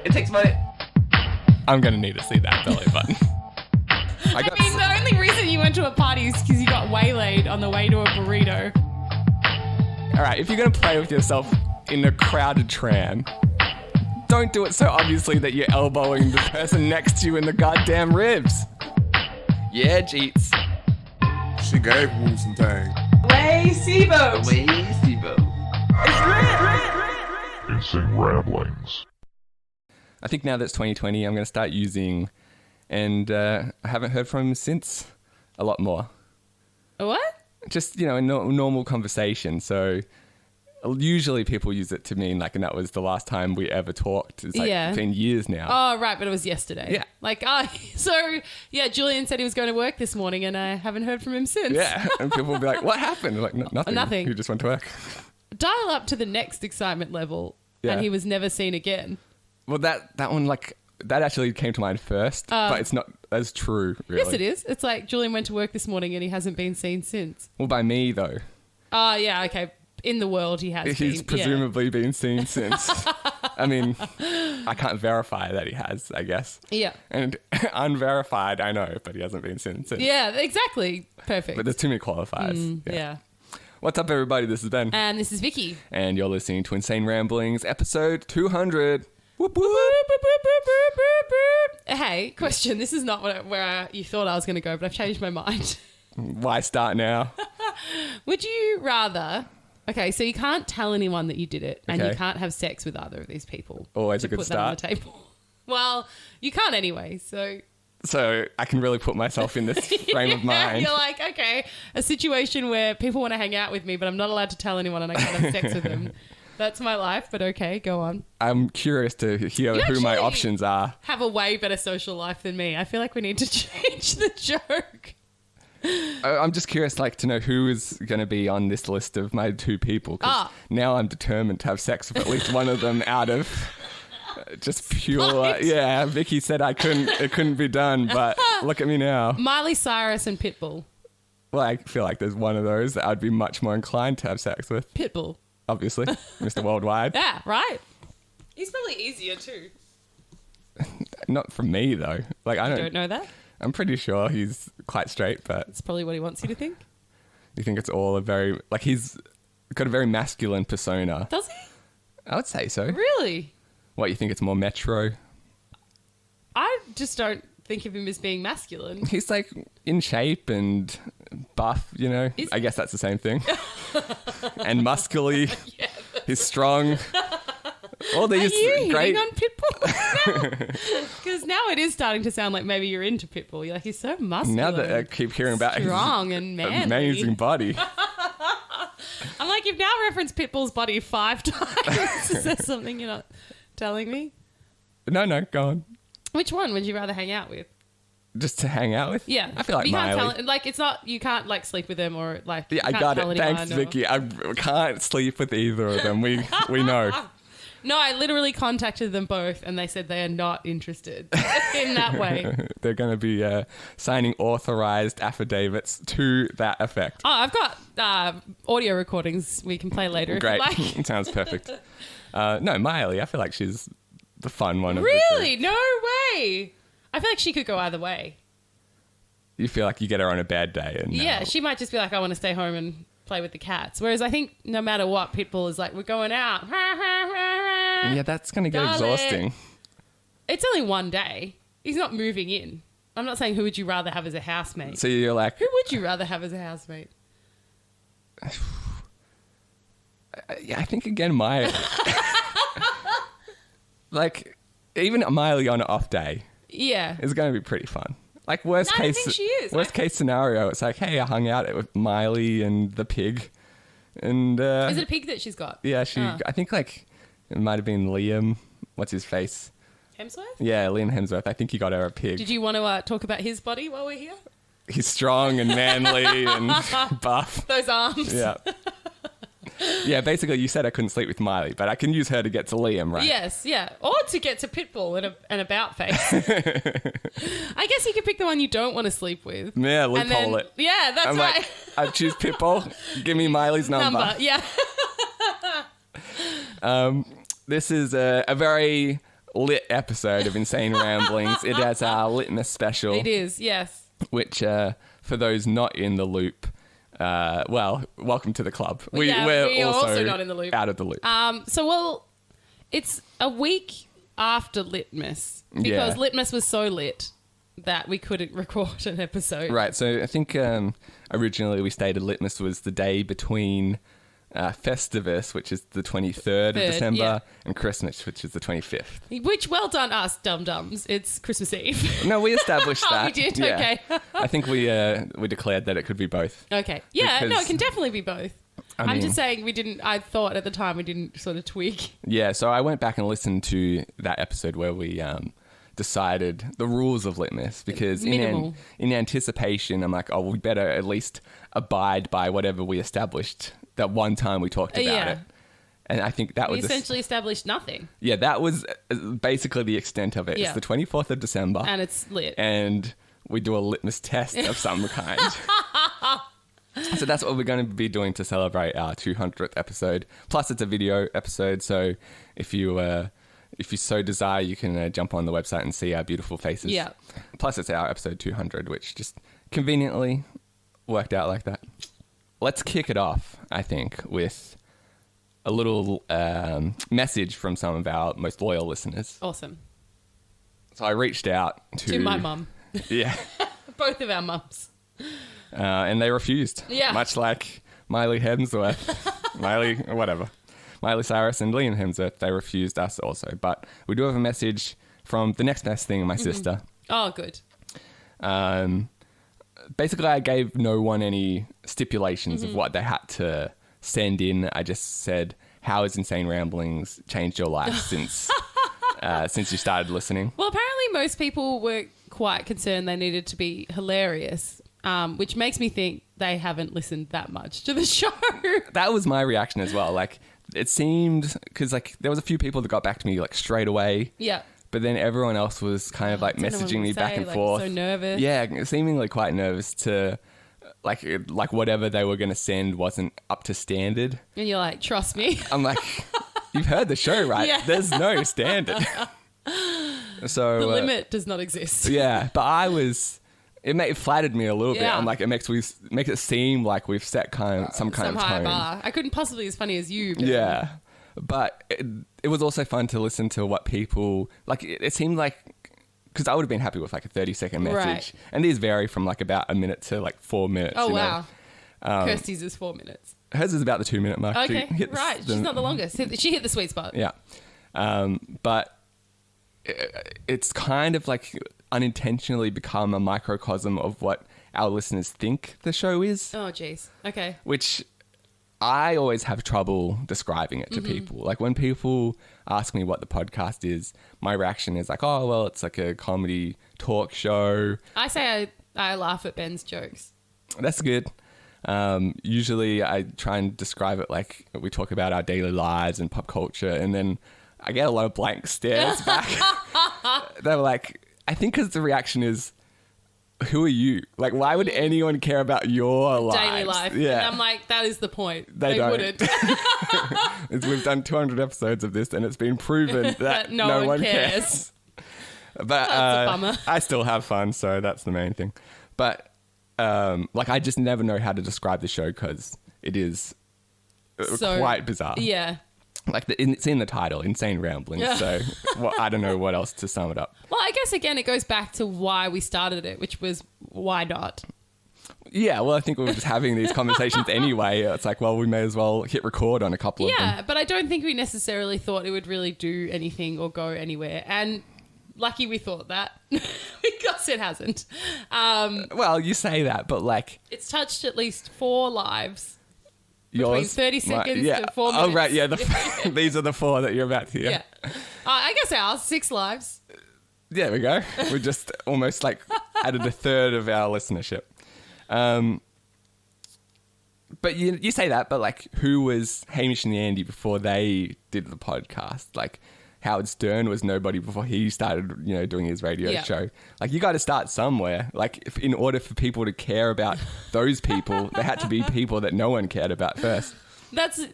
It takes my... I'm going to need to see that belly button. The only reason you went to a party is because you got waylaid on the way to a burrito. All right, if you're going to play with yourself in a crowded tram, don't do it so obviously that you're elbowing the person next to you in the goddamn ribs. Yeah, Jeets. She gave him some thing. Away, Seaboat. Away, Seaboat. Insane Ramblings. I think now that it's 2020, I'm going to start using, and I haven't heard from him since, a lot more. What? Just, in normal conversation. So usually people use it to mean and that was the last time we ever talked. It's it's been years now. Oh, right, but it was yesterday. Yeah. Julian said he was going to work this morning and I haven't heard from him since. Yeah, and people will be like, what happened? Like, nothing. Nothing. He just went to work. Dial up to the next excitement level and he was never seen again. Well, that one, that actually came to mind first, but it's not as true, really. Yes, it is. It's like Julian went to work this morning and he hasn't been seen since. Well, by me, though. Oh, yeah, okay. In the world, he has He's presumably been seen since. I mean, I can't verify that he has, I guess. Yeah. And unverified, I know, but he hasn't been seen since. Yeah, exactly. Perfect. But there's too many qualifiers. Yeah. What's up, everybody? This is Ben. And this is Vicki. And you're listening to Insane Ramblings, episode 200. Whoop, whoop. Hey, question. This is not where you thought I was going to go, but I've changed my mind. Why start now? Would you rather... Okay, so you can't tell anyone that you did it and Okay. you can't have sex with either of these people. Always a good put that on start. the table. Well, you can't anyway, so... So I can really put myself in this frame of mind. You're like, okay, a situation where people want to hang out with me, but I'm not allowed to tell anyone and I can't have sex with them. That's my life, but okay, go on. I'm curious to hear who my options are. Have a way better social life than me. I feel like we need to change the joke. I'm just curious, to know who is going to be on this list of my two people. Because now I'm determined to have sex with at least one of them out of just pure... Vicki said it couldn't be done, but look at me now. Miley Cyrus and Pitbull. Well, I feel like there's one of those that I'd be much more inclined to have sex with. Pitbull. Obviously, Mr. Worldwide. Yeah, right. He's probably easier too. Not for me, though. I don't know that? I'm pretty sure he's quite straight, but... It's probably what he wants you to think. You think it's all a very... he's got a very masculine persona. Does he? I would say so. Really? What, you think it's more metro? I just don't think of him as being masculine. He's in shape and buff, I guess that's the same thing. And muscly. Yeah. He's strong. All these Are you great... hitting on Pitbull? Because now it is starting to sound like maybe you're into Pitbull. You're like, he's so muscular. Now that I keep hearing about strong his and manly. amazing body. I'm like, you've now referenced Pitbull's body 5 times. Is there something you're not telling me? No, go on. Which one would you rather hang out with? Just to hang out with? Yeah. I feel like you Miley. can't tell, it's not, you can't sleep with them or Yeah, I got it. Thanks, Vicki. I can't sleep with either of them. We know. No, I literally contacted them both and they said they are not interested in that way. They're going to be signing authorized affidavits to that effect. Oh, I've got audio recordings we can play later. Great. If you like. Sounds perfect. No, Miley, I feel like she's the fun one. Really? No way. I feel like she could go either way. You feel like you get her on a bad day. And yeah, she might just be like, I want to stay home and play with the cats. Whereas I think no matter what, Pitbull is like, we're going out. Yeah, that's going to get exhausting. It's only one day. He's not moving in. I'm not saying who would you rather have as a housemate. So you're like... Who would you rather have as a housemate? Yeah, I think again, Miley. Even Miley on an off day. Yeah. Is going to be pretty fun. Worst I case... think she is. Worst case scenario, it's like, hey, I hung out with Miley and the pig. And... Is it a pig that she's got? Yeah, I think it might have been Liam. What's his face? Hemsworth? Yeah, Liam Hemsworth. I think he got her a pig. Did you want to talk about his body while we're here? He's strong and manly and buff. Those arms. Yeah. Yeah, basically you said I couldn't sleep with Miley, but I can use her to get to Liam, right? Yes, yeah. Or to get to Pitbull in an about face. I guess you could pick the one you don't want to sleep with. Yeah, loophole it. Yeah, that's right. Like, I choose Pitbull. Give me Miley's number. Yeah. This is a very lit episode of Insane Ramblings. It is our litmus special. It is, yes. Which, for those not in the loop, welcome to the club. We are also not in the loop. Out of the loop. It's a week after Litmus because Litmus was so lit that we couldn't record an episode. Right. So I think originally we stated Litmus was the day between Festivus, which is the 23rd of December, and Christmas, which is the 25th. Which, well done us, dum-dums. It's Christmas Eve. No, we established that. We did? Yeah. Okay. I think we declared that it could be both. Okay. Yeah, Because- it can definitely be both. I'm just saying I thought at the time we didn't sort of tweak. Yeah, so I went back and listened to that episode where we decided the rules of Litmus because in anticipation, I'm like, oh, we better at least abide by whatever we established that one time we talked about it. And I think that we was... essentially established nothing. Yeah, that was basically the extent of it. Yeah. It's the 24th of December. And it's lit. And we do a litmus test of some kind. So that's what we're going to be doing to celebrate our 200th episode. Plus, it's a video episode, so if you so desire, you can jump on the website and see our beautiful faces. Yeah. Plus, it's our episode 200, which just conveniently worked out like that. Let's kick it off, I think, with a little message from some of our most loyal listeners. Awesome. So I reached out to my mum. Yeah. Both of our mums. And they refused. Yeah. Much like Miley Hemsworth. Miley Cyrus and Liam Hemsworth, they refused us also. But we do have a message from the next best thing, my sister. Oh, good. Basically, I gave no one any stipulations of what they had to send in. I just said, how has Insane Ramblings changed your life since you started listening? Well, apparently most people were quite concerned they needed to be hilarious, which makes me think they haven't listened that much to the show. That was my reaction as well. Like, it seemed, because like there was a few people that got back to me like straight away. Yeah. But then everyone else was kind of like messaging me back and forth. So nervous. Yeah, seemingly quite nervous to like whatever they were going to send wasn't up to standard. And you're like, trust me. I'm like, you've heard the show, right? Yeah. There's no standard. So The limit does not exist. Yeah, but it flattered me a little bit. Yeah. I'm like, it makes it seem like we've set some kind of high tone. bar. I couldn't possibly be as funny as you. But Yeah. But it was also fun to listen to what people like. It seemed like, because I would have been happy with like a 30-second message, Right. and these vary from like about a minute to like 4 minutes. Oh, you know? wow. Kirsty's is 4 minutes. Hers is about the 2-minute mark. Okay, She hit right. She's not the longest. She hit the sweet spot. Yeah. But it's kind of like unintentionally become a microcosm of what our listeners think the show is. Oh, jeez. Okay. Which I always have trouble describing it to people. Like when people ask me what the podcast is, my reaction is like, oh, well, it's like a comedy talk show. I say I laugh at Ben's jokes. That's good. Usually I try and describe it like we talk about our daily lives and pop culture, and then I get a lot of blank stares back. They're like, I think because the reaction is, who are you? Like, why would anyone care about your lives? Daily life. Yeah. And I'm like, that is the point. They don't. wouldn't. We've done 200 episodes of this, and it's been proven that no one cares. But That's a bummer. I still have fun, so that's the main thing. But like, I just never know how to describe the show because it is quite bizarre. Yeah. Like it's in the title, Insane Ramblings. Yeah. So I don't know what else to sum it up. Well, I guess again it goes back to why we started it, which was why not? Yeah, well, I think we were just having these conversations anyway. It's like, well, we may as well hit record on a couple of them. Yeah, but I don't think we necessarily thought it would really do anything or go anywhere. And lucky we thought that because it hasn't. Well, you say that, but like, It's touched at least 4 lives. Between yours, 30 seconds yeah. to 4 minutes. Oh, right, yeah. These are the 4 that you're about to hear. Yeah. I guess ours, 6 lives. There we go. We just almost like added a third of our listenership. But you say that, but like, who was Hamish and Andy before they did the podcast? Like, Howard Stern was nobody before he started, doing his radio show. Like, you got to start somewhere. Like, in order for people to care about those people, there had to be people that no one cared about first. That's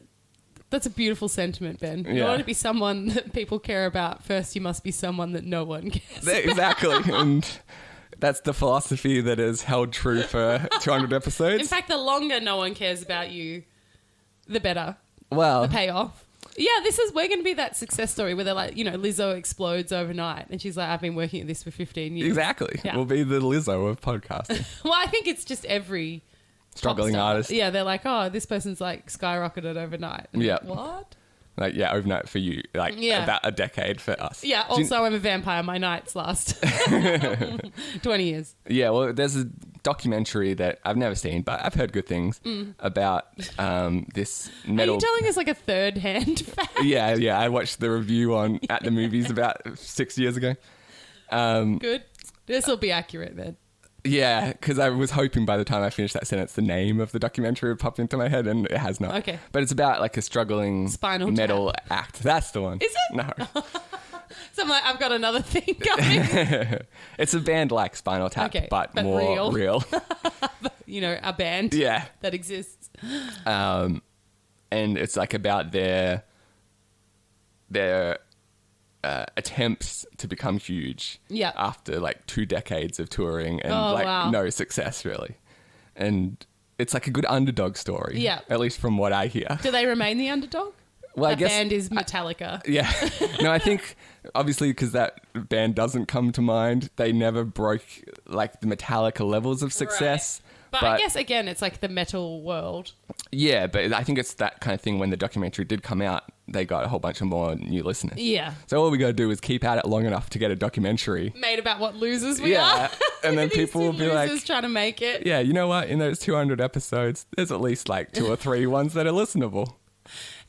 That's a beautiful sentiment, Ben. In Yeah. order to be someone that people care about, first you must be someone that no one cares. Exactly. And that's the philosophy that is held true for 200 episodes. In fact, the longer no one cares about you, the better well, the payoff. Yeah, we're going to be that success story where they're like, Lizzo explodes overnight. And she's like, I've been working at this for 15 years. exactly. Yeah. We'll be the Lizzo of podcasting. Well, I think it's just every Struggling pop star. artist. Yeah, they're like, oh, this person's like skyrocketed overnight. And Yeah. you're like, what? Like, yeah, overnight for you. Like, Yeah. about a decade for us. Yeah, Do you- also I'm a vampire. My nights last 20 years. Yeah, well, there's a documentary that I've never seen, but I've heard good things about this metal. Are you telling us like a third-hand fact? Yeah, I watched the review on at the movies about 6 years ago. Good. This will be accurate then. Yeah, because I was hoping by the time I finished that sentence, the name of the documentary would pop into my head, and it has not. Okay. But it's about like a struggling Spinal metal act. That's the one. Is it? No. So I'm like, I've got another thing going. It's a band like Spinal Tap, Okay, but but more real. A band Yeah. that exists. And it's like about their attempts to become huge Yeah. after like 2 decades of touring and Oh, wow. no success really. And it's like a good underdog story. Yeah. At least from what I hear. Do they remain the underdog? Well, That I guess band is Metallica. yeah. No, I think obviously because that band doesn't come to mind, they never broke like the Metallica levels of success. But I guess, again, it's like the metal world. Yeah, but I think it's that kind of thing when the documentary did come out, they got a whole bunch of more new listeners. Yeah. So all we got to do is keep at it long enough to get a documentary. Made about what losers we Yeah, are. and then These people will two be like, losers trying to make it. yeah, you know what? In those 200 episodes, there's at least like 2 or 3 ones that are listenable.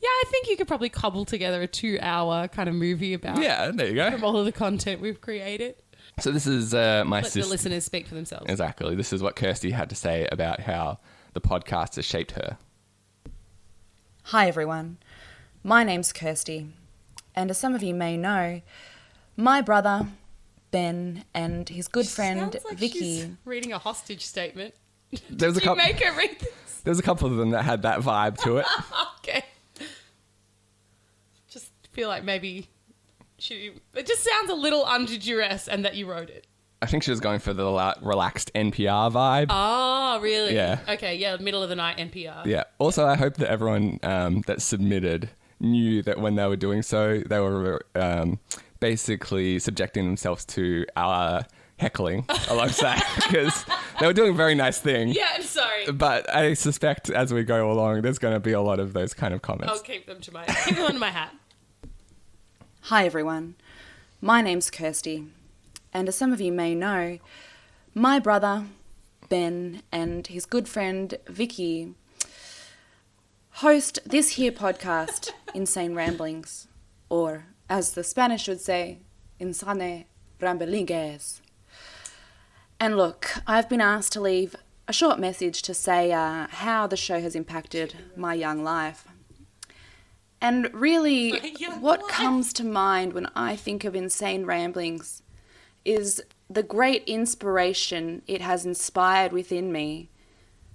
Yeah, I think you could probably cobble together a 2-hour kind of movie about Yeah, there you from go. all of the content we've created. So this is my Let the sister. listeners speak for themselves. Exactly. This is what Kirsty had to say about how the podcast has shaped her. Hi everyone, my name's Kirsty, and as some of you may know, my brother, Ben, and his good friend, Sounds like Vicki... she's reading a hostage statement. There's a Did you couple. make her read this? There's a couple of them that had that vibe to it. Okay. Just feel like maybe it just sounds a little under duress and that you wrote it. I think she was going for the relaxed NPR vibe. Oh, really? Yeah. Okay, yeah, middle of the night NPR. Yeah. Also, I hope that everyone that submitted knew that when they were doing so, they were basically subjecting themselves to our heckling alongside because they were doing a very nice thing. Yeah, I'm sorry. But I suspect as we go along, there's going to be a lot of those kind of comments. I'll keep them under my hat. Hi everyone, my name's Kirsty, and as some of you may know, my brother, Ben, and his good friend, Vicki, host this here podcast, Insane Ramblings, or as the Spanish would say, Insane Ramblings. And look, I've been asked to leave a short message to say how the show has impacted my young life. And really, what comes to mind when I think of Insane Ramblings is the great inspiration it has inspired within me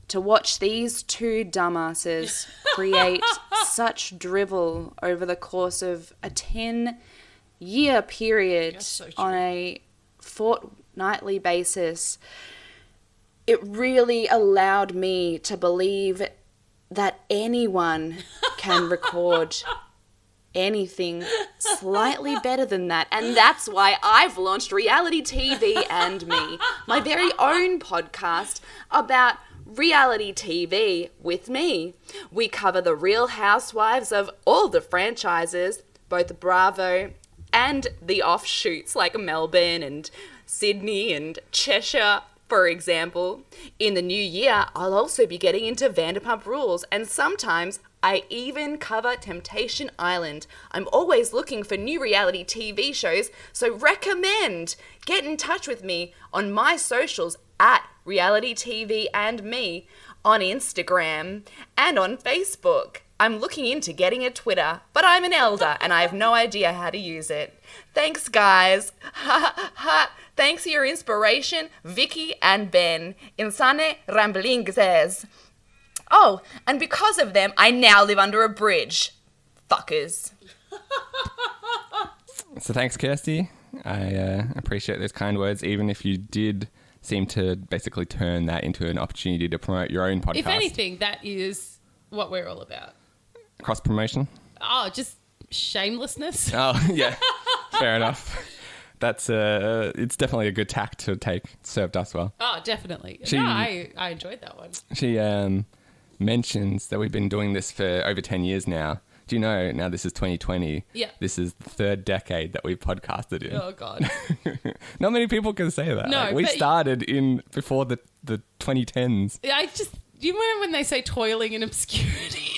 to watch these 2 dumbasses create such drivel over the course of a 10-year period on a fortnightly basis. It really allowed me to believe that anyone can record anything slightly better than that. And that's why I've launched Reality TV and Me, my very own podcast about reality TV with me. We cover the Real Housewives of all the franchises, both Bravo and the offshoots like Melbourne and Sydney and Cheshire, for example. In the new year, I'll also be getting into Vanderpump Rules, and sometimes I even cover Temptation Island. I'm always looking for new reality TV shows, so recommend. Get in touch with me on my socials at Reality TV and Me on Instagram and on Facebook. I'm looking into getting a Twitter, but I'm an elder and I have no idea how to use it. Thanks, guys. Ha ha ha. Thanks for your inspiration, Vicki and Ben. Insane Ramblings. Oh, and because of them, I now live under a bridge. fuckers. So thanks, Kirsty. I appreciate those kind words, even if you did seem to basically turn that into an opportunity to promote your own podcast. If anything, that is what we're all about. Cross promotion? Oh, just shamelessness. Oh, yeah. Fair enough. That's it's definitely a good tack to take. Served us well. Oh, definitely. I enjoyed that one. She mentions that we've been doing this for over 10 years now. Do you know, now this is 2020. Yeah. This is the third decade that we've podcasted in. Oh, God. Not many people can say that. No, we but- started before the 2010s. Yeah, do you remember when they say toiling in obscurity?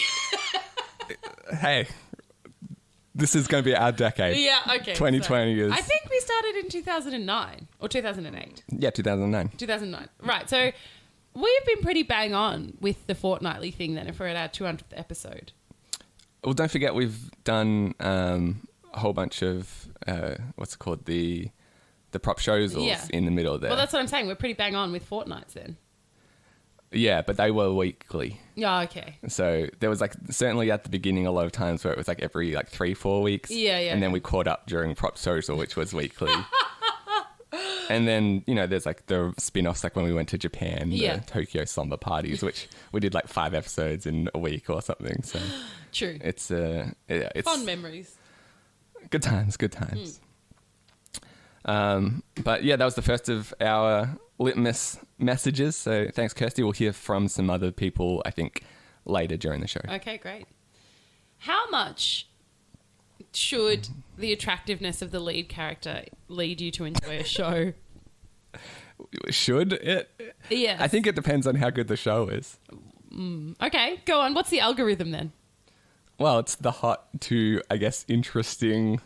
Hey, this is going to be our decade. Yeah, okay. 2020 is... I think we started in 2009 or 2008. Yeah, 2009. 2009. Right, so we've been pretty bang on with the fortnightly thing then if we're at our 200th episode. Well, don't forget we've done a whole bunch of, what's it called, the prop shows in the middle there. Well, that's what I'm saying. We're pretty bang on with fortnights then. Yeah, but they were weekly. Yeah, okay. So there was certainly at the beginning a lot of times where it was every 3-4 weeks. Yeah. And then we caught up during Prop Social, which was weekly. And then, there's the spin-offs when we went to Japan, the Tokyo Slumber Parties, which we did 5 episodes in a week or something. So True. it's Fond memories. Good times. But yeah, that was the first of our litmus messages. So thanks, Kirsty. We'll hear from some other people, I think, later during the show. Okay, great. How much should the attractiveness of the lead character lead you to enjoy a show? Should it? Yeah. I think it depends on how good the show is. Okay, go on. What's the algorithm then? Well, it's the hot to, I guess, interesting,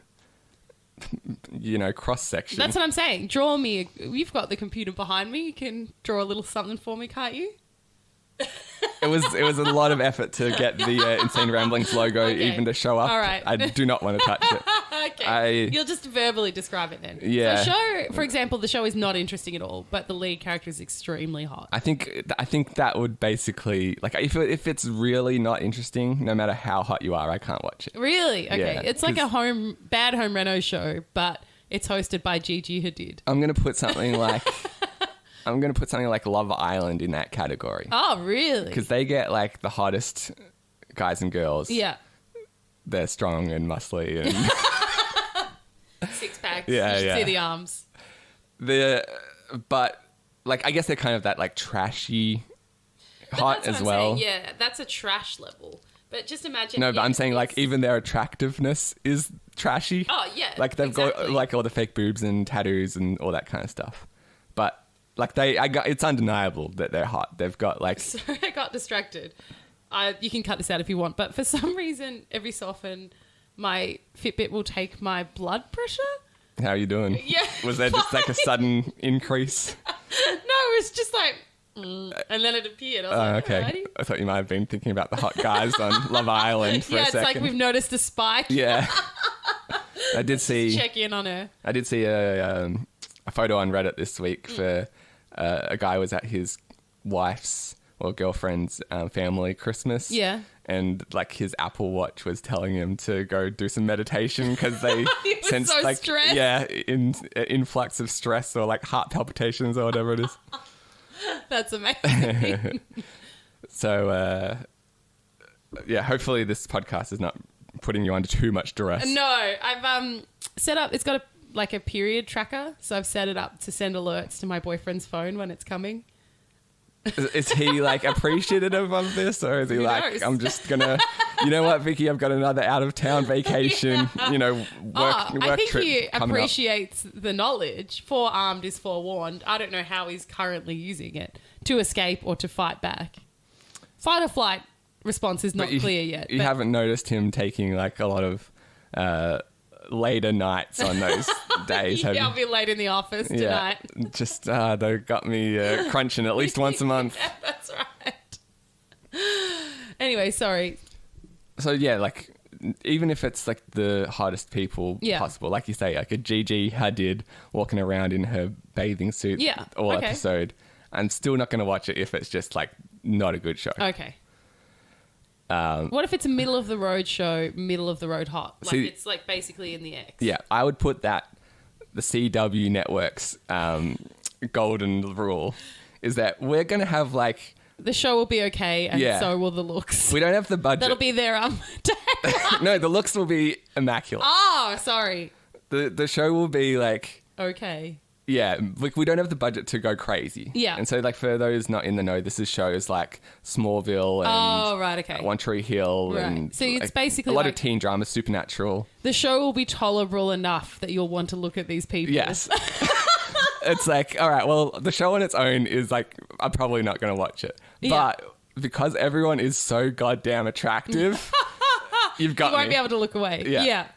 cross-section. That's what I'm saying. Draw me. You've got the computer behind me. You can draw a little something for me, can't you? It was a lot of effort to get the Insane Ramblings logo even to show up. All right. I do not want to touch it. Okay. You'll just verbally describe it then. Yeah. So show, for example, the show is not interesting at all, but the lead character is extremely hot. I think that would basically, if it's really not interesting, no matter how hot you are, I can't watch it. Really? Okay. Yeah, It's like a bad home reno show, but it's hosted by Gigi Hadid. I'm going to put something like Love Island in that category. Oh, really? Because they get the hottest guys and girls. Yeah. They're strong and muscly and Six packs. Yeah, You should yeah. see the arms. but I guess they're kind of that trashy But hot that's what as I'm well. saying. Yeah, that's a trash level. But just imagine. No, but I'm saying it's- even their attractiveness is trashy. Oh, yeah. They've exactly. got all the fake boobs and tattoos and all that kind of stuff. But it's undeniable that they're hot. They've got Sorry, I got distracted. You can cut this out if you want, but for some reason, every so often, my Fitbit will take my blood pressure. How are you doing? Yeah, Was there just a sudden increase? No, it was just and then it appeared. I was like, Okay. alrighty. I thought you might have been thinking about the hot guys on Love Island for Yeah, a it's second. like we've noticed a spike. Yeah. I did see Check in on her. a photo on Reddit this week for a guy was at his wife's or girlfriend's family Christmas. Yeah. And his Apple Watch was telling him to go do some meditation because they He was sensed so stressed. influx of stress or heart palpitations or whatever it is. That's amazing. So hopefully this podcast is not putting you under too much duress. No, I've set up. It's got a period tracker, so I've set it up to send alerts to my boyfriend's phone when it's coming. Is he appreciative of this, or is he Who knows? I'm just gonna, you know what, Vicky, I've got another out of town vacation, work I think trip he coming up. appreciates the knowledge. Forearmed is forewarned. I don't know how he's currently using it to escape or to fight back. Fight or flight response is not clear yet. You but- haven't noticed him taking a lot of later nights on those days, have Yeah, I'll you? be late in the office tonight. Yeah, just they got me crunching at least once a month. Yeah, that's right. Anyway, sorry. So yeah, even if it's the hottest people Yeah. possible, like you say, a Gigi Hadid walking around in her bathing suit Yeah, all okay. episode, I'm still not going to watch it if it's just not a good show. Okay. What if it's a middle of the road show, middle of the road hot? Like See- it's like basically in the X. Yeah, I would put that the CW network's golden rule is that we're going to have like The show will be okay, and Yeah. so will the looks. we don't have the budget. That'll be their No, the looks will be immaculate. Oh, sorry. The show will be like Okay. yeah, like we don't have the budget to go crazy. Yeah. And so like for those not in the know, this is shows like Smallville and Oh, right, okay. One Tree Hill Right. and So it's like, basically a lot like- of teen drama, Supernatural. The show will be tolerable enough that you'll want to look at these people. Yes. It's like, all right, well, the show on its own is like, I'm probably not going to watch it. Yeah. But because everyone is so goddamn attractive, you've got You won't me. be able to look away. Yeah. Yeah.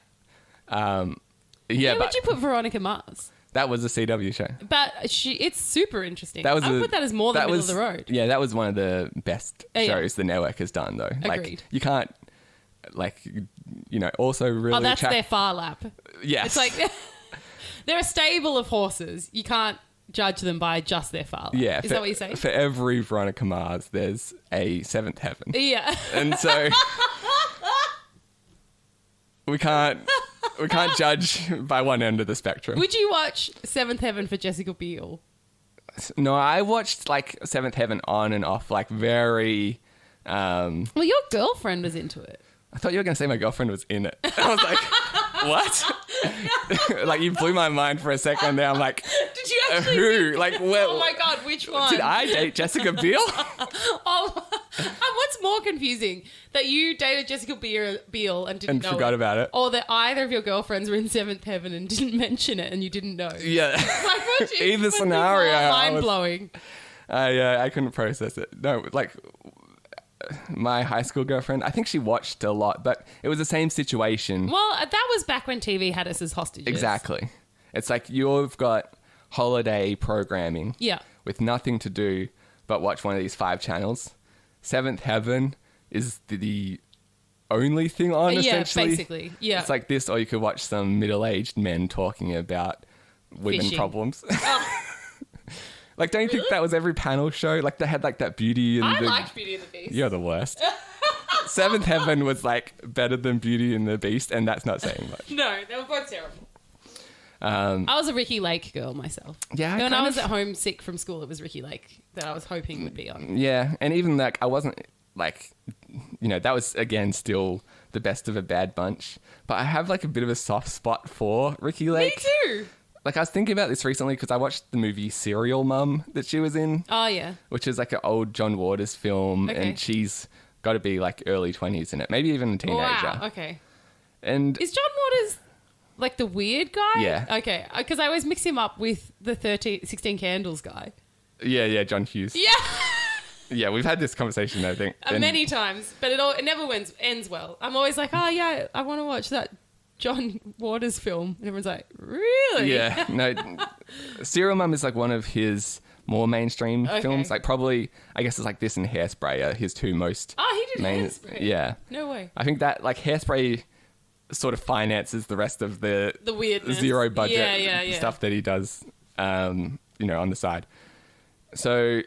Yeah, Where but would you put Veronica Mars? that was a CW show. But it's super interesting. That was I would put that as more than that middle was- of the road. Yeah, that was one of the best Yeah. shows the network has done, though. Like, Agreed. you can't, like, you know, also really Oh, that's attract- their far lap. Yes. It's like they're a stable of horses. You can't judge them by just their far lap. yeah. Is that what you're saying? For every Veronica Mars, there's a seventh heaven. Yeah. And so we can't judge by one end of the spectrum. Would you watch Seventh Heaven for Jessica Biel? No, I watched like Seventh Heaven on and off, like very. Well, your girlfriend was into it. I thought you were going to say my girlfriend was in it. I was like, what? Like you blew my mind for a second. Now I'm like, Did you actually? who? Like, well, Oh my god, which one? did I date Jessica Biel? Oh, and what's more confusing? That you dated Jessica Biel and didn't And know forgot it, about it. or that either of your girlfriends were in Seventh Heaven and didn't mention it and you didn't know. Yeah. Like, what you- Either would be scenario, more I mind was- blowing. I couldn't process it. No, like my high school girlfriend, I think she watched a lot, but it was the same situation. Well, that was back when TV had us as hostages. Exactly. It's like you've got holiday programming Yeah. with nothing to do but watch one of these 5 channels. Seventh Heaven is the only thing on, Yeah, essentially. basically. Yeah. It's like this, or you could watch some middle-aged men talking about women Fishing. problems. Like, don't you think that was every panel show? Like, they had like that Beauty and I the... liked Beauty and the Beast. You're the worst. Seventh Heaven was like better than Beauty and the Beast, and that's not saying much. No, they were both terrible. I was a Ricki Lake girl myself. Yeah, I When I kind was of- at home sick from school, it was Ricki Lake that I was hoping would be on. Yeah, and even like I wasn't like, you know, that was again still the best of a bad bunch. But I have like a bit of a soft spot for Ricki Lake. Me too. Like I was thinking about this recently because I watched the movie Serial Mum that she was in, Oh, yeah. which is like an old John Waters film, Okay. and she's got to be like early 20s in it, maybe even a teenager. Wow, okay. And Is John Waters like the weird guy? Yeah. Okay, because I always mix him up with the 16 Candles guy. yeah, John Hughes. Yeah, Yeah, we've had this conversation, I think. And- many times, but it never ends well. I'm always like, oh yeah, I want to watch that John Waters film, and everyone's like, really? Yeah, no. Serial Mum is like one of his more mainstream Okay. films. Like probably, I guess it's like this and Hairspray are his 2 most Oh, he did main. Hairspray. Yeah, No way. I think that like Hairspray sort of finances the rest of the weirdness. zero budget Yeah. stuff that he does, you know, on the side. So,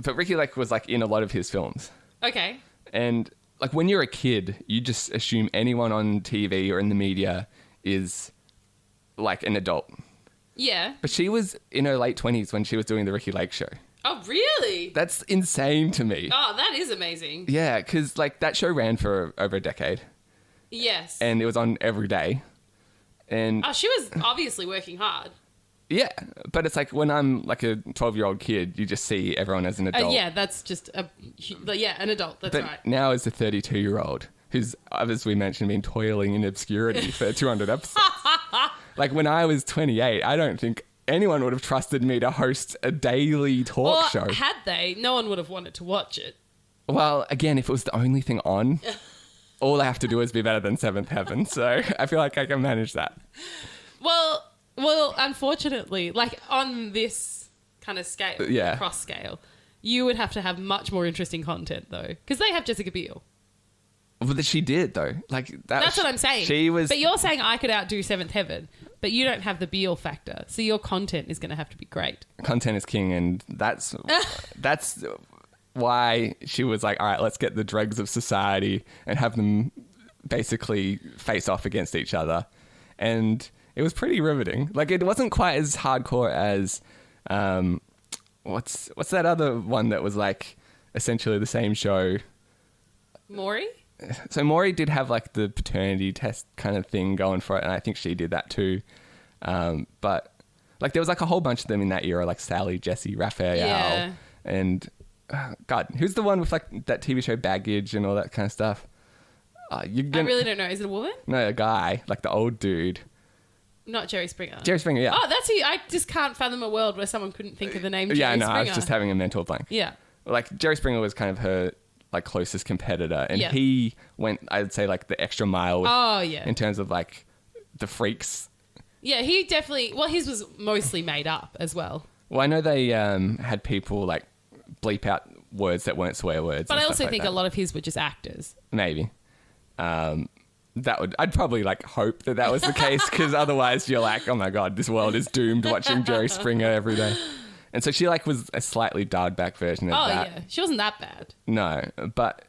but Ricki Lake was like in a lot of his films. Okay. And like when you're a kid, you just assume anyone on TV or in the media is like an adult. Yeah. But she was in her late 20s when she was doing the Ricki Lake show. Oh, really? That's insane to me. Oh, that is amazing. Yeah, because like that show ran for over a decade Yes. and it was on every day. And Oh, she was obviously working hard. yeah, but it's like when I'm like a 12-year-old kid, you just see everyone as an adult. Yeah, that's just an adult. That's But right. now as a 32-year-old who's, as we mentioned, been toiling in obscurity for 200 episodes. Like when I was 28, I don't think anyone would have trusted me to host a daily talk show. Had they, no one would have wanted to watch it. Well, again, if it was the only thing on, all I have to do is be better than Seventh Heaven. So I feel like I can manage that. Well, unfortunately, like on this kind of scale, Yeah. cross scale, you would have to have much more interesting content though, because they have Jessica Biel. But she did though. Like That's what I'm saying. She was. But you're saying I could outdo Seventh Heaven, but you don't have the Biel factor, so your content is going to have to be great. Content is king, and that's why she was like, all right, let's get the dregs of society and have them basically face off against each other. And it was pretty riveting. Like, it wasn't quite as hardcore as what's that other one that was like essentially the same show? Maury? So Maury did have like the paternity test kind of thing going for it, and I think she did that too. But like there was like a whole bunch of them in that era, like Sally, Jesse, Raphael, and God, who's the one with like that TV show Baggage and all that kind of stuff? I really don't know. Is it a woman? No, a guy, like the old dude. Not Jerry Springer. Jerry Springer, yeah. Oh, that's who. I just can't fathom a world where someone couldn't think of the name Jerry Springer. Yeah, no, I was just having a mental blank. Yeah. Like Jerry Springer was kind of her like closest competitor, and Yeah. he went, I'd say, like the extra mile with, in terms of like the freaks. Yeah, he definitely. Well, his was mostly made up as well. Well, I know they had people like bleep out words that weren't swear words. But and I stuff also like think that. a lot of his were just actors. Maybe. I'd probably like hope that was the case, because otherwise you're like, oh my God, this world is doomed watching Jerry Springer every day. And so she like was a slightly dialed back version of that. Oh yeah, she wasn't that bad. No, but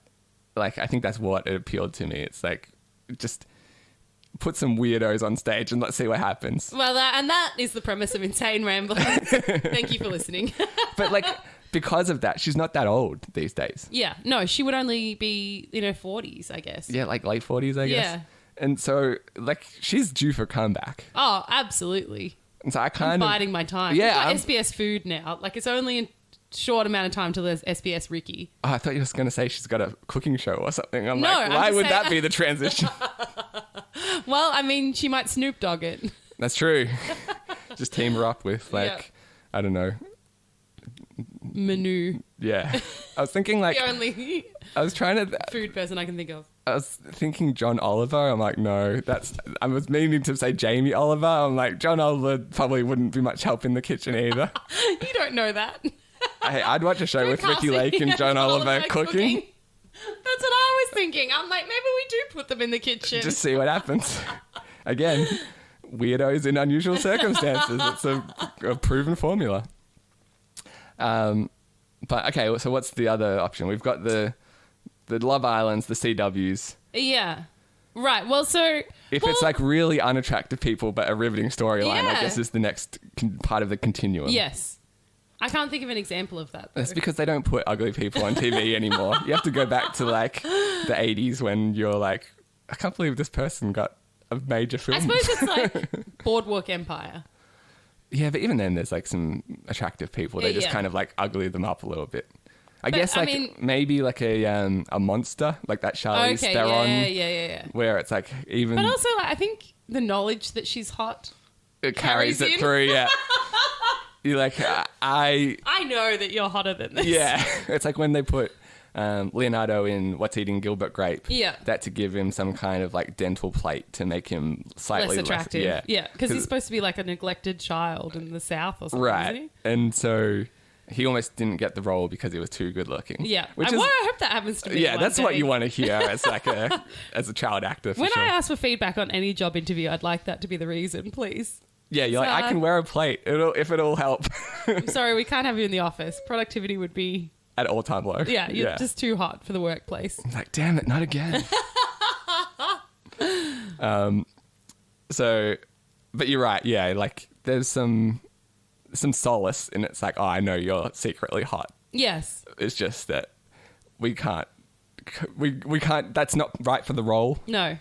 like I think that's what it appealed to me. It's like just put some weirdos on stage and let's see what happens. Well, and that is the premise of Insane Ramblings. Thank you for listening. But like because of that, she's not that old these days. Yeah, no, she would only be in her 40s, I guess. Yeah, like late 40s, I guess. Yeah. And so like she's due for comeback. Oh, absolutely. And so I I'm kind of biding my time. Yeah, We've got SBS Food now. Like it's only a short amount of time till there's SBS Ricki. Oh, I thought you were going to say she's got a cooking show or something. I'm No, like, I'm why just would saying- that be the transition? Well, I mean, she might Snoop Dogg it. That's true. Just team her up with like, Yeah. I don't know. Manu. Yeah. I was thinking like, The only I was trying to, food person I can think of. I was thinking John Oliver. I'm like, no, I was meaning to say Jamie Oliver. I'm like, John Oliver probably wouldn't be much help in the kitchen either. You don't know that. Hey, I'd watch a show with Ricki Casting Lake and John Oliver cooking. That's what I was thinking. I'm like, maybe we do put them in the kitchen. Just see what happens. Again, weirdos in unusual circumstances. It's a proven formula. But okay, so what's the other option? We've got the Love Islands, the CWs. Yeah. Right. Well, so If it's like really unattractive people but a riveting storyline, I Yeah. guess is the next part of the continuum. yes, I can't think of an example of that. That's Though. because they don't put ugly people on TV anymore. You have to go back to like the 80s when you're like, I can't believe this person got a major film. I suppose it's like Boardwalk Empire. Yeah, but even then there's like some attractive people. They just Yeah. kind of like ugly them up a little bit. I But, guess I like mean- maybe like a monster, like that Charlize Okay. Theron, Yeah. where it's like even But also, like, I think the knowledge that she's hot. it carries it in. through. Yeah, you're like I know that you're hotter than this. yeah. It's like when they put Leonardo in What's Eating Gilbert Grape. Yeah. That to give him some kind of like dental plate to make him slightly Less attractive. yeah, Because he's supposed to be like a neglected child in the South or something, right. isn't And so he almost didn't get the role because he was too good looking. he? Yeah. which I is hope that happens to me. yeah, one that's what day. you want to hear as like as a child actor. For When sure. I ask for feedback on any job interview, I'd like that to be the reason, please. Yeah, you're like, I can wear a plate if it'll help. I'm sorry, we can't have you in the office. Productivity would be, At all time low. yeah, you're just too hot for the workplace. Like, damn it, not again. So, but you're right. Yeah, like there's some solace in it's like, oh, I know you're secretly hot. Yes. It's just that we can't. That's not right for the role. No.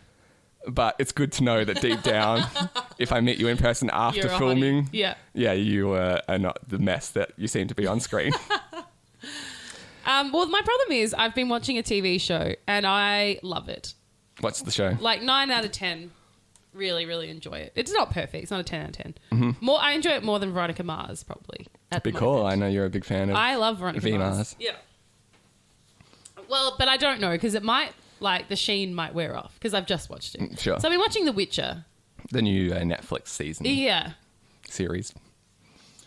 But it's good to know that deep down, if I meet you in person after You're a filming, hottie. Yeah. you are not the mess that you seem to be on screen. Well, my problem is I've been watching a TV show and I love it. What's the show? Like 9 out of 10. Really, really enjoy it. It's not perfect. It's not a 10 out of 10. Mm-hmm. I enjoy it more than Veronica Mars, probably. At the Be cool. moment. I know you're a big fan of I love Veronica V Mars. Mars. Yeah. Well, but I don't know because it might, like, the sheen might wear off because I've just watched it. Sure. So I've been watching The Witcher. The new Netflix season Yeah. series.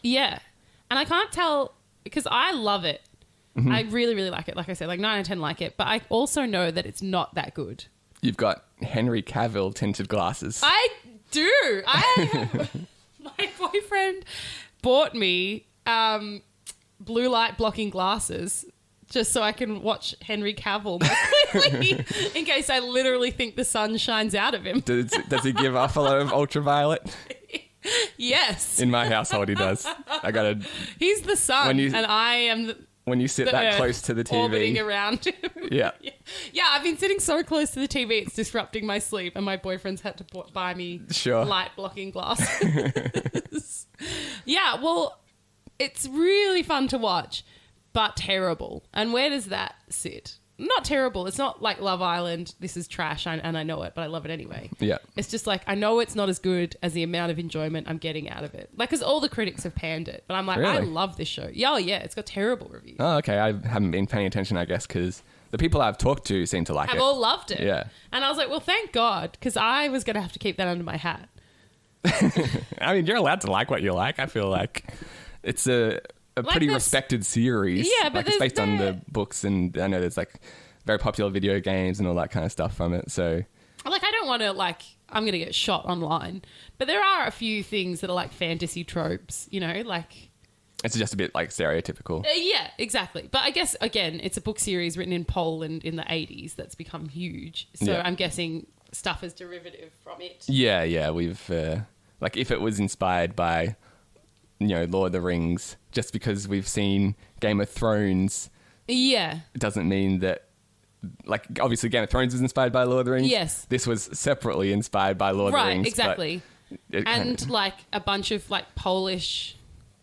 Yeah. And I can't tell because I love it. Mm-hmm. I really, really like it. Like I said, like 9 out of 10 like it. But I also know that it's not that good. You've got Henry Cavill tinted glasses. I do. My boyfriend bought me blue light blocking glasses just so I can watch Henry Cavill more clearly, in case I literally think the sun shines out of him. Does he give off a lot of ultraviolet? Yes. In my household, he does. He's the sun, and I am when you sit the that Earth close to the TV. orbiting around him. Yeah. Yeah, I've been sitting so close to the TV, it's disrupting my sleep, and my boyfriend's had to buy me light-blocking glasses. Yeah, well, it's really fun to watch, but terrible. And where does that sit? Not terrible. It's not like Love Island, this is trash, and I know it, but I love it anyway. Yeah. It's just like, I know it's not as good as the amount of enjoyment I'm getting out of it. Like, because all the critics have panned it, but I'm like, I Really? love this show. Yeah, it's got terrible reviews. Oh, okay. I haven't been paying attention, I guess, because the people I've talked to seem to like Have it. all loved it. Yeah. And I was like, well, thank God, because I was going to have to keep that under my hat. I mean, you're allowed to like what you like. I feel like it's a pretty respected series. Yeah, but like, it's based on the books, and I know there's like very popular video games and all that kind of stuff from it. So, like, I don't want to, like, I'm going to get shot online, but there are a few things that are like fantasy tropes, you know, like... It's just a bit like stereotypical. Yeah, exactly. But I guess, again, it's a book series written in Poland in the 80s that's become huge. So Yeah. I'm guessing stuff is derivative from it. Yeah. We've like if it was inspired by, Lord of the Rings, just because we've seen Game of Thrones, Yeah. it doesn't mean that. Like, obviously, Game of Thrones was inspired by Lord of the Rings. Yes. This was separately inspired by Lord of the Rings. Right, exactly. And, like, a bunch of, like, Polish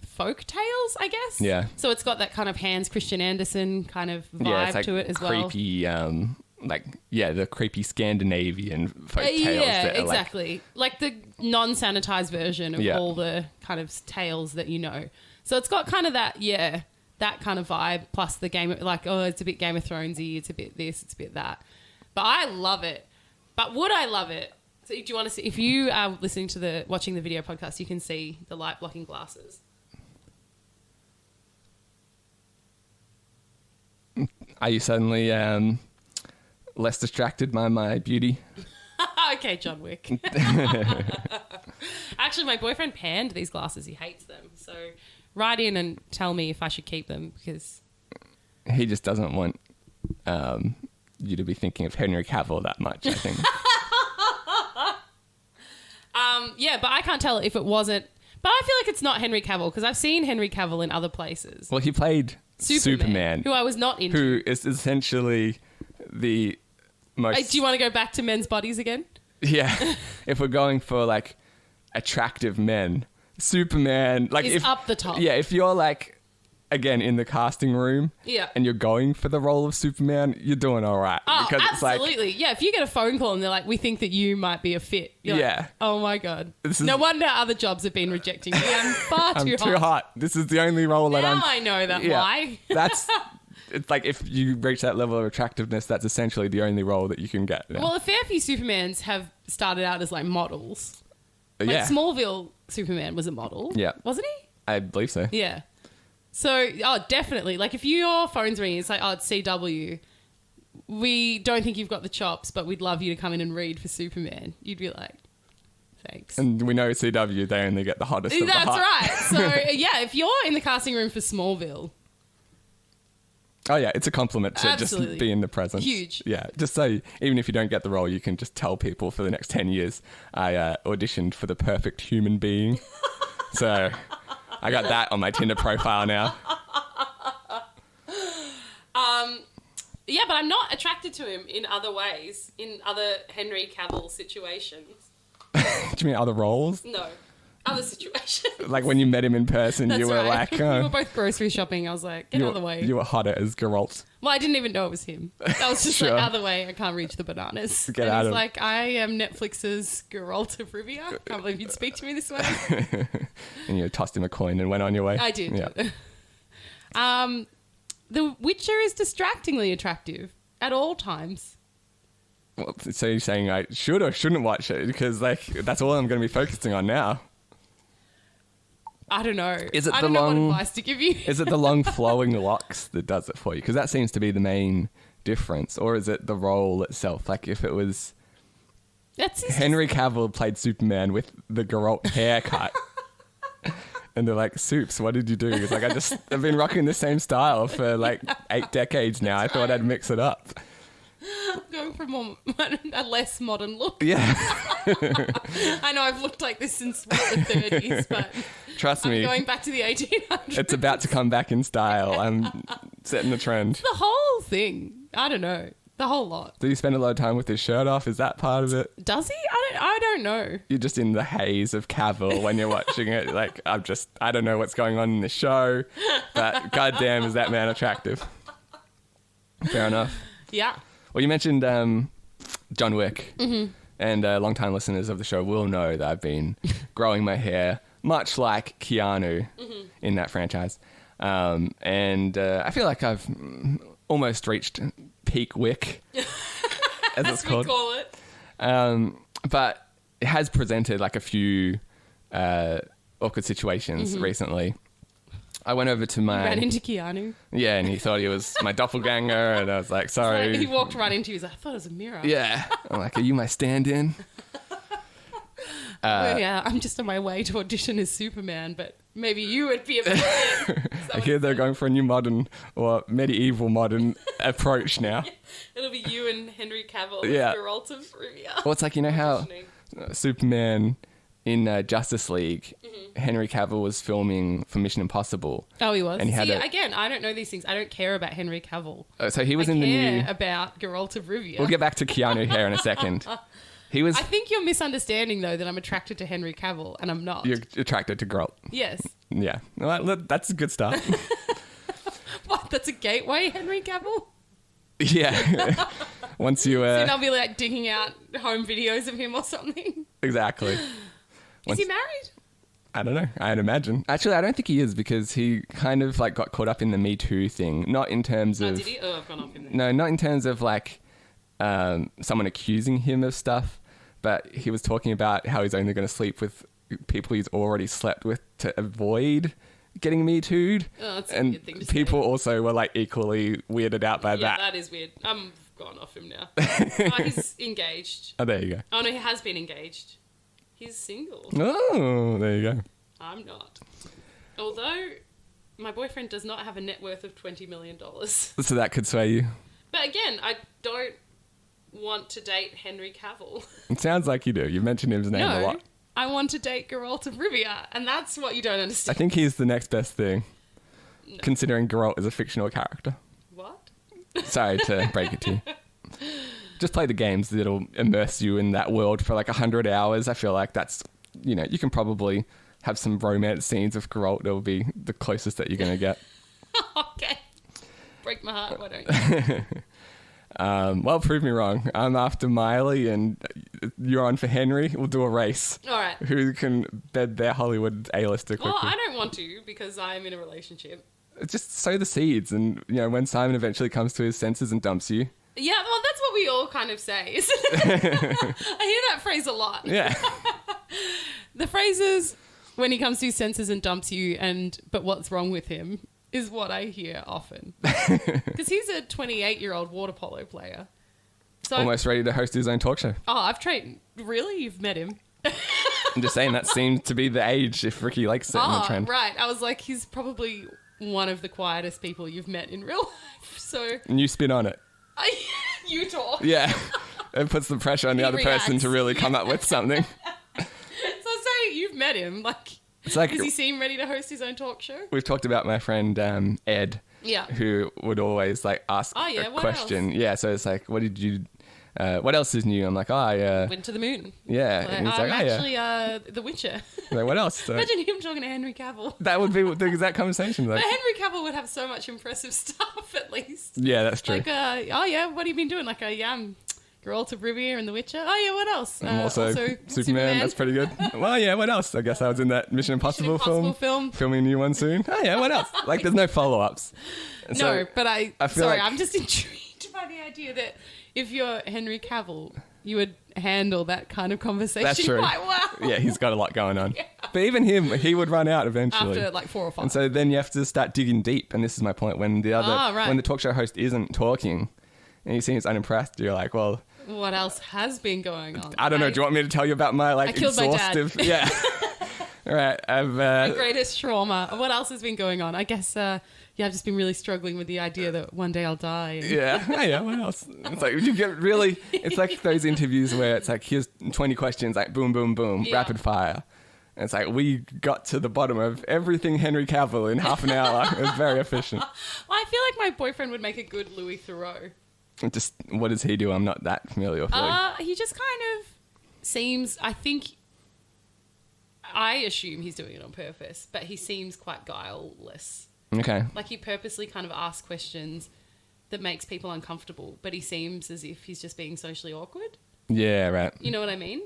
folk tales, I guess. Yeah. So it's got that kind of Hans Christian Andersen kind of vibe it's like to it as well. creepy, the creepy Scandinavian folk tales. Yeah, that are exactly. Like the non-sanitized version of Yeah. all the kind of tales that you know. So it's got kind of that, that kind of vibe, plus the game, like, oh, it's a bit Game of Thronesy, it's a bit this, it's a bit that. But I love it. But would I love it? So do you want to see, if you are watching the video podcast, you can see the light blocking glasses. Are you suddenly less distracted by my beauty? Okay, John Wick. Actually, my boyfriend panned these glasses. He hates them. So write in and tell me if I should keep them, because... He just doesn't want you to be thinking of Henry Cavill that much, I think. Yeah, but I can't tell if it wasn't... But I feel like it's not Henry Cavill, because I've seen Henry Cavill in other places. Well, he played Superman, who I was not into. who is essentially the most... Do you want to go back to men's bodies again? Yeah. If we're going for, like, attractive men, Superman... like is up the top. Yeah, if you're, like, again, in the casting room and you're going for the role of Superman, you're doing all right. Oh, because absolutely. It's like, if you get a phone call and they're like, we think that you might be a fit. You're like, oh, my God. No wonder other jobs have been rejecting me. I'm far too hot. This is the only role that Now I know that why. It's like if you reach that level of attractiveness, that's essentially the only role that you can get. Now. Well, a fair few Supermans have started out as, like, models. Like Smallville Superman was a model. Yeah. Wasn't he? I believe so. Yeah. So, definitely. Like, if your phone's ringing, it's like, it's CW. We don't think you've got the chops, but we'd love you to come in and read for Superman. You'd be like, thanks. And we know CW, they only get the hottest of the hot. That's right. So, if you're in the casting room for Smallville... Oh, yeah, it's a compliment to Absolutely. just be in the presence. Huge. Yeah, just so even if you don't get the role, you can just tell people for the next 10 years, I auditioned for the perfect human being. So I got that on my Tinder profile now. Yeah, but I'm not attracted to him in other ways, in other Henry Cavill situations. Do you mean other roles? No, other situations. Like when you met him in person, That's you were right. like... we were both grocery shopping. I was like, get out of the way. You were hotter as Geralt. Well, I didn't even know it was him. That was just Sure. like, out of the way, I can't reach the bananas. Get and out he's of- like, I am Netflix's Geralt of Rivia. Can't believe you'd speak to me this way. And you tossed him a coin and went on your way. I did. Yeah. The Witcher is distractingly attractive at all times. Well, so you're saying I should or shouldn't watch it? Because like that's all I'm going to be focusing on now. I don't know. Is it I the don't know long- what advice to give you. Is it the long flowing locks that does it for you? Because that seems to be the main difference. Or is it the role itself? Like if it was That's Henry Cavill played Superman with the Geralt haircut, And they're like, Soups, what did you do? He's like, I've been rocking the same style for like 8 decades now. I thought I'd mix it up. Going for a less modern look. Yeah. I know I've looked like this since the 30s, but trust me, going back to the 1800s. it's about to come back in style. I'm setting the trend. The whole thing. I don't know. The whole lot. Do you spend a lot of time with his shirt off? Is that part of it? Does he? I don't know. You're just in the haze of Cavill when you're watching it. Like, I don't know what's going on in the show, but goddamn, is that man attractive? Fair enough. Yeah. Well, you mentioned John Wick, and long-time listeners of the show will know that I've been growing my hair, much like Keanu in that franchise. And I feel like I've almost reached peak Wick, as it's called. We call it. But it has presented like a few awkward situations recently. I went over to my... Ran into Keanu. Yeah, and he thought he was my doppelganger, and I was like, sorry. Like, he walked right into you. He's like, I thought it was a mirror. Yeah. I'm like, are you my stand-in? Yeah, I'm just on my way to audition as Superman, but maybe you would be a brilliant. I hear they're going for a new modern or medieval modern approach now. It'll be you and Henry Cavill Yeah. as Geralt of Rivia. Well, it's like, you know how Superman in Justice League, Henry Cavill was filming for Mission Impossible. Oh, he was? And he had again, I don't know these things. I don't care about Henry Cavill. So he was in the new... about Geralt of Rivia. We'll get back to Keanu here in a second. He was... I think you're misunderstanding, though, that I'm attracted to Henry Cavill, and I'm not. You're attracted to Geralt. Yes. Yeah. Well, that's a good start. What? That's a gateway, Henry Cavill? Yeah. Once you... Then I'll be like digging out home videos of him or something. Exactly. Is he married? I don't know. I'd imagine. Actually, I don't think he is, because he kind of like got caught up in the Me Too thing. Not in terms of... Did he? Oh, I've gone off in there. No, not in terms of like someone accusing him of stuff, but he was talking about how he's only going to sleep with people he's already slept with to avoid getting Me Too'd. Oh, that's a and weird thing to people say. also were like equally weirded out by Yeah, that. that is weird. I'm gone off him now. Oh, he's engaged. Oh, there you go. Oh, no, he has been engaged. He's single. Oh, there you go. I'm not. Although, my boyfriend does not have a net worth of $20 million. So that could sway you. But again, I don't want to date Henry Cavill. It sounds like you do. You mentioned his name a lot. I want to date Geralt of Rivia, and that's what you don't I understand. think he's the next best thing, considering Geralt is a fictional character. What? Sorry to break it to you. Just play the games that'll immerse you in that world for like 100 hours. I feel like that's, you can probably have some romance scenes with Geralt. It'll be the closest that you're going to get. Okay. Break my heart, why don't you? Well, prove me wrong. I'm after Miley and you're on for Henry. We'll do a race. All right. Who can bed their Hollywood A-lister quickly? Well, I don't want to because I'm in a relationship. Just sow the seeds, and when Simon eventually comes to his senses and dumps you. Yeah, well, that's what we all kind of say, isn't it? I hear that phrase a lot. Yeah. The phrase is, when he comes to his senses and dumps you, but what's wrong with him, is what I hear often. Because he's a 28-year-old water polo player. So Almost ready to host his own talk show. Oh, I've trained. Really? You've met him? I'm just saying that seems to be the age if Ricki Lake's setting the trend. Right. I was like, he's probably one of the quietest people you've met in real life. So New spin on it. you talk. Yeah. It puts the pressure on the other person to really come up with something. So say you've met him. It's like, does he seem ready to host his own talk show? We've talked about my friend Ed, Yeah. who would always ask a what question. else? Yeah, so it's like, what did you... what else is new? I'm like, I... Went to the moon. Yeah. Like, And he's I'm like, actually The Witcher. Like, what else? So Imagine him talking to Henry Cavill. that would be the exact conversation. But Henry Cavill would have so much impressive stuff, at least. Yeah, that's true. What have you been doing? I'm Geralt of Rivia and The Witcher. Oh, yeah, what else? I'm also Superman. That's pretty good. Well, yeah, what else? I guess I was in that Mission Impossible film. Filming a new one soon. Oh, yeah, what else? There's no follow-ups. No, but I feel like... I'm just intrigued by the idea that if you're Henry Cavill, you would handle that kind of conversation That's true. quite well. Yeah, he's got a lot going on. Yeah. But even him, he would run out eventually. After 4 or 5. And so then you have to start digging deep. And this is my point. When the talk show host isn't talking and he seems unimpressed, you're like, well... What else has been going on? I don't know. Do you want me to tell you about my I killed my dad. exhaustive... Yeah. All right. My greatest trauma. What else has been going on? I guess, I've just been really struggling with the idea that one day I'll die. Yeah. What else? It's like, you get really, it's like those interviews where it's like, here's 20 questions, like boom, boom, boom, rapid fire. And it's like, we got to the bottom of everything Henry Cavill in half an hour. It was very efficient. Well, I feel like my boyfriend would make a good Louis Theroux. Just, what does he do? I'm not that familiar with Louis. He just kind of seems, I assume he's doing it on purpose, but he seems quite guileless. Okay. Like he purposely kind of asks questions that makes people uncomfortable, but he seems as if he's just being socially awkward. Yeah, right. You know what I mean?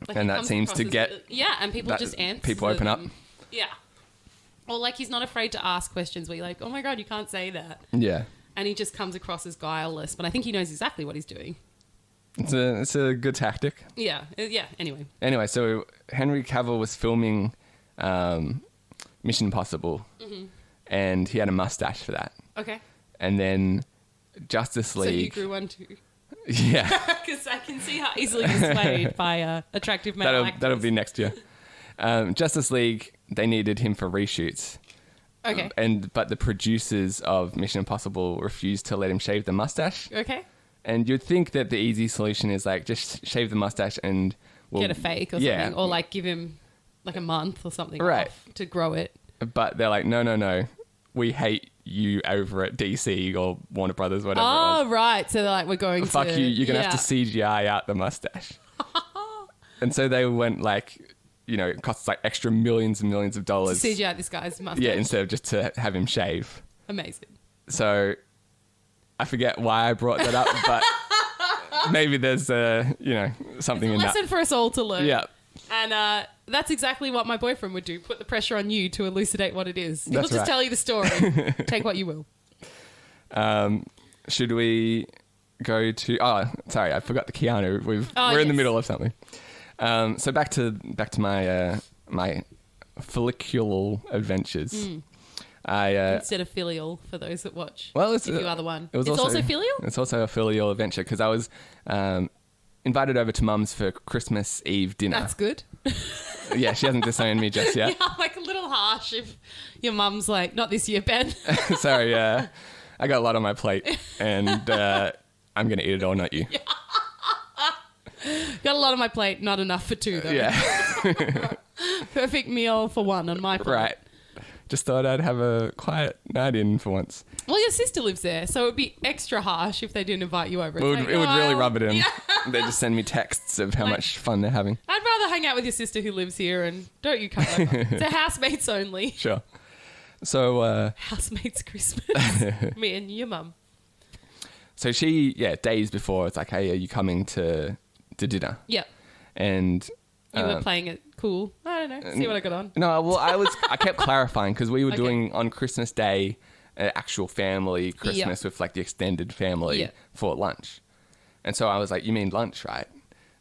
Like and that seems to get... and people just answer. People open up. Yeah. Or like he's not afraid to ask questions where you're like, oh my God, you can't say that. Yeah. And he just comes across as guileless, but I think he knows exactly what he's doing. It's a good tactic. Yeah. Anyway, so Henry Cavill was filming Mission Impossible, and he had a mustache for that. Okay. And then Justice League... So you grew one too? Yeah. Because I can see how easily you're swayed by attractive male actors. That'll be next year. Justice League, they needed him for reshoots. Okay. But the producers of Mission Impossible refused to let him shave the mustache. Okay. And you'd think that the easy solution is like just shave the mustache and get a fake or something, or like give him like a month or something off to grow it. But they're like, no, we hate you over at DC or Warner Brothers, whatever. Oh, right. So they're like, we're going fuck you. You're gonna have to CGI out the mustache. And so they went like, it costs like extra millions and millions of dollars. To CGI this guy's mustache. Yeah, instead of just to have him shave. Amazing. So I forget why I brought that up, but maybe there's something in that. Lesson for us all to learn. Yeah. And that's exactly what my boyfriend would do. Put the pressure on you to elucidate what it is. He'll just tell you the story. Take what you will. Should we go to... Oh, sorry, I forgot the Keanu. We're in the middle of something. So back to my my follicular adventures. Instead of filial, for those that watch. Well, if you are the one. It's also filial? It's also a filial adventure because I was invited over to Mum's for Christmas Eve dinner. That's good. Yeah, she hasn't disowned me just yet. Yeah, like a little harsh if your mum's like, not this year, Ben. Sorry, I got a lot on my plate and I'm going to eat it all, not you. Got a lot on my plate, not enough for two, though. Yeah. Perfect meal for one on my plate. Right. Just thought I'd have a quiet night in for once. Well, your sister lives there, so it would be extra harsh if they didn't invite you over. It would really rub it in. Yeah. They just send me texts of how much fun they're having. I'd rather hang out with your sister who lives here and don't you come over. It's a housemates only. Sure. So... housemates Christmas. Me and your mum. So she, days before, it's like, hey, are you coming to dinner? Yeah. And... You were playing it cool. I don't know. See what I got on. No, well, I kept clarifying because we were doing on Christmas Day an actual family Christmas with like the extended family for lunch. And so I was like, you mean lunch, right?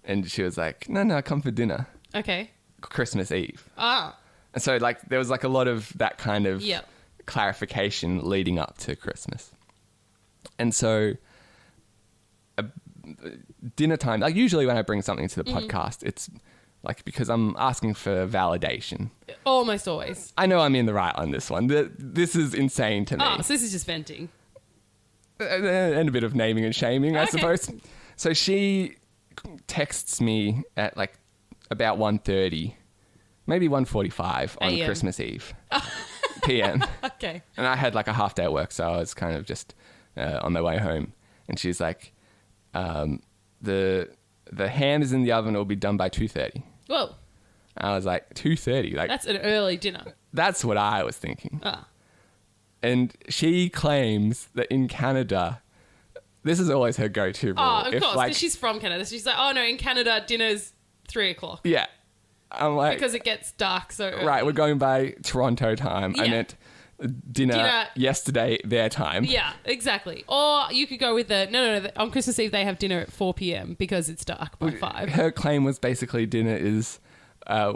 And she was like, no, come for dinner. Okay. Christmas Eve. Ah. And so like there was like a lot of that kind of clarification leading up to Christmas. And so dinner time, like usually when I bring something to the podcast, it's like because I'm asking for validation. Almost always. I know I'm in the right on this one. This is insane to me. Oh, so this is just venting. And a bit of naming and shaming, I suppose. So she texts me at like about 1:30, maybe 1:45 on Christmas Eve. PM. Okay. And I had like a half day at work, so I was kind of just on my way home. And she's like, the ham is in the oven, it'll be done by 2:30. Whoa. I was like, 2:30? Like, that's an early dinner. That's what I was thinking. Ah. And she claims that in Canada, this is always her go-to rule. Oh, of course, because she's from Canada. She's like, oh no, in Canada, dinner's 3:00. Yeah. I'm like... Because it gets dark so early. Right, we're going by Toronto time. Yeah. I meant dinner yesterday, their time. Yeah, exactly. Or you could go with no. On Christmas Eve, they have dinner at 4 p.m. because it's dark by 5. Her claim was basically dinner is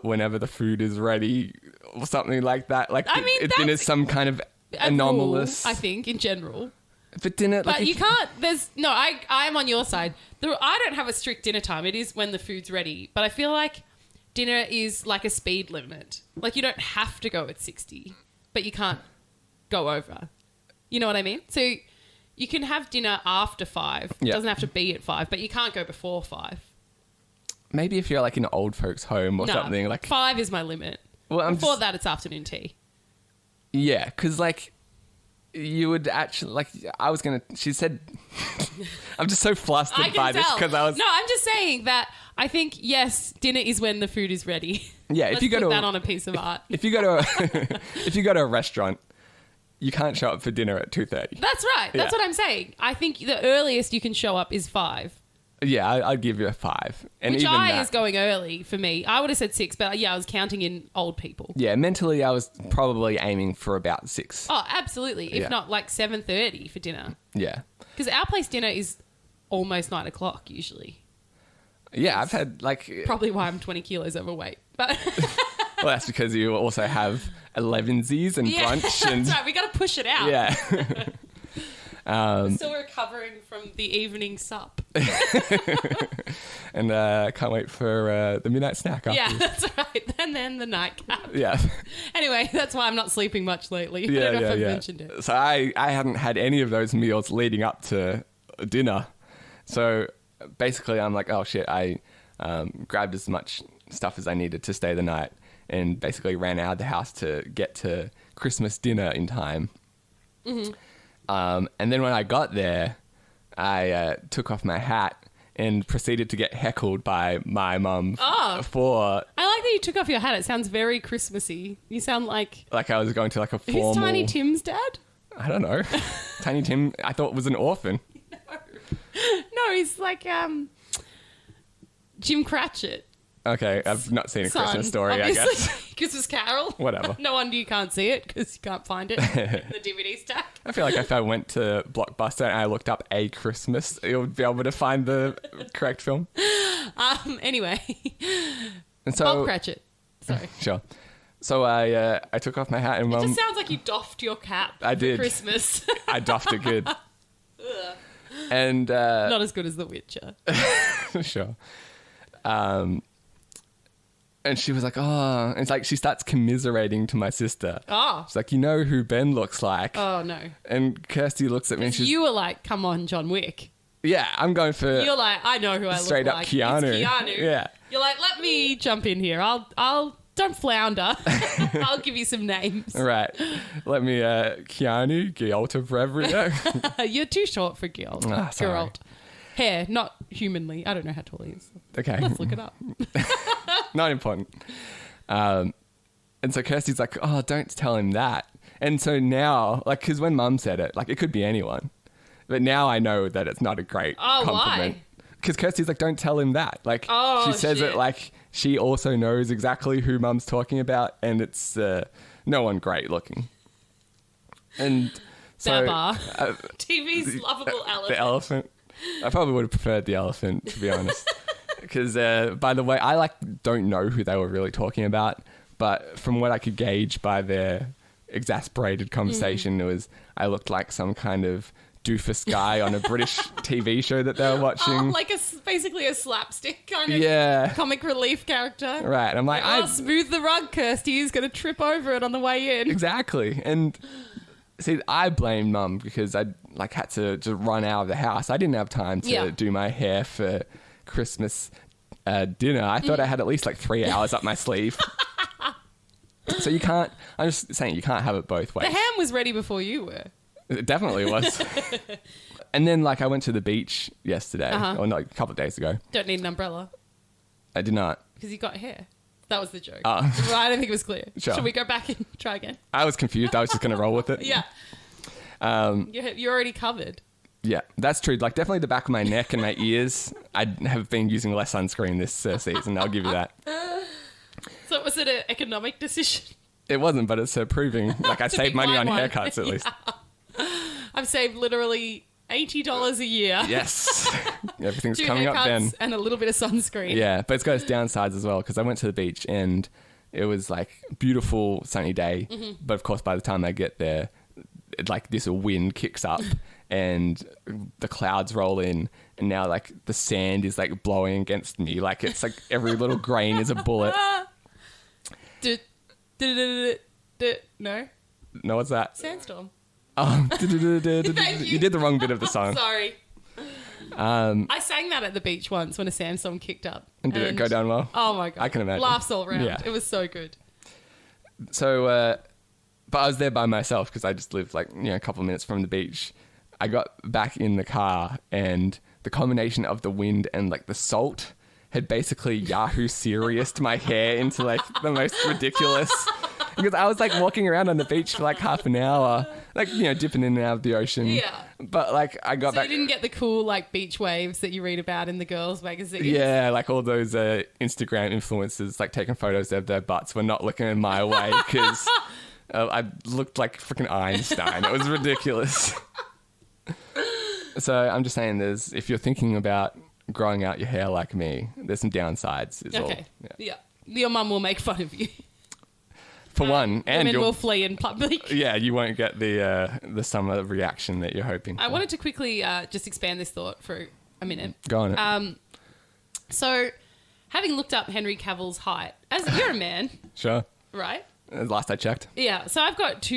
whenever the food is ready or something like that. Like, dinner's some kind of anomalous... rule, I think, in general. But dinner... But you can't... I am on your side. I don't have a strict dinner time. It is when the food's ready. But I feel like dinner is like a speed limit. Like, you don't have to go at 60, but you can't go over. You know what I mean? So you can have dinner after 5. It doesn't have to be at 5, but you can't go before 5. Maybe if you're like in an old folks' home or something. Like 5 is my limit. Well, before that, it's afternoon tea. Yeah, because like you would actually like. I was gonna. She said, "I'm just so flustered by this because I was." No, I'm just saying that I think yes, dinner is when the food is ready. Yeah, if you go put to that on a piece of art. If you go to if you go to a restaurant, you can't show up for dinner at 2:30. That's right. That's what I'm saying. I think the earliest you can show up is 5. Yeah, I'd give you a 5. And Which even that, is going early for me. I would have said 6, but yeah, I was counting in old people. Yeah, mentally I was probably aiming for about 6. Oh, absolutely. If not like 7:30 for dinner. Yeah. Because our place dinner is almost 9 o'clock usually. Yeah, I've had like... Probably why I'm 20 kilos overweight. But well, that's because you also have 11sies and brunch. And that's right. We got to push it out. Yeah. Still recovering from the evening sup. And can't wait for the midnight snack afterwards. Yeah, that's right. And then the nightcap. Yeah. Anyway, that's why I'm not sleeping much lately. I don't know if I've mentioned it. So I hadn't had any of those meals leading up to dinner. So basically I'm like, oh shit, I grabbed as much stuff as I needed to stay the night and basically ran out of the house to get to Christmas dinner in time. Mm-hmm. And then when I got there, I took off my hat and proceeded to get heckled by my mum for... I like that you took off your hat. It sounds very Christmassy. You sound like... Like I was going to like a formal... Who's Tiny Tim's dad? I don't know. Tiny Tim, I thought was an orphan. No, he's like Jim Cratchit. Okay, I've not seen a Christmas Story, obviously. I guess. Christmas Carol. Whatever. No wonder you can't see it because you can't find it in the DVD stack. I feel like if I went to Blockbuster and I looked up A Christmas, you'll be able to find the correct film. Anyway. And so, Bob Cratchit. Sorry. Sure. So I took off my hat and It Mum... just sounds like you doffed your cap I did. for Christmas. I doffed it good. And... Not as good as The Witcher. Sure. And she was like, oh... And it's like she starts commiserating to my sister. Oh. She's like, you know who Ben looks like? Oh, no. And Kirsty looks at me and she's... You were like, come on, John Wick. Yeah, I'm going for... You're like, I know who I look like. Straight up Keanu. It's Keanu. Yeah. You're like, let me jump in here. I'll don't flounder. I'll give you some names. Right. Let me... Keanu, Geralt of Rivia. You're too short for Geralt. Ah, sorry. Geralt. Hair, not humanly. I don't know how tall he is. Okay. Let's look it up. Not important. And so Kirsty's like, oh, don't tell him that. And so now, like, because when Mum said it, like, it could be anyone. But now I know that it's not a great compliment. Why? Because Kirsty's like, don't tell him that. Like, Oh, she says shit. it like she also knows exactly who Mum's talking about, and it's no one great looking. And so... Babar. TV's lovable elephant. The elephant. I probably would have preferred the elephant, to be honest. Because, by the way, I don't know who they were really talking about, but from what I could gauge by their exasperated conversation, I looked like some kind of doofus guy on a British TV show that they were watching. Oh, like basically a slapstick kind of comic relief character. Right. And I'm like, smooth the rug, Kirsty. He's going to trip over it on the way in. Exactly. And see, I blamed Mum because I had to just run out of the house. I didn't have time to do my hair for Christmas dinner. I thought I had at least 3 hours up my sleeve. So you can't... I'm just saying you can't have it both ways. The ham was ready before you were. It definitely was. And then I went to the beach yesterday, or no, a couple of days ago. Don't need an umbrella. I did not. Because you got hair. That was the joke. Oh. Well, I don't think it was clear. Sure. Should we go back and try again? I was confused. I was just going to roll with it. Yeah. You're already covered. Yeah, that's true. Definitely the back of my neck and my ears. I have been using less sunscreen this season. I'll give you that. So was it an economic decision? It wasn't, but it's proving I saved money on haircuts at least. I've saved literally $80 a year. Yes. Everything's 2 coming up haircuts then. and a little bit of sunscreen. Yeah, but it's got its downsides as well because I went to the beach and it was beautiful sunny day. Mm-hmm. But of course, by the time I get there, this wind kicks up and the clouds roll in, and now like the sand is like blowing against me, like it's like every little grain is a bullet. No, what's that? Sandstorm. You did the wrong bit of the song. Sorry. I sang that at the beach once when a sandstorm kicked up. And did it go down well? Oh my God. I can imagine. Laughs all around. Yeah. It was so good. So, but I was there by myself because I just lived like, a couple of minutes from the beach. I got back in the car, and the combination of the wind and like the salt had basically Yahoo Serious my hair into like the most ridiculous. Because I was like walking around on the beach for like half an hour, like, dipping in and out of the ocean. Yeah. But like I got back. So you didn't get the cool like beach waves that you read about in the girls' magazines? Yeah, like all those Instagram influencers like taking photos of their butts were not looking my way because I looked like freaking Einstein. It was ridiculous. So I'm just saying, if you're thinking about growing out your hair like me, there's some downsides. Okay. Yeah. Your mum will make fun of you. For one, and women will flee in public. Yeah, you won't get the summer reaction that you're hoping for. I wanted to quickly just expand this thought for a minute. Go on. So, having looked up Henry Cavill's height, as you're a man, Sure. right? Last I checked. Yeah. So I've got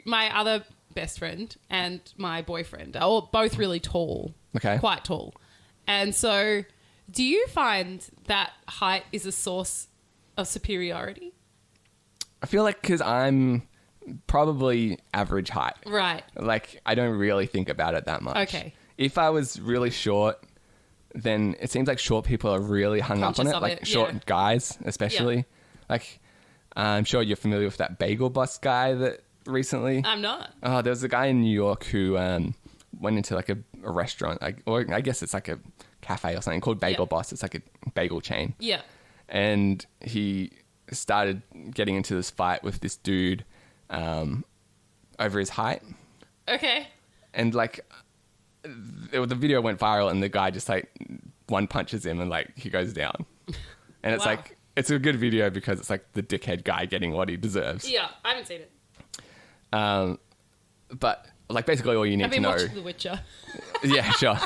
my other best friend and my boyfriend are all both really tall. Okay. Quite tall. And so, do you find that height is a source of superiority? I feel like because I'm probably average height. Right. Like, I don't really think about it that much. Okay. If I was really short, then it seems like short people are really hung up on Conscious it. of Like it, short yeah. guys, especially. Yeah. Like, I'm sure you're familiar with that bagel bus guy that recently. I'm not. Oh, there was a guy in New York who went into like a restaurant, or I guess it's like a cafe or something called Bagel Yeah. Boss. It's like a bagel chain. Yeah. And he started getting into this fight with this dude over his height. Okay. And like the video went viral, and the guy just like one punches him and like he goes down. And it's Wow. like, it's a good video because it's like the dickhead guy getting what he deserves. Yeah, I haven't seen it. But like basically all you need I've been to know. watching The Witcher. Yeah, sure.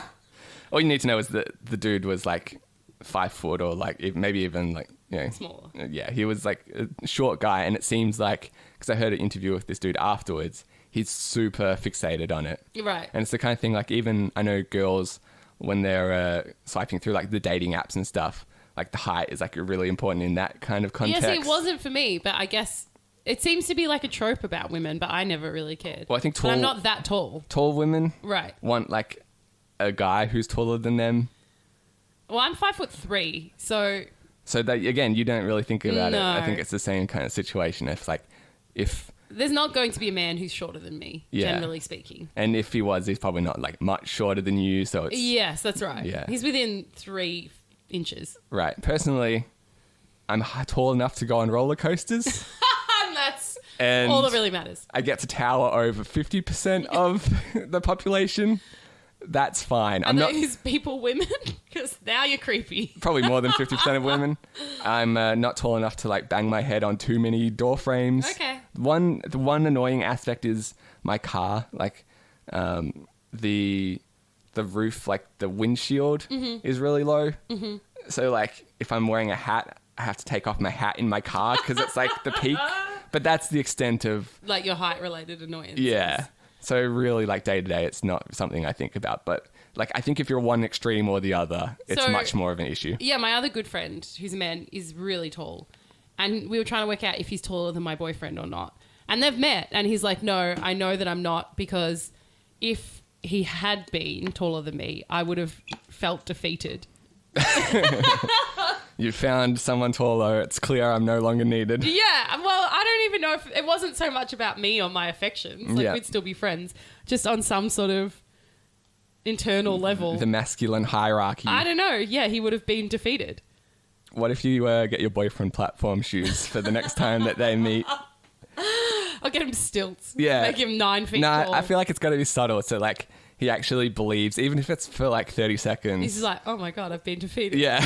All you need to know is that the dude was like 5 foot, or like maybe even like, Smaller. Yeah, he was like a short guy, and it seems like, because I heard an interview with this dude afterwards, he's super fixated on it. Right. And it's the kind of thing, like, even I know girls, when they're swiping through like the dating apps and stuff, like the height is like really important in that kind of context. Yes, it wasn't for me, but I guess it seems to be like a trope about women, but I never really cared. Well, I think But I'm not that tall. tall women Right. want like a guy who's taller than them. Well, I'm 5'3", so So that, again, you don't really think about it. I No. think it's the same kind of situation. If there's not going to be a man who's shorter than me, Yeah. generally speaking. and if he was, he's probably not like much shorter than you. So it's Yes, that's right. Yeah. He's within 3 inches. right. Personally, I'm tall enough to go on roller coasters, And that's and all that really matters. I get to tower over 50% of the population. That's fine. I'm Are not those people women? Because now you're creepy. probably more than 50% of women. I'm not tall enough to like bang my head on too many door frames. Okay. The one annoying aspect is my car, like the roof, like the windshield is really low. Mm-hmm. So like if I'm wearing a hat, I have to take off my hat in my car because it's like the peak. But that's the extent of Like your height-related annoyance. yeah. So really, like day to day, it's not something I think about. But like, I think if you're one extreme or the other, it's So- much more of an issue. Yeah, my other good friend, who's a man, is really tall. And we were trying to work out if he's taller than my boyfriend or not. And they've met, and he's like, no, I know that I'm not, because if he had been taller than me, I would have felt defeated. You found someone taller. It's clear I'm no longer needed. Yeah, well, I don't even know if it wasn't so much about me or my affections. Like, Yeah. we'd still be friends, just on some sort of internal level. The masculine hierarchy. I don't know. Yeah, he would have been defeated. What if you get your boyfriend platform shoes for the next time that they meet? I'll get him stilts. Yeah. Make him 9 feet Nah, tall. I feel like it's got to be subtle. So like he actually believes, even if it's for like 30 seconds. He's just like, oh my God, I've been defeated. Yeah.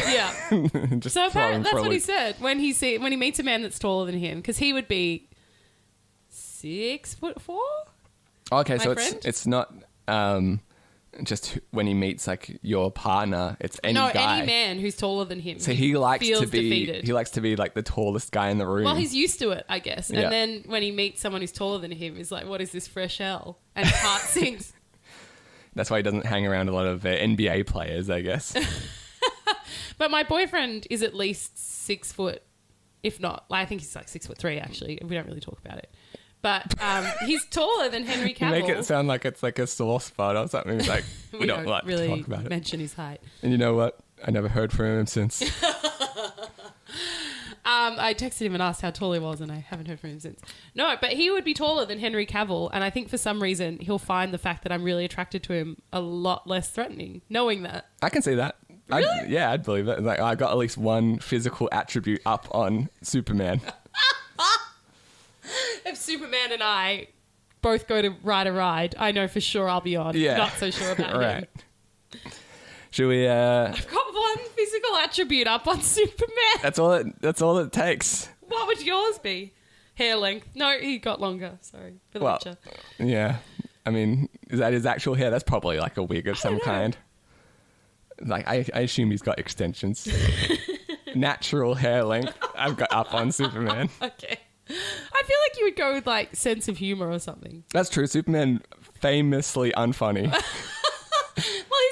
Yeah. Just So throw apparently him that's for a what he loop. said when he meets a man that's taller than him, because he would be 6'4". Okay, My so friend? it's not just when he meets like your partner, it's any guy. Any man who's taller than him. So he likes feels to be defeated. he likes to be like the tallest guy in the room. Well, he's used to it, I guess. Yeah. And then when he meets someone who's taller than him, he's like, "What is this fresh hell?" And his heart sinks. That's why he doesn't hang around a lot of NBA players, I guess. But my boyfriend is at least 6 foot, if not. I think he's like 6'3" actually. We don't really talk about it. But he's taller than Henry Cavill. You make it sound like it's like a sore spot or something. It's like we don't like really to talk about it. Mention his height. And you know what? I never heard from him since. I texted him and asked how tall he was, and I haven't heard from him since. No, but he would be taller than Henry Cavill, and I think for some reason he'll find the fact that I'm really attracted to him a lot less threatening, knowing that. I can see that. Really? I'd believe that. Like I got at least one physical attribute up on Superman. If Superman and I both go to ride a ride, I know for sure I'll be on. Yeah. Not so sure about him. Should we? I've got one physical attribute up on Superman. That's all it takes. What would yours be? Hair length. No, he got longer. Sorry for the picture. Yeah. I mean, is that his actual hair? That's probably like a wig of some kind. Like I assume he's got extensions. Natural hair length. I've got up on Superman. Okay. I feel like you would go with like sense of humor or something. That's true. Superman famously unfunny. Well,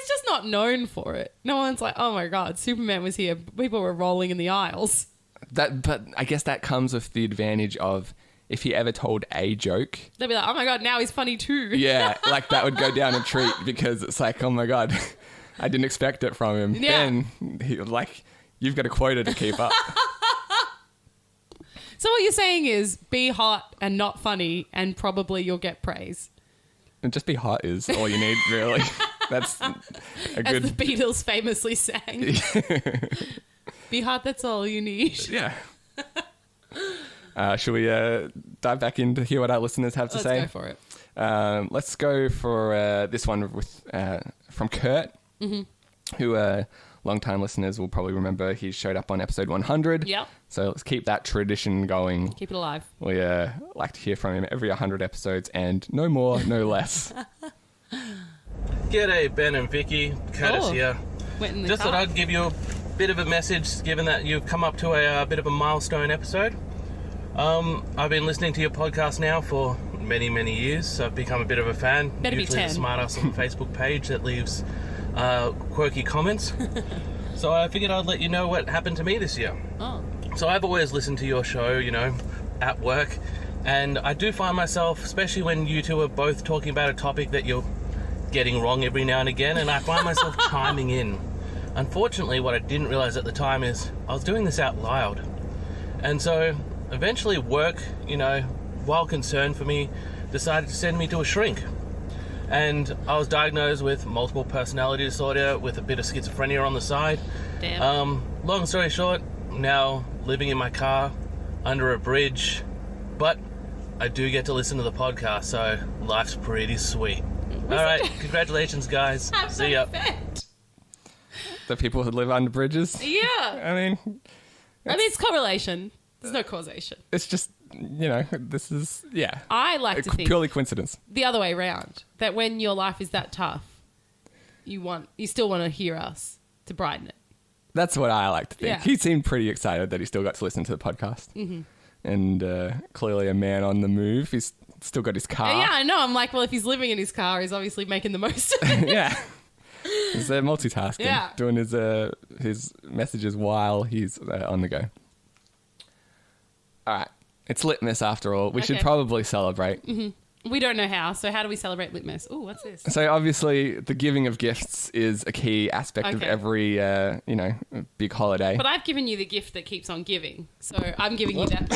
he's just not known for it. No one's like, oh my God, Superman was here. People were rolling in the aisles. But I guess that comes with the advantage of if he ever told a joke. They'd be like, oh my God, now he's funny too. Yeah, like that would go down a treat because it's like, oh my God, I didn't expect it from him. Yeah. Then, you've got a quota to keep up. So what you're saying is be hot and not funny and probably you'll get praise. And just be hot is all you need, really. That's a good... As the Beatles famously sang. Be hot, that's all you need. Yeah. Should we dive back in to hear what our listeners have to say? Let's go for it. Let's go for this one from Curt, who long-time listeners will probably remember he showed up on episode 100. Yep. So let's keep that tradition going. Keep it alive. We like to hear from him every 100 episodes and no more, no less. G'day, Ben and Vicki. Curtis here. Went in the Just car. thought I'd give you a bit of a message, given that you've come up to a bit of a milestone episode. I've been listening to your podcast now for many, many years, so I've become a bit of a fan. Better be Usually 10. a smartass on the Facebook page that leaves quirky comments. So I figured I'd let you know what happened to me this year. Oh. So I've always listened to your show, at work, and I do find myself, especially when you two are both talking about a topic that you're getting wrong every now and again, and I find myself chiming in. Unfortunately, what I didn't realize at the time is I was doing this out loud. And so eventually work, while concerned for me, decided to send me to a shrink. And I was diagnosed with multiple personality disorder with a bit of schizophrenia on the side. Damn. Long story short, I'm now living in my car under a bridge, but I do get to listen to the podcast, so life's pretty sweet. All right, congratulations, guys. See ya. The people who live under bridges? Yeah. I mean, it's correlation. There's no causation. it's just, this is, yeah. I like to think purely coincidence. the other way around, that when your life is that tough, you still want to hear us to brighten it. That's what I like to think. Yeah. He seemed pretty excited that he still got to listen to the podcast. Mm-hmm. And clearly a man on the move. He's still got his car. Yeah, I know. I'm like, well, if he's living in his car, he's obviously making the most of it. Yeah. He's multitasking. Yeah. Doing his messages while he's on the go. All right. It's Litmus after all. We should Okay. probably celebrate. Mm-hmm. We don't know how, so how do we celebrate Litmus? Oh, what's this? So obviously the giving of gifts is a key aspect of Okay. every, big holiday. But I've given you the gift that keeps on giving, so I'm giving you that.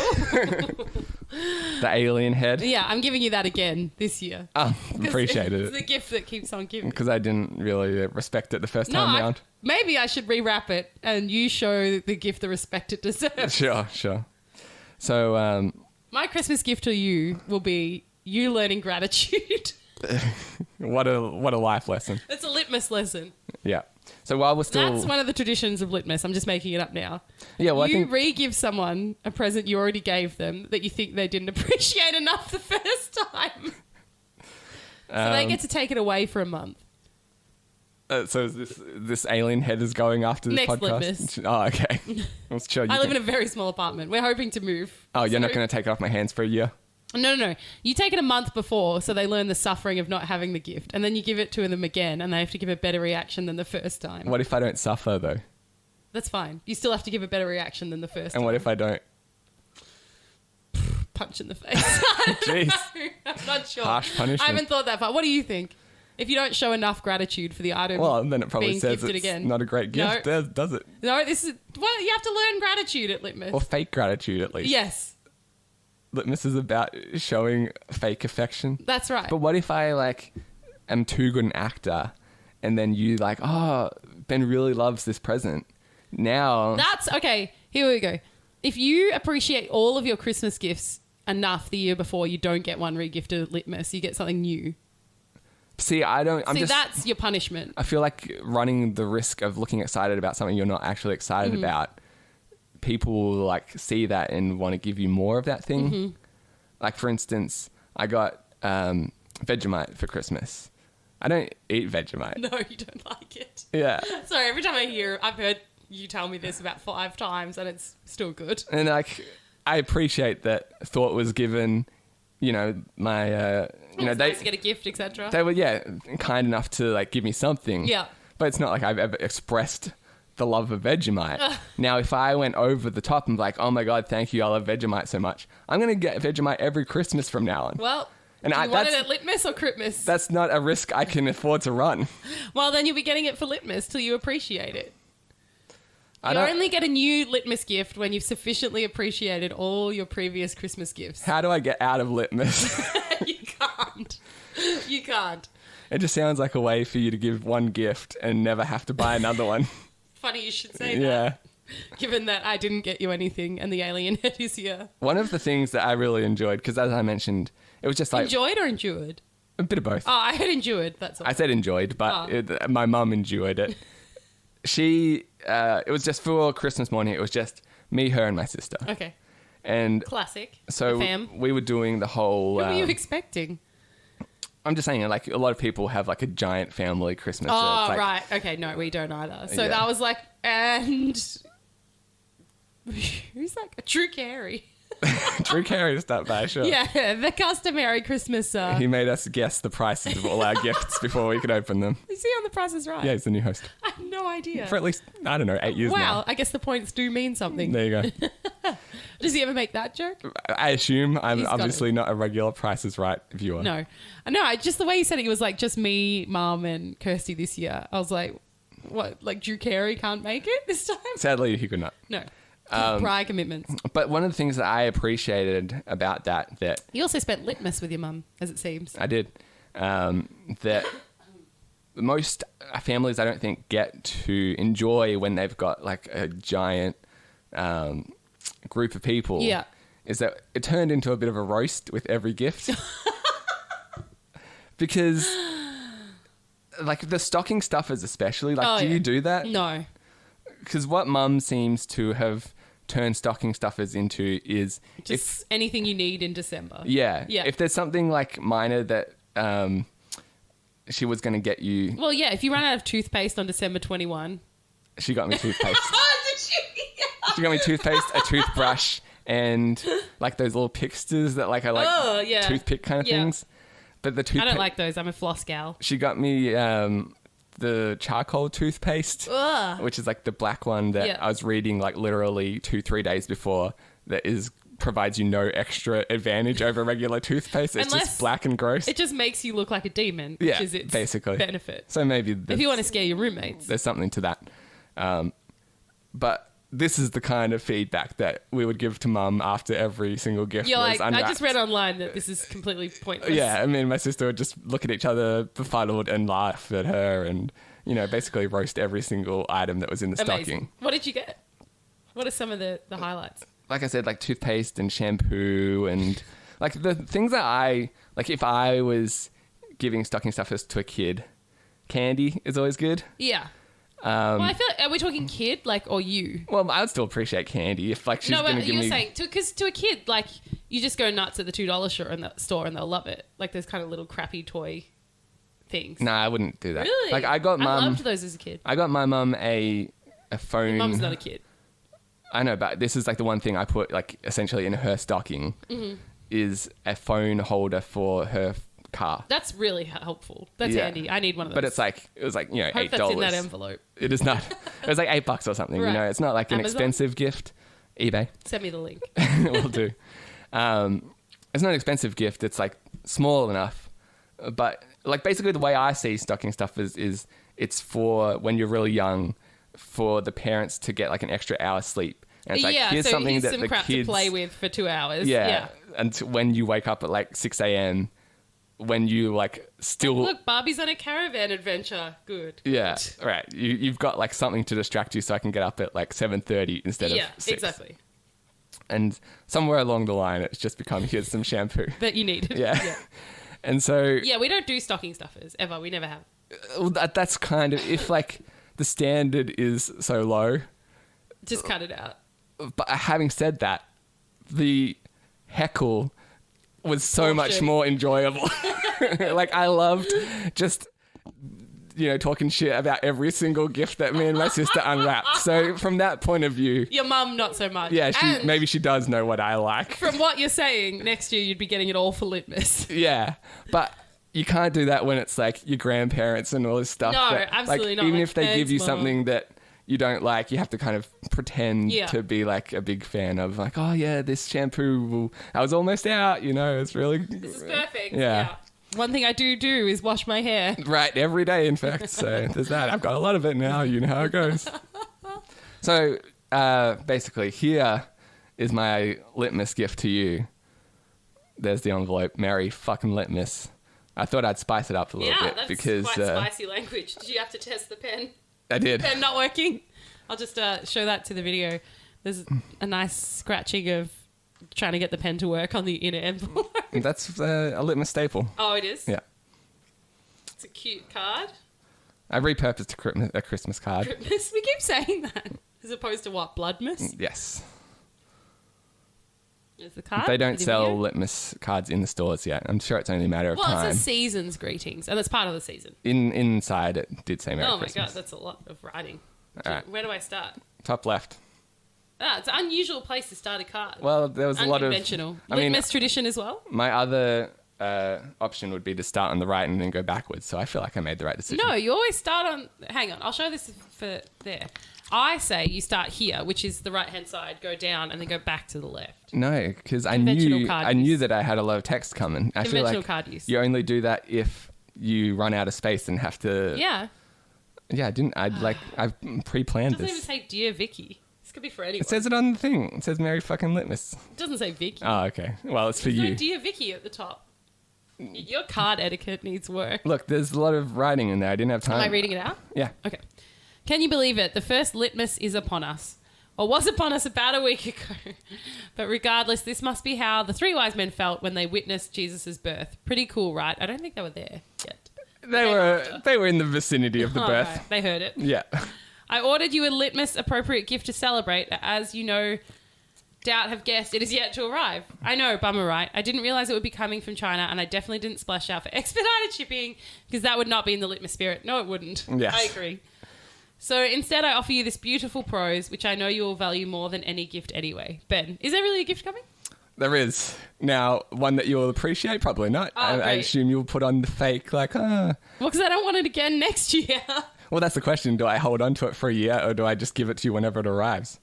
The alien head. Yeah, I'm giving you that again this year. Oh, appreciated It's it. the gift that keeps on giving. Because I didn't really respect it the first time round. Maybe I should rewrap it and you show the gift the respect it deserves. Sure. So, My Christmas gift to you will be you learning gratitude. what a life lesson. It's a litmus lesson. Yeah. So while we're still... That's one of the traditions of Litmus. I'm just making it up now. Yeah, well, I you think... re-give someone a present you already gave them that you think they didn't appreciate enough the first time. So they get to take it away for a month. So is this alien head is going after this Next podcast? litmus. Oh, okay. I'm sure I live in a very small apartment. We're hoping to move. Oh, you're not So- going to take it off my hands for a year? No. You take it a month before, so they learn the suffering of not having the gift, and then you give it to them again, and they have to give a better reaction than the first time. What if I don't suffer, though? That's fine. You still have to give a better reaction than the first And time. what if I don't? Punch in the face. Jeez. I'm not sure. Harsh punishment. I haven't thought that far. What do you think? If you don't show enough gratitude for the item, Well, then it probably being says gifted it's again. not a great gift, does it? No, this is well. You have to learn gratitude at Litmus. Or fake gratitude, at least. Yes, Litmus is about showing fake affection. that's right. But what if I, like, am too good an actor, and then you, like, oh, Ben really loves this present. Now... That's okay. Here we go. If you appreciate all of your Christmas gifts enough the year before, you don't get one re-gifted at Litmus. You get something new. See, I don't... That's your punishment. I feel like running the risk of looking excited about something you're not actually excited Mm-hmm. about, people will, like, see that and want to give you more of that thing. Mm-hmm. Like, for instance, I got Vegemite for Christmas. I don't eat Vegemite. No, you don't like it. Yeah. Sorry, every time I've heard you tell me this about 5 times and it's still good. And, like, I appreciate that thought was given, you know, my... It's nice to get a gift, etc. They were, kind enough to, like, give me something. Yeah. But it's not like I've ever expressed the love of Vegemite. Now, if I went over the top and like, oh my God, thank you, I love Vegemite so much, I'm going to get Vegemite every Christmas from now on. Well, And do you want it that's- at Litmus or Critmas? That's not a risk I can afford to run. Well, then you'll be getting it for Litmus till you appreciate it. I You don't- only get a new Litmus gift when you've sufficiently appreciated all your previous Christmas gifts. How do I get out of Litmus? You can't. You can't. It just sounds like a way for you to give one gift and never have to buy another one. Funny you should say Yeah. that, given that I didn't get you anything and the alien head is here. One of the things that I really enjoyed, because as I mentioned, it was just like Enjoyed or endured? a bit of both. Oh, I had endured, that's all. I said enjoyed, but Oh. my mum enjoyed it. It was just for Christmas morning. It was just me, her, and my sister. Okay. And Classic. so The fam. we were doing the whole... What were you expecting? I'm just saying, like, a lot of people have, like, a giant family Christmas. so Oh, it's like, right. Okay, no, we don't either. So Yeah. that was like, and... Who's that? Drew Carey. Drew Carey's that bad, sure. Yeah, the customary Christmas... He made us guess the prices of all our gifts before we could open them. Is he on The Price is Right? Yeah, he's the new host. I have no idea. For at least, I don't know, 8 years Wow, now. I guess the points do mean something. There you go. Does he ever make that joke? I assume I'm He's got obviously not a regular Price is Right viewer. No. Just the way you said it, was like just me, Mum, and Kirsty this year. I was like, what? Like Drew Carey can't make it this time? Sadly, he could not. No. Prior commitments. But one of the things that I appreciated about that You also spent Litmus with your mum, as it seems. I did, that most families I don't think get to enjoy when they've got like a giant group of people. Yeah. Is that it turned into a bit of a roast with every gift. Because like the stocking stuffers especially, like do you do that? No. Because what Mum seems to have turned stocking stuffers into is Just anything you need in December. Yeah. Yeah. If there's something like minor that she was going to get you, Well, yeah, if you run out of toothpaste on December 21. she got me toothpaste. Oh, did she? She got me toothpaste, a toothbrush, and like those little picksters that like are like Oh, yeah. toothpick kind of Yeah. things. But the I toothpaste, don't like those. I'm a floss gal. she got me the charcoal toothpaste, Ugh. which is like the black one that Yeah. I was reading like literally 2-3 days before, that provides you no extra advantage over regular toothpaste. It's Unless just black and gross. It just makes you look like a demon, which Yeah, is its basically. benefit. So maybe If you want to scare your roommates. there's something to that. But this is the kind of feedback that we would give to Mum after every single gift You're was like, unwrapped. I just read online that this is completely pointless. Yeah, I mean, my sister would just look at each other befuddled and laugh at her and, you know, basically roast every single item that was in the Amazing. stocking. What did you get? What are some of the highlights? Like I said, like toothpaste and shampoo and like the things that if I was giving stocking stuffers to a kid, candy is always good. Yeah. Well, I feel like, are we talking kid, like, or you? Well, I would still appreciate candy if like she's No, going to but give you're me... saying, because to a kid, like, you just go nuts at the $2 store and they'll love it. Like, there's kind of little crappy toy things. No, I wouldn't do that. Really? Like I loved those as a kid. I got my mum a phone. Your mum's not a kid. I know, but this is like the one thing I put like essentially in her stocking is a phone holder for her car. That's really helpful. That's handy. I need one of those. But it's like it was like Hope $8. that's in that envelope. It is not. It was like $8 or something. Right. It's not like an Amazon? expensive gift. eBay. Send me the link. Will do. It's not an expensive gift. It's like small enough, but like basically the way I see stocking stuff is it's for when you're really young, for the parents to get like an extra hour sleep. And it's like, here's so something here's that some the crap kids to play with for 2 hours. Yeah. And when you wake up at like 6 a.m., when you like still look, Barbie's on a caravan adventure. Good. Yeah, right. You've got like something to distract you, so I can get up at like 7:30 instead of 6. Yeah, exactly. And somewhere along the line, it's just become here's some shampoo. That you needed. Yeah. And so yeah, we don't do stocking stuffers ever. We never have. Well, that's kind of if like the standard is so low. Just cut it out. But having said that, the heckle was so much more enjoyable. Like I loved just talking shit about every single gift that me and my sister unwrapped. So from that point of view, your mum not so much. Yeah, maybe she does know what I like. From what you're saying, next year you'd be getting it all for litmus. Yeah, but you can't do that when it's like your grandparents and all this stuff. No, that, absolutely not. Even Like if they give you mom. something that you don't like, you have to kind of pretend to be like a big fan of like, oh yeah, this shampoo I was almost out, it's really This is perfect. Yeah. One thing I do is wash my hair. Right, every day in fact. So there's that. I've got a lot of it now, you know how it goes. So basically here is my litmus gift to you. There's the envelope. Merry fucking litmus. I thought I'd spice it up a little bit that's because quite spicy language. Did you have to test the pen? I did. Pen not working. I'll just show that to the video. There's a nice scratching of trying to get the pen to work on the inner envelope. That's a litmus staple. Oh, it is? Yeah. It's a cute card. I repurposed a Christmas card. Christmas? We keep saying that. As opposed to what? Bloodmas? Yes. Is the card? They don't sell litmus cards in the stores yet. I'm sure it's only a matter of time. Well, it's a season's greetings, and that's part of the season. Inside it did say Merry Christmas. Oh my God, that's a lot of writing. All right. Where do I start? Top left. It's an unusual place to start a card. Well, there was a lot of... Unconventional. Litmus tradition as well? My other option would be to start on the right and then go backwards, so I feel like I made the right decision. No, you always start on... Hang on, I'll show this for there. I say you start here, which is the right-hand side, go down, and then go back to the left. No, because I knew that I had a lot of text coming. I feel like card use. you only do that if you run out of space and have to... Yeah. Yeah, I've pre-planned It doesn't this. even say Dear Vicky. This could be for anyone. It says it on the thing. It says Merry fucking litmus. It doesn't say Vicky. Oh, okay. Well, it's for There's you. no Dear Vicky at the top. Your card etiquette needs work. Look, there's a lot of writing in there. I didn't have time. Am I reading it out? Yeah. Okay. Can you believe it? The first litmus is upon us. Or was upon us about a week ago. But regardless, this must be how the 3 wise men felt when they witnessed Jesus' birth. Pretty cool, right? I don't think they were there yet. They were in the vicinity of the birth. Right. They heard it. Yeah. I ordered you a litmus appropriate gift to celebrate. As you no doubt have guessed, it is yet to arrive. I know, bummer, right? I didn't realize it would be coming from China, and I definitely didn't splash out for expedited shipping because that would not be in the litmus spirit. No, it wouldn't. Yes. I agree. So instead, I offer you this beautiful prose, which I know you will value more than any gift anyway. Ben, is there really a gift coming? There is. Now, one that you'll appreciate? Probably not. Oh, I assume you'll put on the fake, like, Well, because I don't want it again next year. Well, that's the question. Do I hold on to it for a year or do I just give it to you whenever it arrives?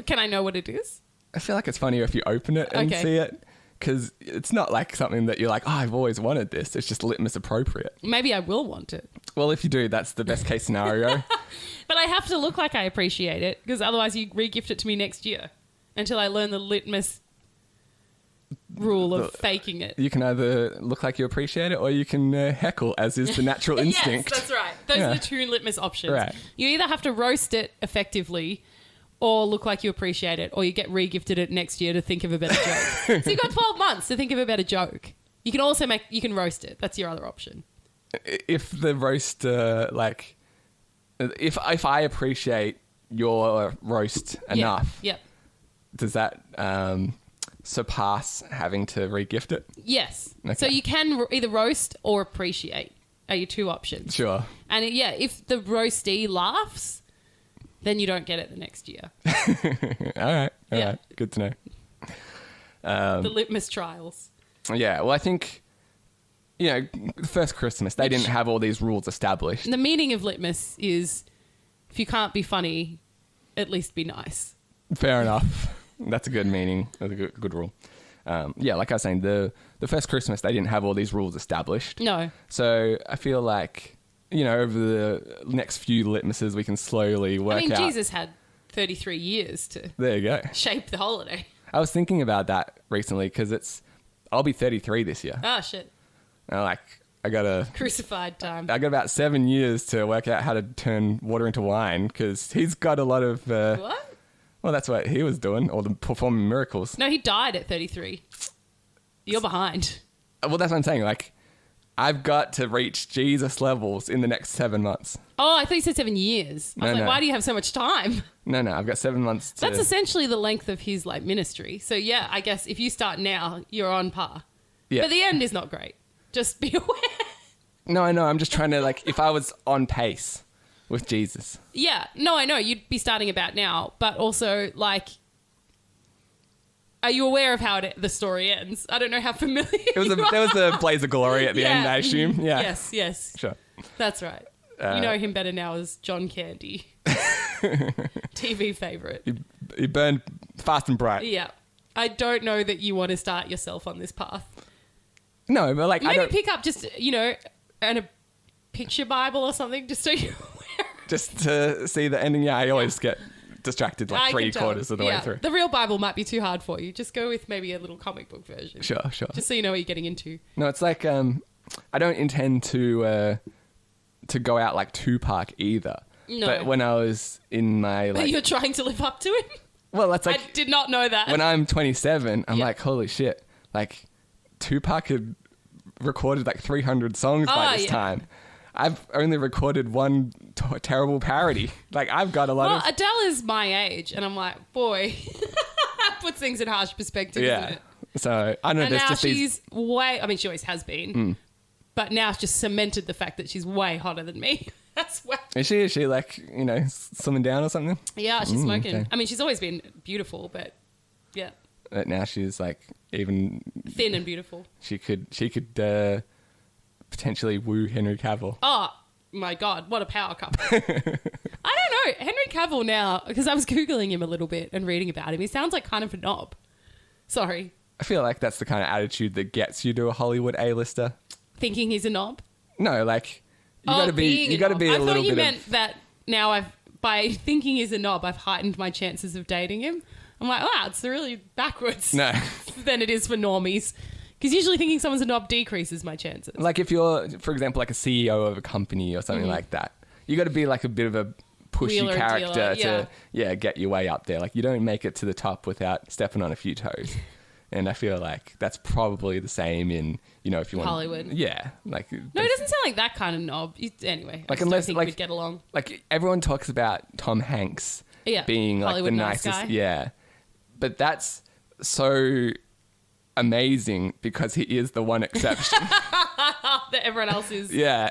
Can I know what it is? I feel like it's funnier if you open it and see it. Because it's not like something that you're like, oh, I've always wanted this. It's just litmus appropriate. Maybe I will want it. Well, if you do, that's the best case scenario. But I have to look like I appreciate it because otherwise you re-gift it to me next year until I learn the litmus rule of faking it. You can either look like you appreciate it or you can heckle, as is the natural instinct. Yes, that's right. Those are the 2 litmus options. Right. You either have to roast it effectively or look like you appreciate it, or you get re-gifted it next year to think of a better joke. So you've got 12 months to think of a better joke. You can also you can roast it. That's your other option. If the roast, if I appreciate your roast enough, does that surpass having to re-gift it? Yes. Okay. So you can either roast or appreciate. are your two options. Sure. And if the roastee laughs, then you don't get it the next year. All right. Good to know. The litmus trials. Yeah, well, I think, the first Christmas, they didn't have all these rules established. The meaning of litmus is, if you can't be funny, at least be nice. Fair enough. That's a good meaning. That's a good rule. Like I was saying, the first Christmas, they didn't have all these rules established. No. So I feel like, over the next few litmuses, we can slowly work out. Jesus had 33 years to There you go. shape the holiday. I was thinking about that recently because I'll be 33 this year. Oh, shit. And I got Crucified time. I got about 7 years to work out how to turn water into wine because he's got a lot of... What? Well, that's what he was doing, or performing miracles. No, he died at 33. You're behind. Well, that's what I'm saying. I've got to reach Jesus levels in the next 7 months. Oh, I thought you said 7 years. I was why do you have so much time? No, I've got 7 months to... That's essentially the length of his ministry. So yeah, I guess if you start now, you're on par. Yeah. But the end is not great. Just be aware. No, I know. I'm just trying to, if I was on pace with Jesus. Yeah. No, I know. You'd be starting about now. But also, are you aware of how the story ends? I don't know how familiar There was a blaze of glory at the end, I assume. Yeah. Yes. Sure. That's right. You know him better now as John Candy. TV favourite. He burned fast and bright. Yeah. I don't know that you want to start yourself on this path. No, but I Maybe don't... pick up just, a picture Bible or something just so you're aware. Just to see the ending. Yeah, I always get distracted I can tell. 3/4 of the way through. The real Bible might be too hard for you. Just go with maybe a little comic book version. Sure. Just so you know what you're getting into. No, it's I don't intend to go out like Tupac either. No. But when I was in my But you're trying to live up to it? well, that's I did not know that. when I'm 27, I'm Yeah. like, holy shit! Tupac had recorded 300 songs by this time. I've only recorded one terrible parody. I've got a lot of... Well, Adele is my age, and I'm like, boy, puts things in harsh perspective, doesn't Yeah. it? So, I don't know. And There's now just she's way... I mean, she always has been. But now it's just cemented the fact that she's way hotter than me. That's why... Is she slimming down or something? Yeah, she's smoking. okay. I mean, she's always been beautiful, but yeah. But now she's even... Thin and beautiful. She could potentially woo Henry Cavill. Oh, my God. What a power couple. I don't know. Henry Cavill now, because I was Googling him a little bit and reading about him. He sounds like kind of a knob. Sorry. I feel like that's the kind of attitude that gets you to a Hollywood A-lister. Thinking he's a knob? No, you got to be a little bit I thought you meant that now by thinking he's a knob, I've heightened my chances of dating him. I'm like, wow, it's really backwards No. than it is for normies. Because usually thinking someone's a knob decreases my chances. If you're, for example, a CEO of a company or something like that, you got to be a bit of a pushy Wheeler character dealer, to get your way up there. You don't make it to the top without stepping on a few toes. And I feel like that's probably the same in, if you want... Hollywood. Yeah. No, it doesn't sound like that kind of knob. Anyway, I just unless, don't think we'd get along. Everyone talks about Tom Hanks being Hollywood the nice nicest... guy. Yeah. But that's so amazing because he is the one exception. That everyone else is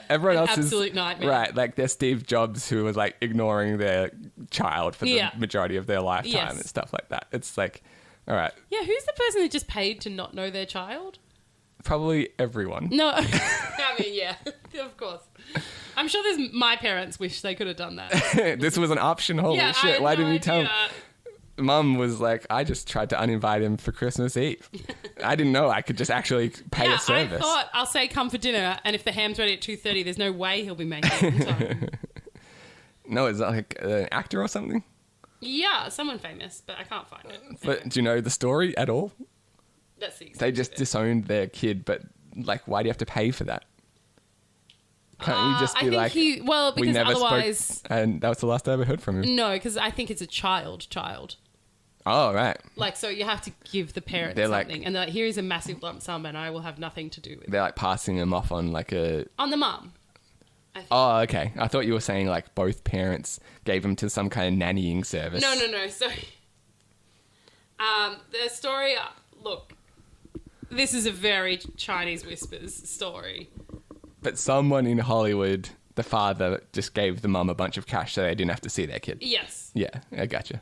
everyone else absolute is nightmare. Right, there's Steve Jobs who was ignoring their child for the majority of their lifetime and stuff like that. It's all right. Yeah, who's the person who just paid to not know their child? Probably everyone. No, I mean, yeah, of course. I'm sure my parents wish they could have done that. This was an option. Holy shit! Why didn't you tell me? Mum was like, I just tried to uninvite him for Christmas Eve. I didn't know I could just actually pay a service. I thought, I'll say come for dinner, and if the ham's ready at 2:30, there's no way he'll be making it in time. No, is that an actor or something? Yeah, someone famous, but I can't find it. But do you know the story at all? That's the They just disowned their kid, but why do you have to pay for that? Can't you just be because we never otherwise... spoke, and that was the last I ever heard from him? No, because I think it's a child. Oh, right. So you have to give the parents something. And they're like, here is a massive lump sum and I will have nothing to do with it. They're passing them off on a... On the mum. Oh, okay. I thought you were saying both parents gave them to some kind of nannying service. No. So, the story... Look, this is a very Chinese whispers story. But someone in Hollywood, the father just gave the mum a bunch of cash so they didn't have to see their kid. Yes. Yeah, I gotcha.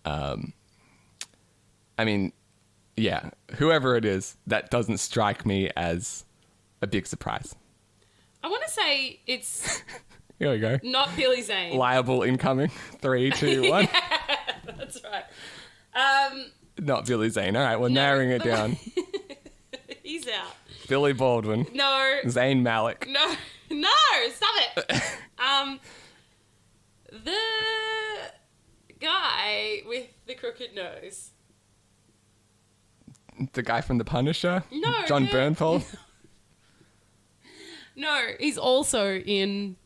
I mean, yeah, whoever it is, that doesn't strike me as a big surprise. I want to say it's Here we go. not Billy Zane. Liable incoming. 3, 2, 1. Yeah, that's right. Not Billy Zane. All right, we're narrowing it down. He's out. Billy Baldwin. No. Zayn Malik. No, stop it. The guy with the crooked nose. The guy from The Punisher? No. John Bernthal? No, he's also in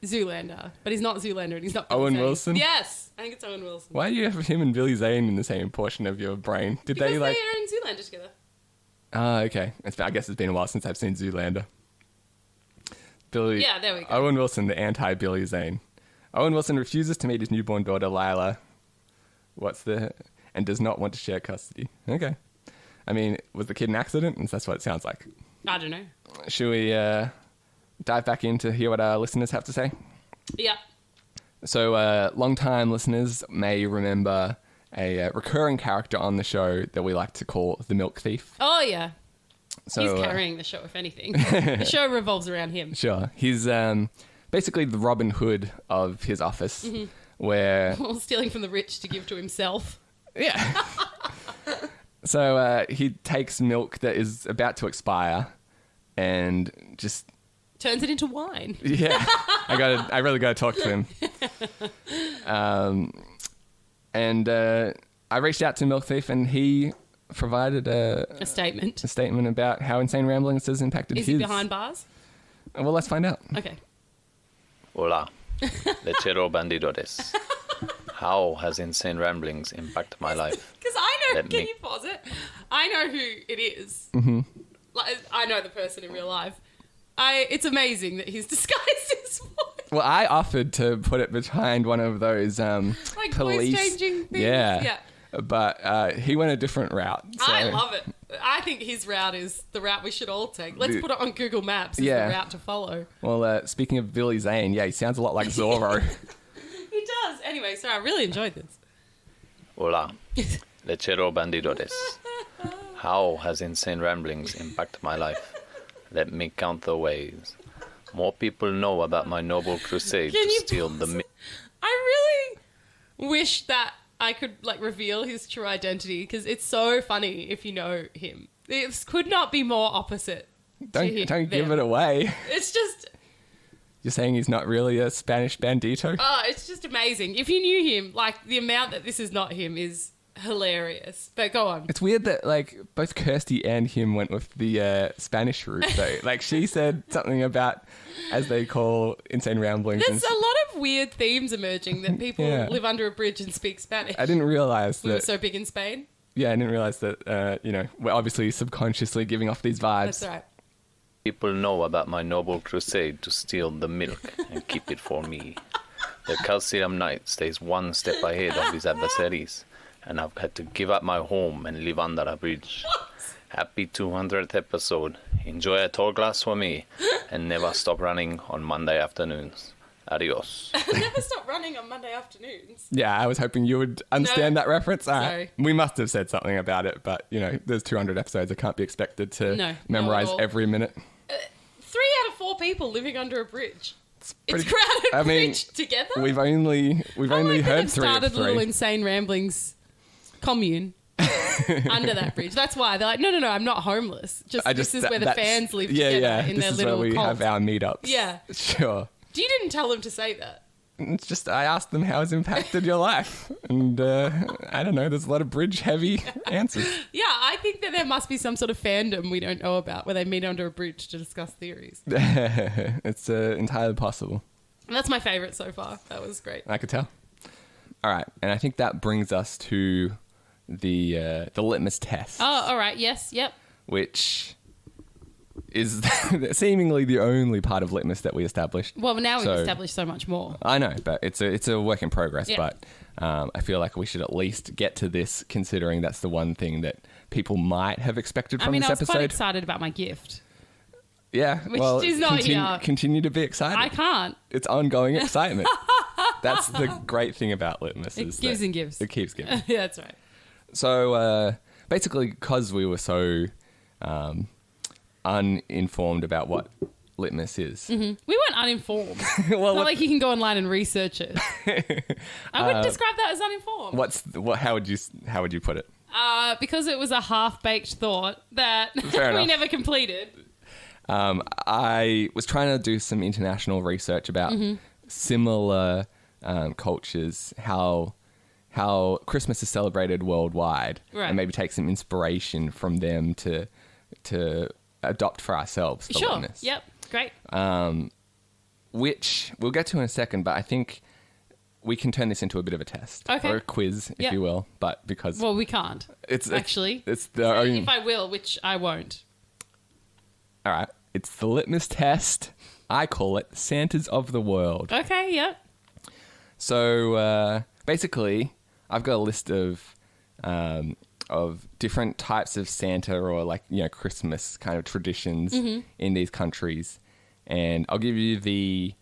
Zoolander, but he's not Zoolander and he's not Billy Owen Zane. Wilson? Yes, I think it's Owen Wilson. Why do you have him and Billy Zane in the same portion of your brain? Did Because they like... are in Zoolander together. Ah, okay. I guess it's been a while since I've seen Zoolander. Billy... Yeah, there we go. Owen Wilson, the anti-Billy Zane. Owen Wilson refuses to meet his newborn daughter, Lila. And does not want to share custody. Okay. I mean, was the kid an accident? And that's what it sounds like. I don't know. Should we dive back in to hear what our listeners have to say? Yeah. So, long-time listeners may remember a recurring character on the show that we like to call the Milk Thief. Oh, yeah. So, He's carrying the show, if anything. The show revolves around him. Sure. He's basically the Robin Hood of his office, where... All stealing from the rich to give to himself. Yeah. So he takes milk that is about to expire and just... Turns it into wine. Yeah. I really got to talk to him. And I reached out to Milk Thief and he provided a statement. A statement about how Insane Ramblings has impacted Is his... he behind bars? Well, let's find out. Okay. Hola, lechero bandidores. How has Insane Ramblings impacted my life? Because I know, Let can me- you pause it? I know who it is. Mm-hmm. Like, I know the person in real life. It's amazing that he's disguised his voice. Well, I offered to put it behind one of those Like police... voice-changing things. Yeah. But he went a different route. So... I love it. I think his route is the route we should all take. Let's put it on Google Maps as Yeah. the route to follow. Well, speaking of Billy Zane, yeah, he sounds a lot like Zorro. He does. Anyway, sorry, I really enjoyed this. Hola, lechero bandidores. How has Insane Ramblings impacted my life? Let me count the ways. More people know about my noble crusade Can to you steal pause the... it? I really wish that I could reveal his true identity because it's so funny if you know him. It could not be more opposite. Don't give it away. It's just... You're saying he's not really a Spanish bandito? Oh, it's just amazing. If you knew him, the amount that this is not him is hilarious. But go on. It's weird that both Kirsty and him went with the Spanish route though. She said something about, as they call Insane Ramblings. There's a lot of weird themes emerging that people Yeah. live under a bridge and speak Spanish. I didn't realize We were that. so big in Spain. Yeah, I didn't realize that. We're obviously subconsciously giving off these vibes. That's right. People know about my noble crusade to steal the milk and keep it for me. The Calcium Knight stays one step ahead of his adversaries, and I've had to give up my home and live under a bridge. Happy 200th episode. Enjoy a tall glass for me, and never stop running on Monday afternoons. Adios. Never stop running on Monday afternoons. Yeah, I was hoping you would understand No. that reference. All right. Sorry. We must have said something about it, but, there's 200 episodes. I can't be expected to No, memorize not at all. every minute. 3 out of 4 people living under a bridge. It's pretty- crowded I mean, bridge together. We've only heard 3 started of a little 3. Insane Ramblings commune under that bridge. That's why they're like, no, I'm not homeless. This is where the fans live together in this their is little where we cult. have our meetups. Yeah. Sure. You didn't tell them to say that. It's just I asked them how it's impacted your life, and I don't know. There's a lot of bridge-heavy answers. Yeah, I think that there must be some sort of fandom we don't know about where they meet under a bridge to discuss theories. It's entirely possible. And that's my favourite so far. That was great. I could tell. All right, and I think that brings us to the litmus test. Oh, all right. Yes. Yep. Which is seemingly the only part of litmus that we established. Well, now we've So- established so much more. I know, but it's a work in progress. Yeah. But I feel like we should at least get to this, considering that's the one thing that people might have expected from I mean, this I was episode. quite excited about my gift. Yeah, Which well, is not here. continue to be excited. I can't. It's ongoing excitement. That's the great thing about Litmus. It gives and gives. It keeps giving. Yeah, that's right. So basically, because we were so uninformed about what Litmus is. Mm-hmm. We weren't uninformed. Well, not like you can go online and research it. I wouldn't describe that as uninformed. How would you put it? Because it was a half-baked thought that we never completed. I was trying to do some international research about similar cultures, how Christmas is celebrated worldwide, right. and maybe take some inspiration from them to adopt for ourselves. For Litmus. Yep. Great. Which we'll get to in a second, but I think we can turn this into a bit of a test or a quiz, if you will. But because we can't. It's the only. If I will, which I won't. All right, it's the litmus test. I call it Santas of the World. Okay. Yep. So basically, I've got a list of different types of Santa or Christmas kind of traditions in these countries, and I'll give you the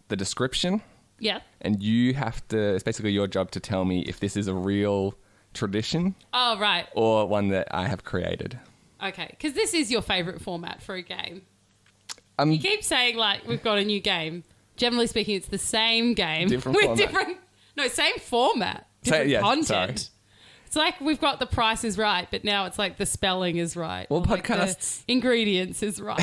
description. Yeah. And you have to, it's basically your job to tell me if this is a real tradition. Oh, right. Or one that I have created. Okay, because this is your favourite format for a game. You keep saying, we've got a new game. Generally speaking, it's the same game. Different format. Same format. Different content. Sorry. It's like we've got the price is right, but now it's like the spelling is right. Well, podcasts... the ingredients is right.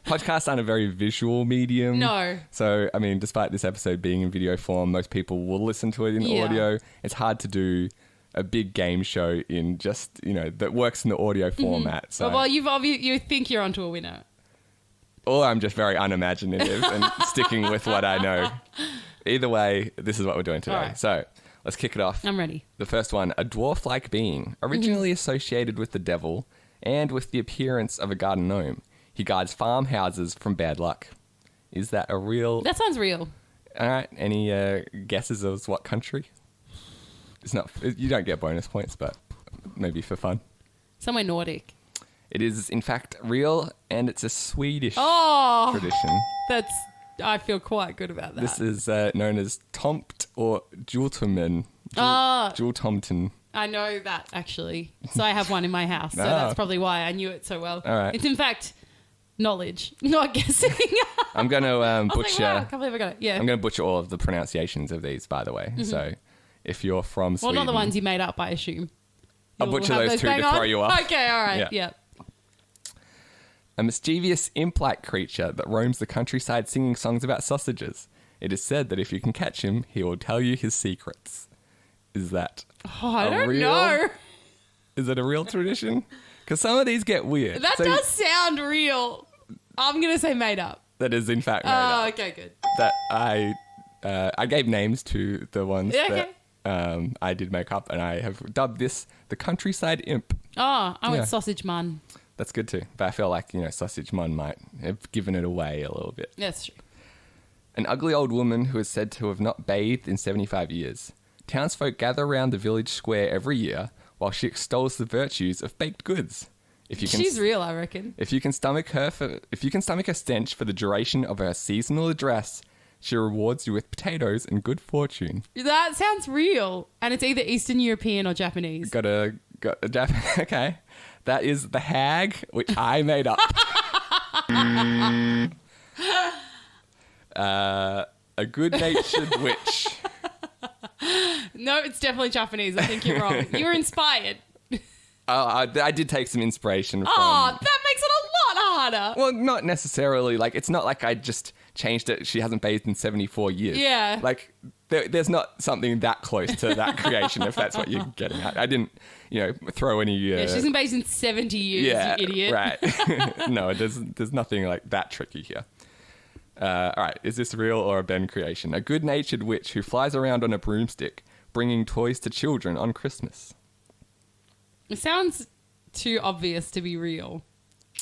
Podcasts aren't a very visual medium. No. So, I mean, despite this episode being in video form, most people will listen to it in audio. It's hard to do a big game show in just, that works in the audio format. So. Well, you think you're onto a winner. Or I'm just very unimaginative and sticking with what I know. Either way, this is what we're doing today. Right. So... let's kick it off. I'm ready. The first one, a dwarf-like being, originally associated with the devil and with the appearance of a garden gnome. He guards farmhouses from bad luck. Is that a real... That sounds real. All right. Any guesses as what country? It's not... You don't get bonus points, but maybe for fun. Somewhere Nordic. It is, in fact, real, and it's a Swedish tradition. I feel quite good about that. This is known as Tomt or Jultomten. Jultomten. I know that, actually. So I have one in my house. So that's probably why I knew it so well. All right. It's, in fact, knowledge, not guessing. I'm going to butcher... wow, I can't believe I got it. Yeah. I'm going to butcher all of the pronunciations of these, by the way. So if you're from Sweden... Well, not the ones you made up, I assume. I'll butcher those two to throw you off. Okay, all right. Yeah. A mischievous imp-like creature that roams the countryside singing songs about sausages. It is said that if you can catch him, he will tell you his secrets. Is that I don't know. Is it a real tradition? Because some of these get weird. That does sound real. I'm going to say made up. That is in fact made up. Oh, okay, good. That I gave names to the ones that I did make up, and I have dubbed this the countryside imp. Oh, I went sausage man. That's good too. But I feel like, Sausage Mun might have given it away a little bit. That's true. An ugly old woman who is said to have not bathed in 75 years. Townsfolk gather around the village square every year while she extols the virtues of baked goods. She's real, I reckon. If you can stomach her stench for the duration of her seasonal address, she rewards you with potatoes and good fortune. That sounds real. And it's either Eastern European or Japanese. Got a okay. That is the hag, which I made up. A good-natured witch. No, it's definitely Japanese. I think you're wrong. You were inspired. I did take some inspiration from... Oh, that makes it a lot harder. Well, not necessarily. It's not like I just changed it. She hasn't bathed in 74 years. Yeah. There's not something that close to that creation, if that's what you're getting at. I didn't, throw any... she hasn't bathed in 70 years, you idiot. Right. No, there's nothing like that tricky here. All right, is this real or a Ben creation? A good-natured witch who flies around on a broomstick, bringing toys to children on Christmas. It sounds too obvious to be real.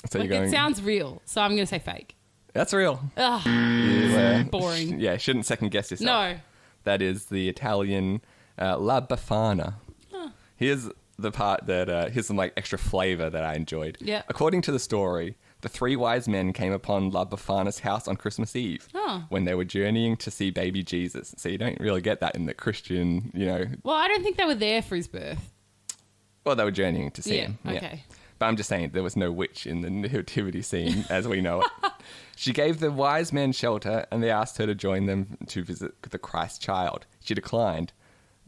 So it sounds real, so I'm going to say fake. That's real. Ugh, boring. Yeah, shouldn't second guess yourself. No. That is the Italian La Befana. Here's the part that here's some extra flavor that I enjoyed. Yeah. According to the story, The 3 wise men came upon La Befana's house on Christmas Eve when they were journeying to see baby Jesus. So you don't really get that in the Christian, Well, I don't think they were there for his birth. Well, they were journeying to see him. Okay. But I'm just saying there was no witch in the nativity scene as we know it. She gave the wise men shelter and they asked her to join them to visit the Christ child. She declined,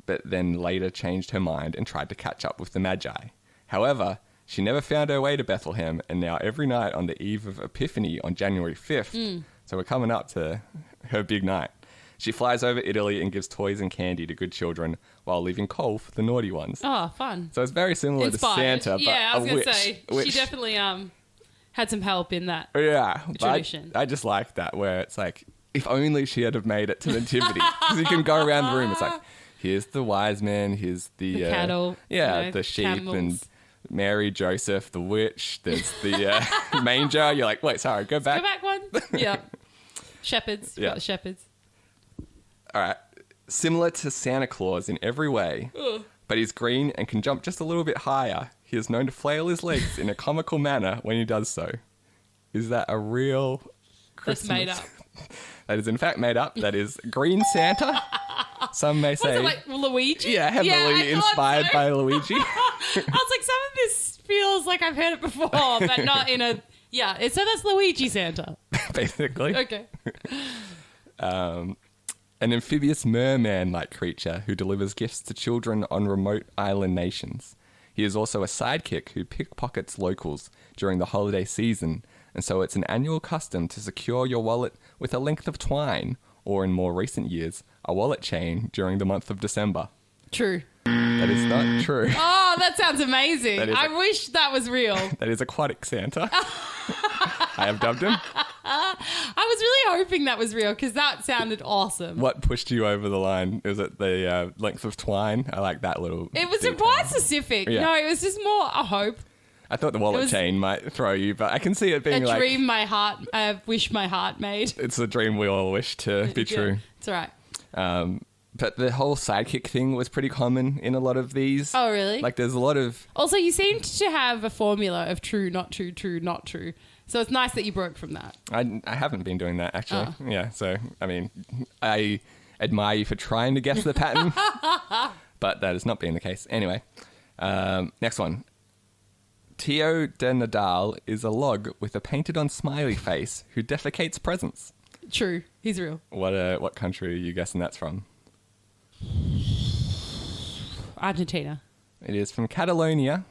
but then later changed her mind and tried to catch up with the Magi. However, she never found her way to Bethlehem, and now every night on the eve of Epiphany on January 5th, so we're coming up to her big night, she flies over Italy and gives toys and candy to good children while leaving coal for the naughty ones. Oh, fun. So it's very similar Inspired. to Santa, but yeah, I was going to say, she definitely had some help in that tradition. I just like that, where it's like, if only she had have made it to the nativity. Because you can go around the room, it's like, here's the wise men, here's the cattle, the sheep camels. and Mary, Joseph, the witch, there's the manger. You're like, wait, sorry, go back. Go back one. Yeah. Shepherds. You got the shepherds. All right. Similar to Santa Claus in every way, but he's green and can jump just a little bit higher. He is known to flail his legs in a comical manner when he does so. Is that a real Christmas? That's made up. That is in fact made up. That is Green Santa. Some may say. Was it like Luigi? Yeah, heavily inspired by Luigi. I was like, some of this feels like I've heard it before, but not in a... Yeah, so that's Luigi Santa. Basically. Okay. An amphibious merman-like creature who delivers gifts to children on remote island nations. He is also a sidekick who pickpockets locals during the holiday season, and so it's an annual custom to secure your wallet with a length of twine, or in more recent years, a wallet chain during the month of December. True. That is not true. Oh, that sounds amazing. I wish that was real. That is Aquatic Santa. I have dubbed him. I was really hoping that was real because that sounded awesome. What pushed you over the line? Is it the length of twine? I like that little... It was detail. quite specific. Yeah. No, it was just more a hope. I thought the wallet chain might throw you, but I can see it being a like... A dream I wish my heart made. It's a dream we all wish to be true. It's all right. But the whole sidekick thing was pretty common in a lot of these. Oh, really? Like, there's a lot of... Also, you seemed to have a formula of true, not true, true, not true. So it's nice that you broke from that. I haven't been doing that, actually. Oh. Yeah, so, I mean, I admire you for trying to guess the pattern, but that has not been the case. Anyway, next one. Tio de Nadal is a log with a painted-on smiley face who defecates presents. True. He's real. What country are you guessing that's from? Argentina. It is from Catalonia.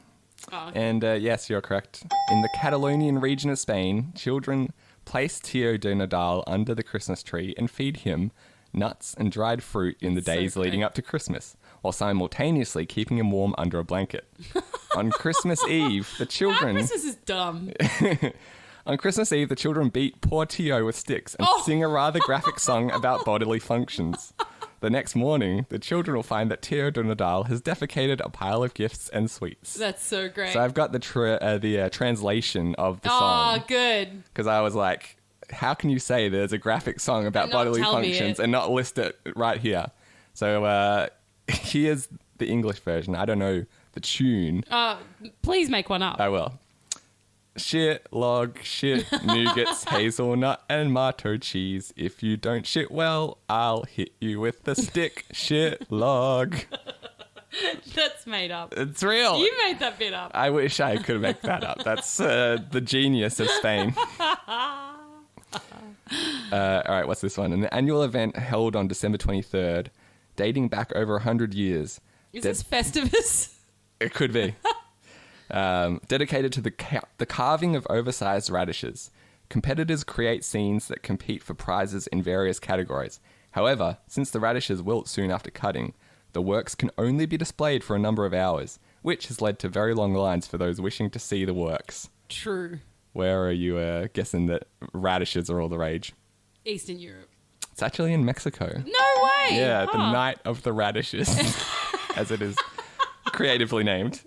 Oh. And yes, you're correct. In the Catalonian region of Spain, children place Tio de Nadal under the Christmas tree and feed him nuts and dried fruit in the days leading up to Christmas, while simultaneously keeping him warm under a blanket. On Christmas Eve, the children... Christmas is dumb. On Christmas Eve, the children beat poor Tio with sticks and sing a rather graphic song about bodily functions. The next morning, the children will find that Tio de Nadal has defecated a pile of gifts and sweets. That's so great. So I've got the translation of the song. Oh, good. Because I was like, how can you say there's a graphic song about bodily functions and not list it right here? So here's the English version. I don't know the tune. Please make one up. I will. Shit, log, shit, nougats, hazelnut, and marto cheese. If you don't shit well, I'll hit you with the stick. Shit, log. That's made up. It's real. You made that bit up. I wish I could make that up. That's the genius of Spain. All right, what's this one? An annual event held on December 23rd, dating back over 100 years. Is this Festivus? It could be. Dedicated to the carving of oversized radishes. Competitors create scenes that compete for prizes in various categories. However, since the radishes wilt soon after cutting, the works can only be displayed for a number of hours, which has led to very long lines for those wishing to see the works. True. Where are you guessing that radishes are all the rage? Eastern Europe. It's actually in Mexico. No way! Yeah, the Night of the Radishes, as it is creatively named.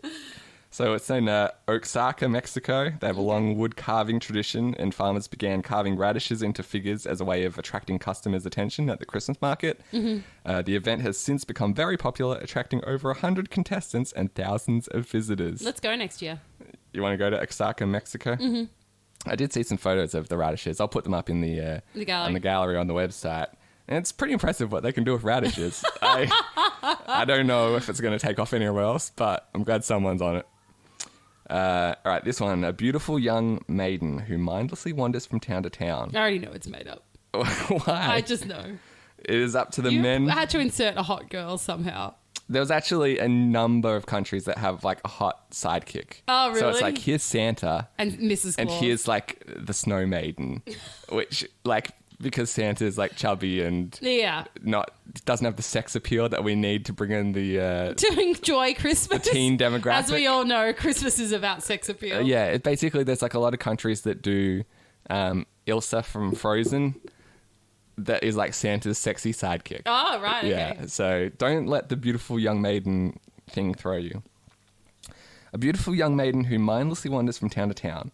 So it's in Oaxaca, Mexico. They have a long wood carving tradition, and farmers began carving radishes into figures as a way of attracting customers' attention at the Christmas market. Mm-hmm. The event has since become very popular, attracting over 100 contestants and thousands of visitors. Let's go next year. You want to go to Oaxaca, Mexico? Mm-hmm. I did see some photos of the radishes. I'll put them up in the gallery. on the gallery on the website. And it's pretty impressive what they can do with radishes. I don't know if it's going to take off anywhere else, but I'm glad someone's on it. All right, this one. A beautiful young maiden who mindlessly wanders from town to town. I already know it's made up. Why? I just know. It is up to the You men. had to insert a hot girl somehow. There was actually a number of countries that have like a hot sidekick. Oh, really? So it's like, here's Santa. And Mrs. Claus. And here's like the snow maiden, which like... Because Santa's like chubby and doesn't have the sex appeal that we need to bring in the to enjoy Christmas. The teen demographic. As we all know, Christmas is about sex appeal. It basically there's like a lot of countries that do Elsa from Frozen. That is like Santa's sexy sidekick. Oh right, okay. Yeah, so don't let the beautiful young maiden thing throw you. A beautiful young maiden who mindlessly wanders from town to town.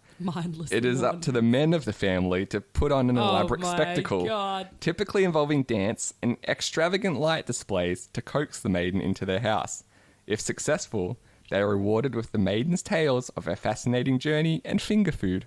It is up to the men of the family to put on an elaborate spectacle, typically involving dance and extravagant light displays to coax the maiden into their house. If successful, they are rewarded with the maiden's tales of a fascinating journey and finger food.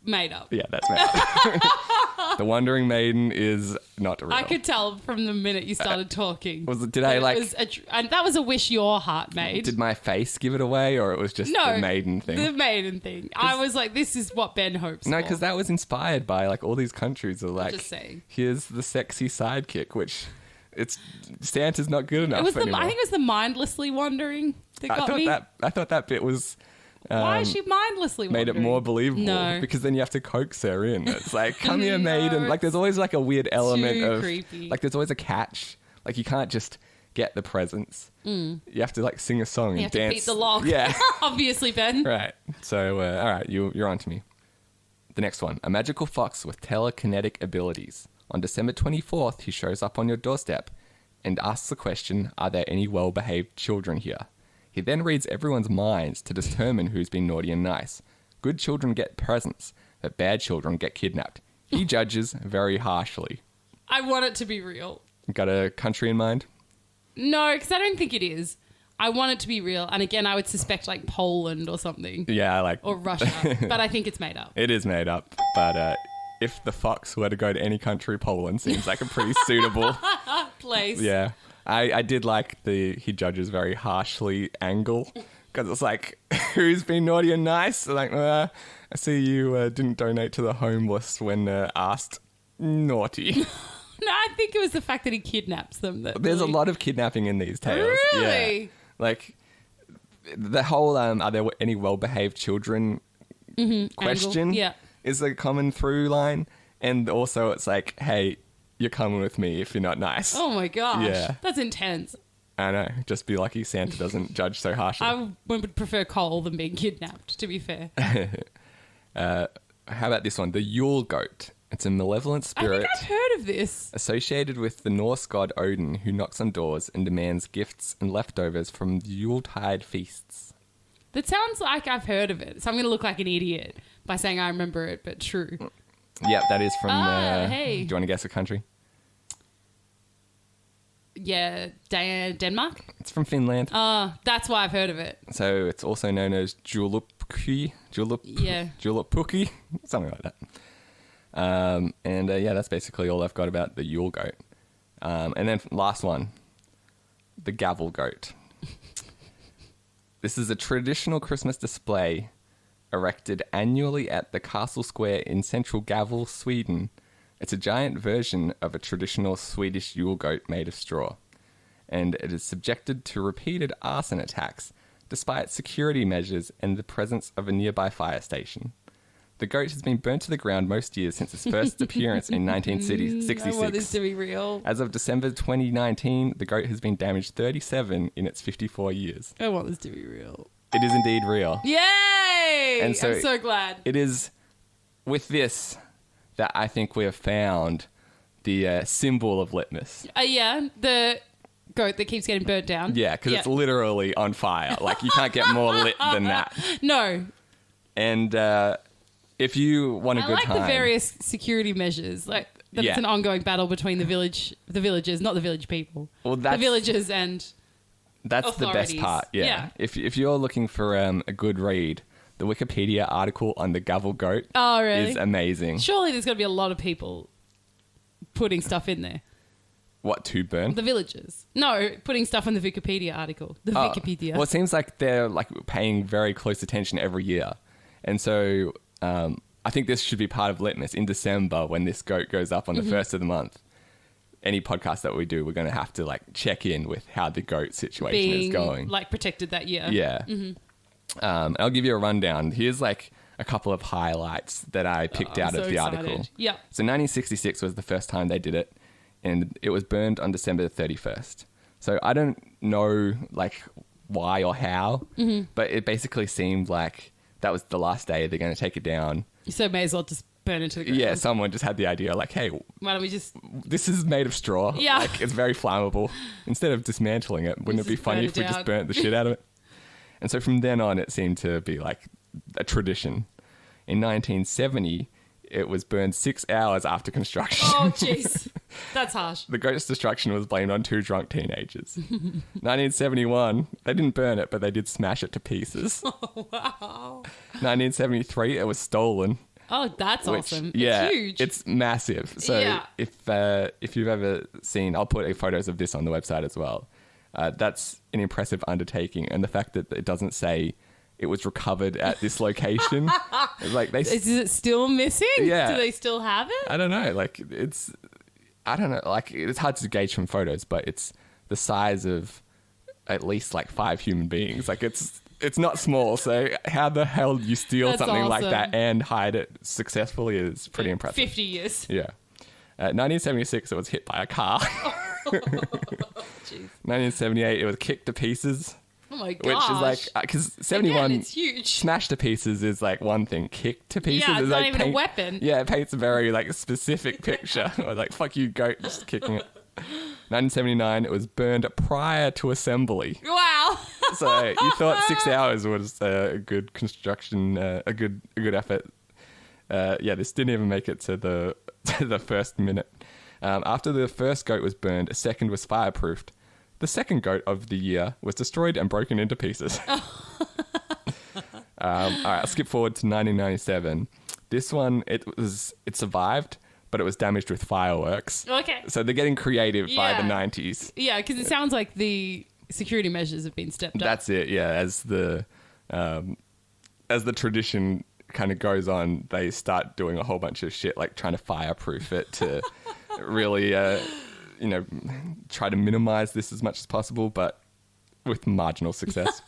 Made up. Yeah, that's made up. The Wandering Maiden is not real. I could tell from the minute you started talking. And that was a wish your heart made. Did my face give it away, or it was just the maiden thing? The maiden thing. I was like, this is what Ben hopes for. No, because that was inspired by like all these countries are like, just saying. Here's the sexy sidekick, which Santa's not good enough anymore. I think it was the mindlessly wandering that got me. I thought that bit was... Why is she mindlessly wandering? Made it more believable. No. Because then you have to coax her in. It's like, come here, maiden. Like, there's always like a weird element of... creepy. Like, there's always a catch. Like, you can't just get the presents. You have to like sing a song and dance. You have to beat the log. Yeah. Obviously, Ben. Right. So, all right, you're on to me. The next one. A magical fox with telekinetic abilities. On December 24th, he shows up on your doorstep and asks the question, are there any well-behaved children here? He then reads everyone's minds to determine who's been naughty and nice. Good children get presents, but bad children get kidnapped. He judges very harshly. I want it to be real. Got a country in mind? No, because I don't think it is. I want it to be real. And again, I would suspect like Poland or something. Yeah, or Russia. But I think it's made up. It is made up. But if the fox were to go to any country, Poland seems like a pretty suitable place. Yeah. I did like he judges very harshly angle, because it's like, who's been naughty and nice? Like, I see you didn't donate to the homeless when asked. Naughty. No, I think it was the fact that he kidnaps them. There's a lot of kidnapping in these tales. Really? Yeah. Like, the whole, are there any well-behaved children question is a common through line. And also it's like, hey, you're coming with me if you're not nice. Oh my gosh. Yeah. That's intense. I know. Just be lucky Santa doesn't judge so harshly. I would prefer Cole than being kidnapped, to be fair. How about this one? The Yule Goat. It's a malevolent spirit. I think I've heard of this. Associated with the Norse god Odin, who knocks on doors and demands gifts and leftovers from Yuletide feasts. That sounds like I've heard of it. So I'm going to look like an idiot by saying I remember it, but true. Yep, that is from... hey. Do you want to guess a country? Yeah, Denmark? It's from Finland. That's why I've heard of it. So it's also known as Julupukki, something like that. That's basically all I've got about the Yule Goat. And then last one, the Gavel Goat. This is a traditional Christmas display erected annually at the Castle Square in central Gavel, Sweden. It's a giant version of a traditional Swedish Yule goat made of straw, and it is subjected to repeated arson attacks, despite security measures and the presence of a nearby fire station. The goat has been burnt to the ground most years since its first appearance in 1966. I want this to be real. As of December 2019, the goat has been damaged 37 in its 54 years. I want this to be real. It is indeed real. Yay! And so I'm so glad. It is with this that I think we have found the symbol of litmus. The goat that keeps getting burnt down. Yeah, because it's literally on fire. Like, you can't get more lit than that. No. And if you want a good time... I like the various security measures. Like, that it's an ongoing battle between the villagers, not the village people. Well, the villagers and that's authorities. The best part, yeah. If you're looking for a good read, The Wikipedia article on the Gavel goat is amazing. Surely there's got to be a lot of people putting stuff in there. What, to burn? The villagers. No, putting stuff in the Wikipedia article. The Wikipedia. Well, it seems like they're like paying very close attention every year. And so I think this should be part of Litmus. In December, when this goat goes up on the first of the month, any podcast that we do, we're going to have to like check in with how the goat situation is going. Like protected that year. Yeah. I'll give you a rundown. Here's like a couple of highlights that I picked out of the article. Yeah. So 1966 was the first time they did it, and it was burned on December 31st. So I don't know like why or how, but it basically seemed like that was the last day they're going to take it down. So may as well just burn into the ground. Yeah, someone just had the idea like, hey, why don't we just... This is made of straw. Yeah. Like, it's very flammable. Instead of dismantling it, wouldn't it be funny if we just burnt the shit out of it? And so from then on, it seemed to be like a tradition. In 1970, it was burned 6 hours after construction. Oh, jeez. That's harsh. The goat's destruction was blamed on 2 drunk teenagers. 1971, they didn't burn it, but they did smash it to pieces. Oh, wow. 1973, it was stolen. Oh, that's awesome. Yeah, it's huge. It's massive. So if you've ever seen, I'll put photos of this on the website as well. That's an impressive undertaking. And the fact that it doesn't say it was recovered at this location. Like is it still missing? Yeah. Do they still have it? I don't know. Like I don't know. Like it's hard to gauge from photos, but it's the size of at least like 5 human beings. Like it's not small. So how the hell do you steal something like that and hide it successfully is pretty impressive. 50 years. Yeah. 1976, it was hit by a car. 1978, it was kicked to pieces. Oh my gosh. Which is like, because 71 Again, it's huge. Smashed to pieces is like one thing. Kicked to pieces it's is not like even a weapon. Yeah, it paints a very like specific picture. Or like, fuck you, goat, just kicking it. 1979, it was burned prior to assembly. Wow. So you thought 6 hours was a good construction, a good effort. This didn't even make it to the first minute. After the first goat was burned, a second was fireproofed. The second goat of the year was destroyed and broken into pieces. All right, I'll skip forward to 1997. This one, it survived, but it was damaged with fireworks. Okay. So they're getting creative by the 90s. Yeah, because it sounds like the security measures have been stepped up. That's it. Yeah, as the tradition kind of goes on, they start doing a whole bunch of shit like trying to fireproof it to really try to minimize this as much as possible, but with marginal success.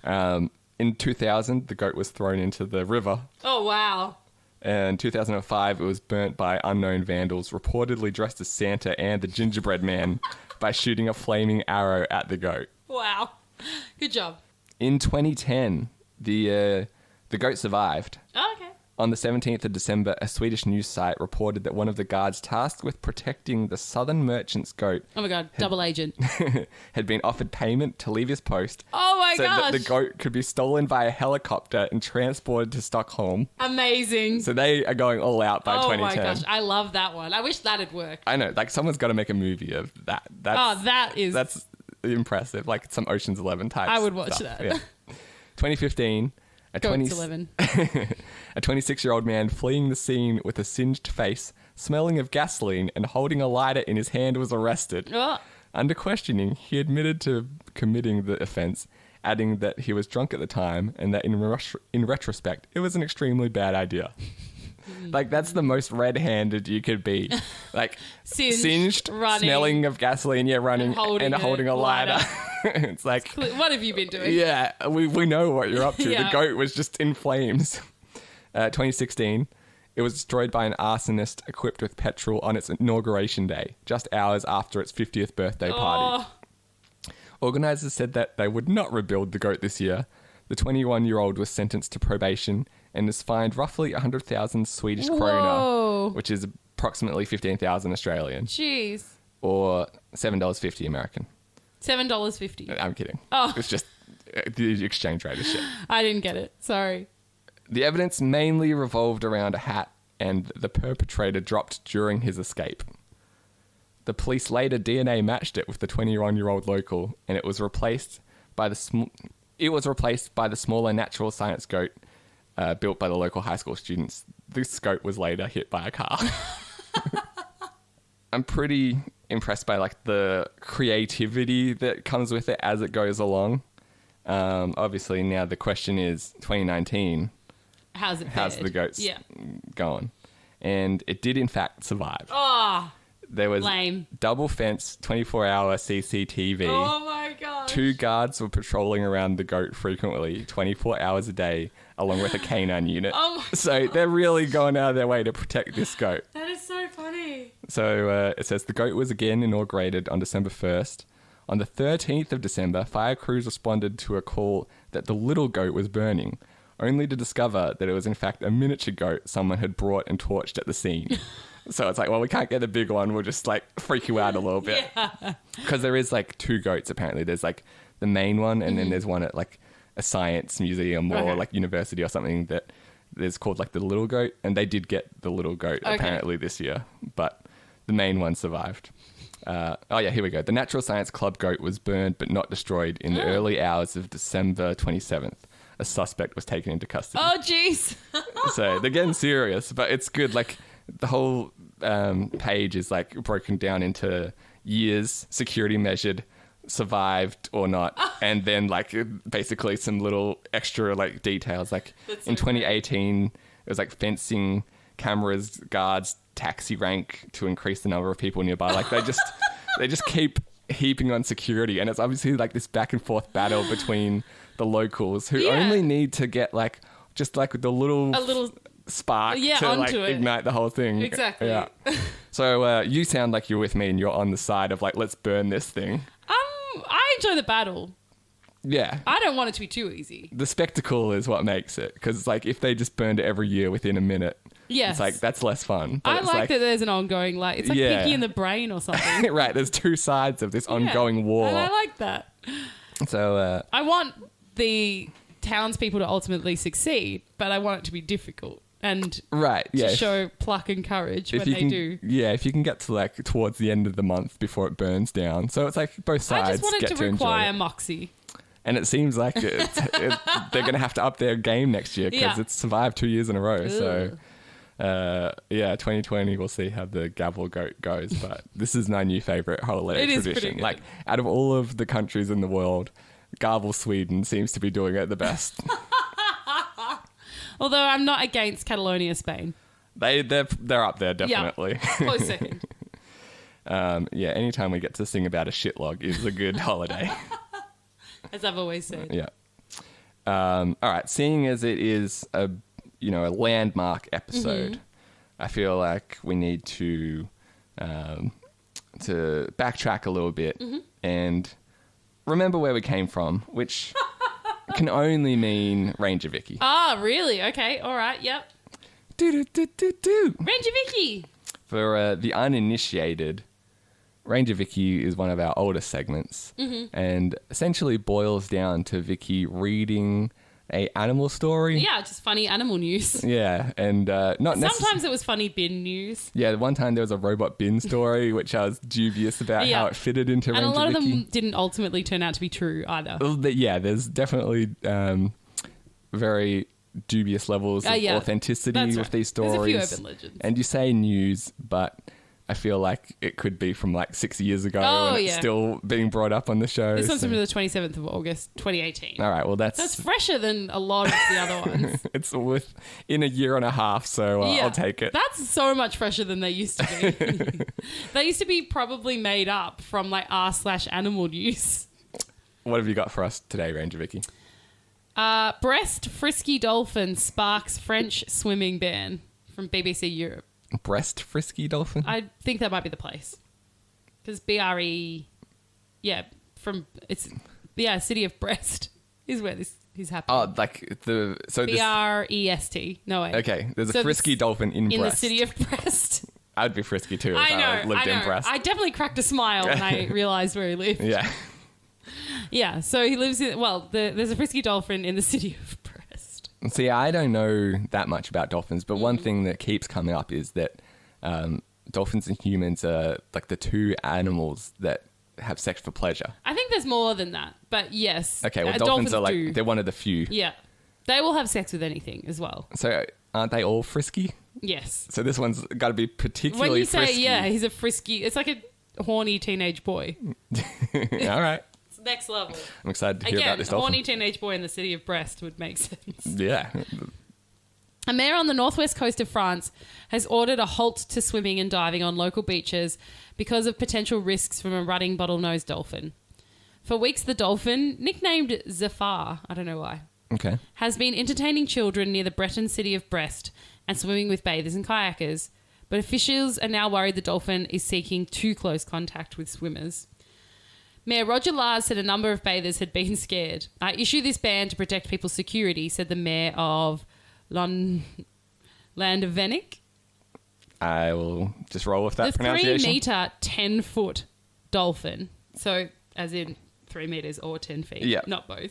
In 2000, the goat was thrown into the river. Oh, wow. And in 2005, it was burnt by unknown vandals, reportedly dressed as Santa and the gingerbread man, by shooting a flaming arrow at the goat. Wow. Good job. In 2010, the goat survived. Oh, okay. On the 17th of December, a Swedish news site reported that one of the guards tasked with protecting the Southern Merchant's goat... Oh my God, double agent. ...had been offered payment to leave his post. Oh my gosh. So that the goat could be stolen by a helicopter and transported to Stockholm. Amazing. So they are going all out by 2010. Oh my gosh, I love that one. I wish that'd work. I know, like someone's got to make a movie of that. That's impressive, like some Ocean's 11 type. I would watch stuff. that. Yeah. 2015... A 26-year-old man fleeing the scene with a singed face, smelling of gasoline, and holding a lighter in his hand was arrested. Oh. Under questioning, he admitted to committing the offence, adding that he was drunk at the time and that in retrospect, it was an extremely bad idea. Like, that's the most red-handed you could be. Like, singed running, smelling of gasoline, running, and holding a lighter. It's like... What have you been doing? Yeah, we know what you're up to. Yeah. The goat was just in flames. 2016, it was destroyed by an arsonist equipped with petrol on its inauguration day, just hours after its 50th birthday party. Organisers said that they would not rebuild the goat this year. The 21-year-old was sentenced to probation and is fined roughly 100,000 Swedish krona, which is approximately 15,000 Australian. Jeez. Or $7.50 American. $7.50. I'm kidding. Oh. It's just the exchange rate is shit. I didn't get it. Sorry. The evidence mainly revolved around a hat and the perpetrator dropped during his escape. The police later DNA matched it with the 21-year-old local, and it was replaced by the it was replaced by the smaller natural science goat built by the local high school students. This goat was later hit by a car. I'm pretty impressed by like the creativity that comes with it as it goes along. Obviously, now the question is 2019. How's the goats going? And it did in fact survive. Oh, there was lame. Double fence, 24-hour CCTV. Oh my god! 2 guards were patrolling around the goat frequently, 24 hours a day, along with a canine unit. So they're really going out of their way to protect this goat. That is so funny. So it says the goat was again inaugurated on December 1st. On the 13th of December, fire crews responded to a call that the little goat was burning, only to discover that it was in fact a miniature goat someone had brought and torched at the scene. So it's like, well, we can't get the big one. We'll just like freak you out a little bit. Because there is like 2 goats apparently. There's like the main one and then there's one at like a science museum or like university or something that is called like the little goat. And they did get the little goat apparently this year. But the main one survived. Here we go. The Natural Science Club goat was burned but not destroyed in the early hours of December 27th. A suspect was taken into custody. Oh, jeez. So they're getting serious, but it's good. Like the whole page is like broken down into years, security measured, survived or not, and then like basically some little extra like details. Like in 2018, it was like fencing, cameras, guards, taxi rank to increase the number of people nearby. Like they just keep heaping on security, and it's obviously like this back and forth battle between the locals who only need to get like just like a little spark to like ignite the whole thing. Exactly. Yeah. So you sound like you're with me and you're on the side of like, let's burn this thing. I enjoy the battle. Yeah. I don't want it to be too easy. The spectacle is what makes it, because like if they just burned it every year within a minute, it's like that's less fun. But I like that there's an ongoing like it's like Vicki in the brain or something. Right, there's 2 sides of this ongoing war. And I like that. So I want the townspeople to ultimately succeed, but I want it to be difficult and to show pluck and courage when they do. Yeah, if you can get to like towards the end of the month before it burns down. So it's like both sides I just want it get to to require enjoy it. moxie. And it seems like they're going to have to up their game next year because it's survived 2 years in a row. So 2020, we'll see how the gavel goat goes. But this is my new favourite holiday tradition. Like out of all of the countries in the world, Gavel Sweden seems to be doing it the best. Although I'm not against Catalonia, Spain. They're up there, definitely. Yeah, close second. Anytime we get to sing about a shitlog is a good holiday. As I've always said. Yeah. All right. Seeing as it is a landmark episode, I feel like we need to backtrack a little bit and remember where we came from, which can only mean Ranger Vicki. Ah, really? Okay. All right. Yep. Ranger Vicki. For the uninitiated, Ranger Vicki is one of our older segments and essentially boils down to Vicki reading a animal story. Yeah, just funny animal news. Yeah, and sometimes it was funny bin news. Yeah, one time there was a robot bin story, which I was dubious about how it fitted into Ranger Vicki. And a lot of them didn't ultimately turn out to be true either. Yeah, there's definitely very dubious levels of authenticity with these stories. There's a few urban legends. And you say news, but I feel like it could be from like 6 years ago and it's still being brought up on the show. This one's from the 27th of August, 2018. All right, well that's fresher than a lot of the other ones. It's in a year and a half, so I'll take it. That's so much fresher than they used to be. They used to be probably made up from like r/animal news. What have you got for us today, Ranger Vicki? Breast frisky dolphin sparks French swimming ban from BBC Europe. Breast frisky dolphin? I think that might be the place. Because BRE, city of Brest is where this is happening. Oh, like BREST. No way. Okay, there's a frisky dolphin in Brest. In the city of Brest. I'd be frisky too if I lived in Brest. I definitely cracked a smile when I realised where he lived. Yeah. Yeah, so he lives in, there's a frisky dolphin in the city of Brest. See, I don't know that much about dolphins, but one thing that keeps coming up is that dolphins and humans are like the 2 animals that have sex for pleasure. I think think there's more than that, but yes. Okay, well, dolphins are do. they're one of the few. Yeah. They will have sex with anything as well. So aren't they all frisky? Yes. So this one's got to be particularly when you say, frisky. yeah, he's a frisky, it's like a horny teenage boy. All right. It's next level. I'm excited to hear about this dolphin. Horny teenage boy in the city of Brest would make sense. Yeah. A mayor on the northwest coast of France has ordered a halt to swimming and diving on local beaches because of potential risks from a rutting bottlenose dolphin. For weeks, the dolphin, nicknamed Zafar, I don't know why, Okay. has been entertaining children near the Breton city of Brest and swimming with bathers and kayakers. But officials are now worried the dolphin is seeking too close contact with swimmers. Mayor Roger Lars said a number of bathers had been scared. I issue this ban to protect people's security, said the mayor of Landevenik. I will just roll with that The pronunciation. 3 metre, 10-foot dolphin. So, as in 3 metres or 10 feet. Yeah. Not both.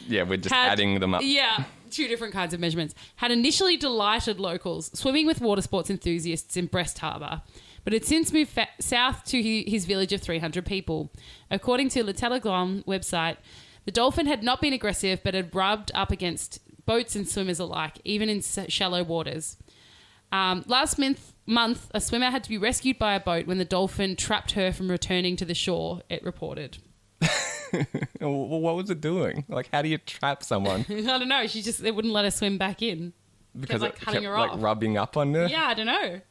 Yeah, we're just adding them up. Yeah, 2 different kinds of measurements. Had initially delighted locals swimming with water sports enthusiasts in Brest Harbour, but had since moved south to his village of 300 people. According to Le Telegram website, the dolphin had not been aggressive but had rubbed up against boats and swimmers alike, even in shallow waters. Last month, a swimmer had to be rescued by a boat when the dolphin trapped her from returning to the shore, it reported. Well, what was it doing? Like, how do you trap someone? I don't know. They wouldn't let her swim back in. Because kept, it cutting kept, her off. rubbing up on her? Yeah, I don't know.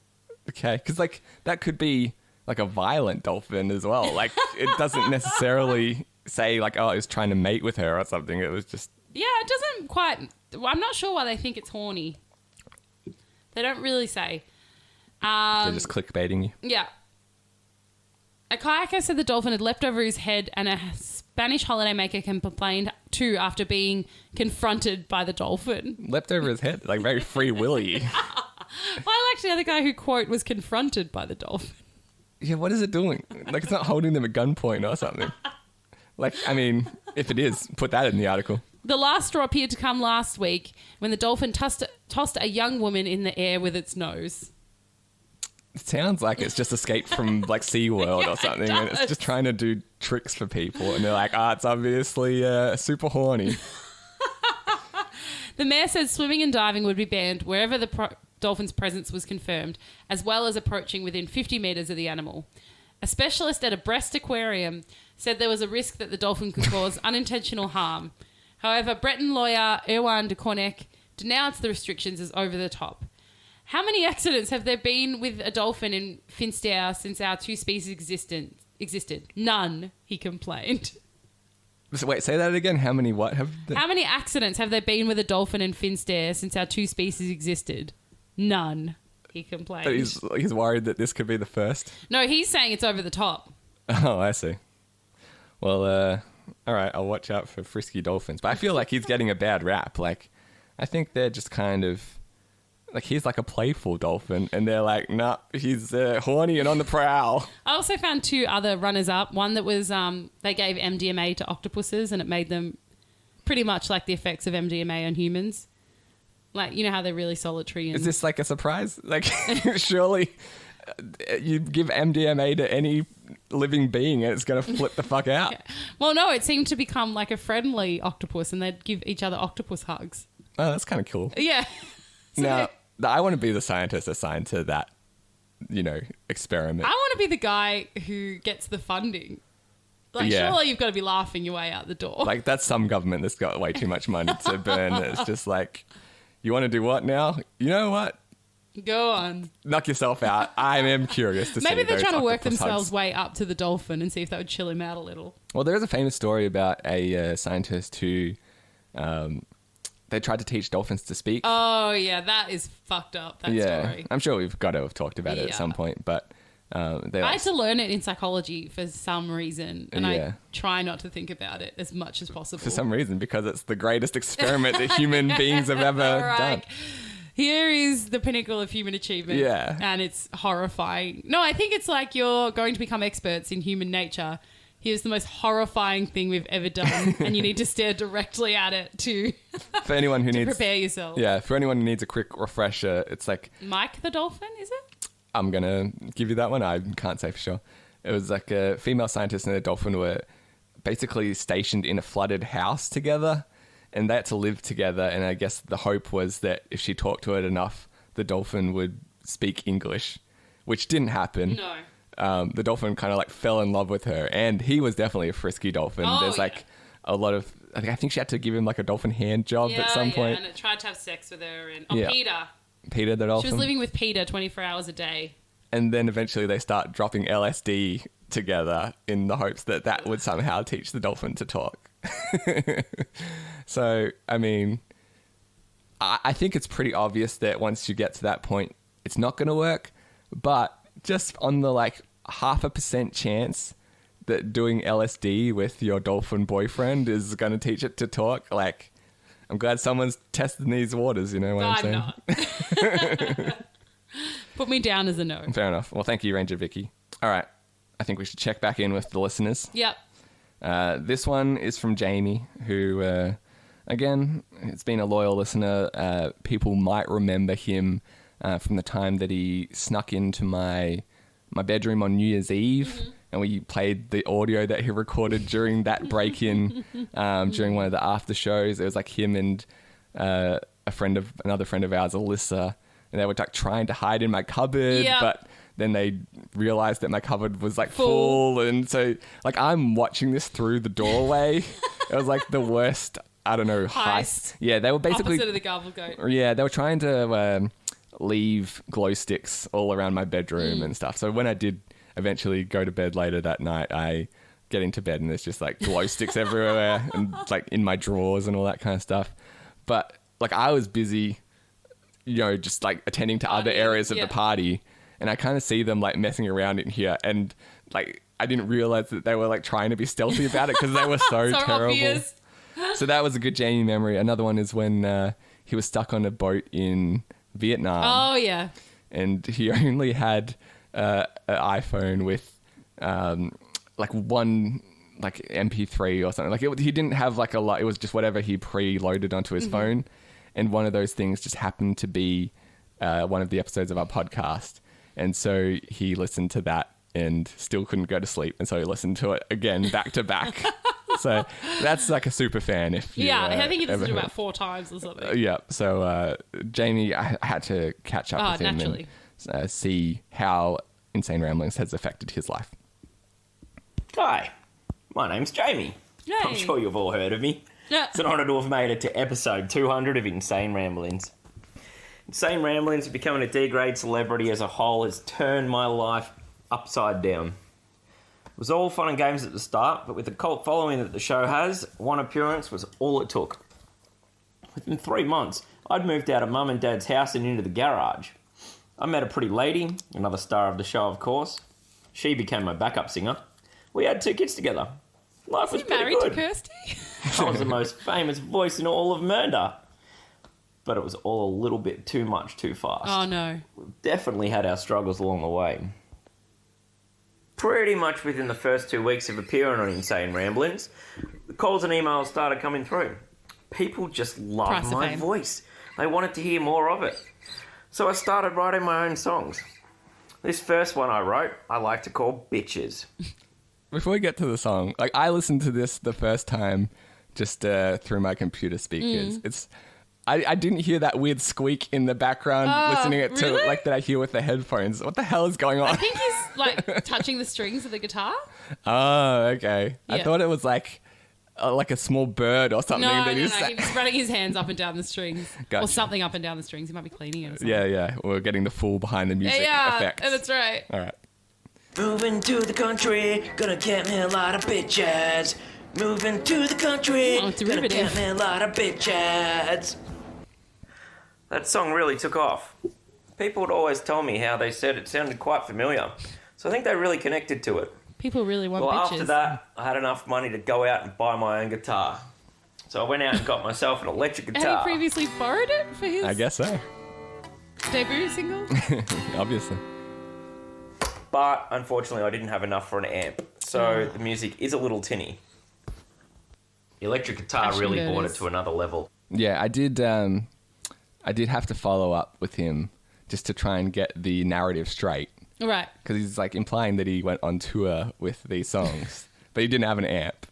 Okay, because, that could be, a violent dolphin as well. Like, it doesn't necessarily say, it was trying to mate with her or something. It was just... Yeah, it doesn't quite... I'm not sure why they think it's horny. They don't really say. They're just clickbaiting you. Yeah. A kayaker said the dolphin had leapt over his head and a Spanish holidaymaker complained too after being confronted by the dolphin. Leapt over his head, very free willy. I liked the other guy who, quote, was confronted by the dolphin. Yeah, what is it doing? It's not holding them at gunpoint or something. If it is, put that in the article. The last straw appeared to come last week when the dolphin tossed a young woman in the air with its nose. It sounds like it's just escaped from SeaWorld Yeah, or something, it and it's does. just trying to do tricks for people, and they're like, it's obviously super horny. The mayor said swimming and diving would be banned wherever the dolphin's presence was confirmed, as well as approaching within 50 metres of the animal. A specialist at a Brest aquarium said there was a risk that the dolphin could cause unintentional harm. However, Breton lawyer Erwan de Cornec denounced the restrictions as over the top. How many accidents have there been with a dolphin in Finstère since our 2 species existed? None, he complained. So wait, say that again. How many what have... How many accidents have there been with a dolphin in Finstère since our 2 species existed? None, he complained. But he's worried that this could be the first? No, he's saying it's over the top. Oh, I see. Well, all right, I'll watch out for frisky dolphins. But I feel like he's getting a bad rap. I think they're just kind of... he's a playful dolphin, and they're like, nah, he's horny and on the prowl. I also found 2 other runners-up. One that was, they gave MDMA to octopuses, and it made them pretty much like the effects of MDMA on humans. You know how they're really solitary. And... Is this a surprise? Surely you give MDMA to any living being and it's going to flip the fuck out. Yeah. Well, no, it seemed to become like a friendly octopus, and they'd give each other octopus hugs. Oh, that's kind of cool. Yeah. So Now, I want to be the scientist assigned to that, experiment. I want to be the guy who gets the funding. Yeah. Surely you've got to be laughing your way out the door. That's some government that's got way too much money to burn. It's just you want to do what now? You know what? Go on. Knock yourself out. I am curious to see. Maybe they're those trying to work octopus themselves hugs. way up to the dolphin and see if that would chill him out a little. Well, there is a famous story about a scientist who they tried to teach dolphins to speak. Oh, yeah, that is fucked up, that story. I'm sure we've got to have talked about it at some point, but I had to learn it in psychology for some reason, and I try not to think about it as much as possible. For some reason, because it's the greatest experiment that human beings have ever done. Here is the pinnacle of human achievement. Yeah. And it's horrifying. No, I think it's like you're going to become experts in human nature. Here's the most horrifying thing we've ever done, and you need to stare directly at it to For anyone who needs prepare yourself. Yeah, for anyone who needs a quick refresher, it's Mike the dolphin, is it? I'm gonna give you that one. I can't say for sure. It was a female scientist and a dolphin were basically stationed in a flooded house together, and they had to live together. And I guess the hope was that if she talked to it enough, the dolphin would speak English, which didn't happen. No. The dolphin kind of like fell in love with her, and he was definitely a frisky dolphin. Oh, There's like a lot of, I think she had to give him like a dolphin hand job at some point. And it tried to have sex with her. And Peter the dolphin. She was living with Peter 24 hours a day. And then eventually they start dropping LSD together in the hopes that that would somehow teach the dolphin to talk. So, I mean, I think it's pretty obvious that once you get to that point, it's not going to work. But just on the like 0.5% chance that doing LSD with your dolphin boyfriend is going to teach it to talk, like, I'm glad someone's testing these waters, you know what I'm saying? Not. Put me down as a no. Fair enough. Well, thank you, Ranger Vicki. All right. I think we should check back in with the listeners. Yep. This one is from Jamie, who, again, it's been a loyal listener. People might remember him from the time that he snuck into my bedroom on New Year's Eve, and we played the audio that he recorded during that break-in during one of the after shows. It was like him and another friend of ours, Alyssa, and they were like trying to hide in my cupboard, but then they realized that my cupboard was like full, and so like I'm watching this through the doorway. It was like the worst, I don't know, heist. Yeah, they were basically opposite of the Garble Goat. Yeah, they were trying to leave glow sticks all around my bedroom and stuff. So when I did eventually go to bed later that night, I get into bed and there's just like glow sticks everywhere and like in my drawers and all that kind of stuff. But like I was busy, you know, just like attending to other areas of the party, and I kind of see them like messing around in here, and like I didn't realize that they were like trying to be stealthy about it because they were so terrible. Obvious. So that was a good Jamie memory. Another one is when he was stuck on a boat in Vietnam. Oh yeah. And he only had an iPhone with like one like MP3 or something. Like he didn't have like a lot. It was just whatever he preloaded onto his phone. And one of those things just happened to be one of the episodes of our podcast. And so he listened to that and still couldn't go to sleep. And so he listened to it again back to back. So that's like a super fan. If you, I think he listened to it about 4 times or something. Yeah. So Jamie, I had to catch up with him naturally. And see how Insane Ramblings has affected his life. Hi, my name's Jamie. Yay. I'm sure you've all heard of me. Yeah. It's an honour to have made it to episode 200 of Insane Ramblings. Insane Ramblings and becoming a D-grade celebrity as a whole has turned my life upside down. It was all fun and games at the start, but with the cult following that the show has, one appearance was all it took. Within 3 months, I'd moved out of Mum and Dad's house and into the garage. I met a pretty lady, another star of the show of course. She became my backup singer. We had 2 kids together. Life was pretty good. Married to Kirsty? I was the most famous voice in all of Murder. But it was all a little bit too much too fast. Oh no. We've definitely had our struggles along the way. Pretty much within the first 2 weeks of appearing on Insane Ramblings, the calls and emails started coming through. People just loved my voice. They wanted to hear more of it. So I started writing my own songs. This first one I wrote, I like to call Bitches. Before we get to the song, like I listened to this the first time just through my computer speakers. I didn't hear that weird squeak in the background listening it to like that I hear with the headphones. What the hell is going on? I think he's like touching the strings of the guitar. Oh, okay. Yeah. I thought it was like a small bird or something. No. He was running his hands up and down the strings. Gotcha. Or something up and down the strings. He might be cleaning it or something. Yeah. We're getting the full behind the music effect. Yeah, that's right. All right. Moving to the country, gonna get me a lot of bitches. Moving to the country, gonna get me a lot of bitches. That song really took off. People would always tell me how they said it sounded quite familiar. So I think they really connected to it. People really want bitches. Well, after that, I had enough money to go out and buy my own guitar. So I went out and got myself an electric guitar. Had he previously borrowed it for his I guess so. debut single? Obviously. But unfortunately, I didn't have enough for an amp. So the music is a little tinny. The electric guitar really brought it to another level. Yeah, I did have to follow up with him just to try and get the narrative straight. Right. Because he's like implying that he went on tour with these songs, but he didn't have an amp.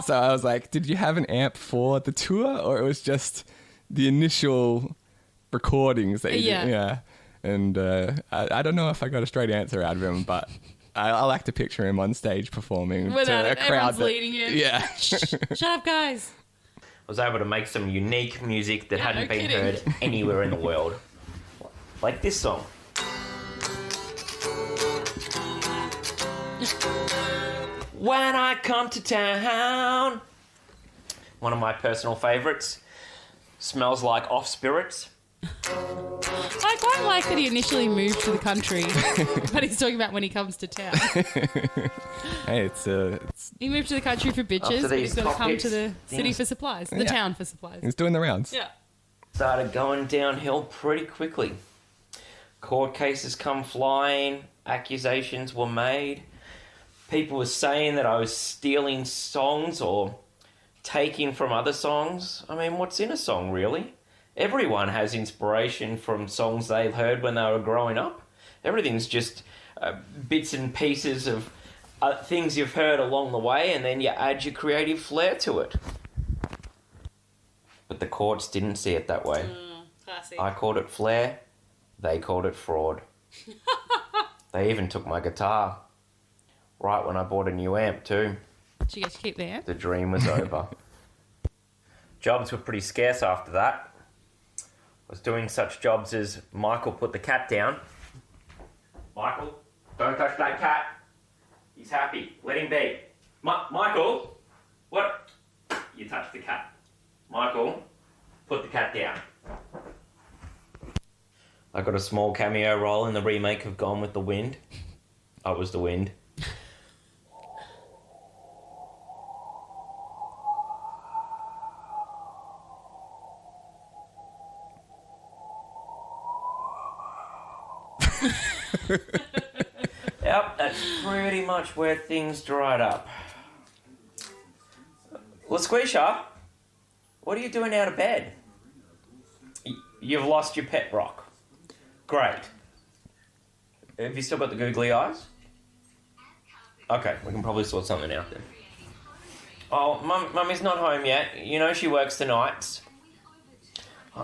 So I was like, did you have an amp for the tour, or it was just the initial recordings that you did? Yeah. And I don't know if I got a straight answer out of him, but I like to picture him on stage performing Without to a crowd everyone's leading him. Yeah. Shut up, guys. I was able to make some unique music that hadn't no been kidding. heard anywhere in the world. Like this song. When I come to town. One of my personal favourites. Smells like off spirits. I quite like that he initially moved to the country, but he's talking about when he comes to town. Hey, it's He moved to the country for bitches, After but he's these got to come to the cockpits, city things- for supplies. The town for supplies. he's doing the rounds. Yeah. Started going downhill pretty quickly. Court cases come flying, accusations were made. People were saying that I was stealing songs or taking from other songs. I mean, what's in a song, really? Everyone has inspiration from songs they've heard when they were growing up. Everything's just bits and pieces of things you've heard along the way, and then you add your creative flair to it. But the courts didn't see it that way. Classic. I called it flair, they called it fraud. They even took my guitar. Right when I bought a new amp too. Did you get to keep the amp? The dream was over. Jobs were pretty scarce after that. I was doing such jobs as Michael put the cat down. Michael, don't touch that cat. He's happy. Let him be. Michael, what? You touched the cat. Michael, put the cat down. I got a small cameo role in the remake of Gone with the Wind. I was the wind. Yep, that's pretty much where things dried up. LaSquisha, what are you doing out of bed? You've lost your pet rock. Great. Have you still got the googly eyes? Okay, we can probably sort something out then. Oh, Mummy's not home yet. You know she works the nights.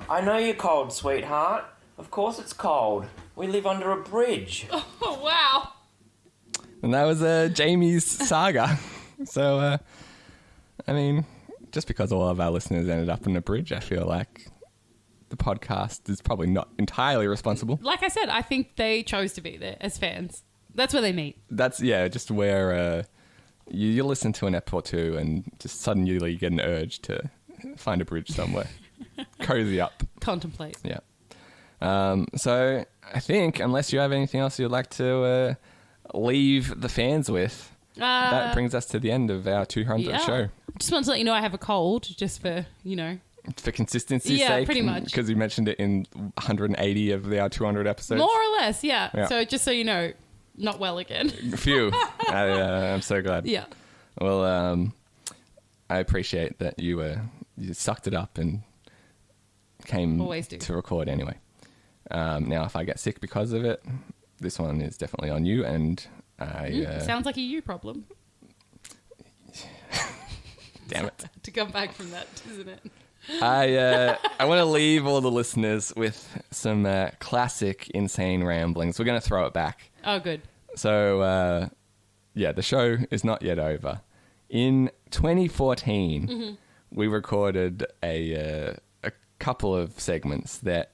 I know you're cold, sweetheart. Of course it's cold. We live under a bridge. Oh, wow. And that was Jamie's saga. So, I mean, just because all of our listeners ended up in a bridge, I feel like the podcast is probably not entirely responsible. Like I said, I think they chose to be there as fans. That's where they meet. That's, yeah, just where you listen to an ep or two and just suddenly you get an urge to find a bridge somewhere. Cozy up. Contemplate. Yeah. So I think, unless you have anything else you'd like to leave the fans with, that brings us to the end of our 200th show. Just wanted to let you know I have a cold, just for, For consistency's sake? Yeah, pretty much. Because you mentioned it in 180 of our 200 episodes. More or less, yeah. Yeah. So just so you know, not well again. Phew. I'm so glad. Yeah. Well, I appreciate that you sucked it up and came Always do. to record anyway. Now, if I get sick because of it, this one is definitely on you, and Sounds like a you problem. Damn it. To come back from that, isn't it? I want to leave all the listeners with some classic insane ramblings. We're going to throw it back. Oh, good. So, the show is not yet over. In 2014, we recorded a couple of segments that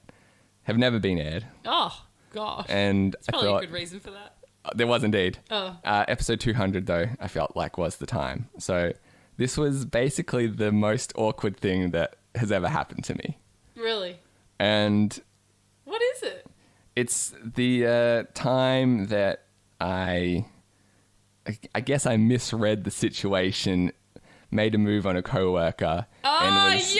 have never been aired. Oh, gosh. And It's probably a good reason for that. There was indeed. Oh. Episode 200, though, I felt like was the time. So this was basically the most awkward thing that has ever happened to me. Really? And What is it? it's the time that I guess I misread the situation, made a move on a coworker, and was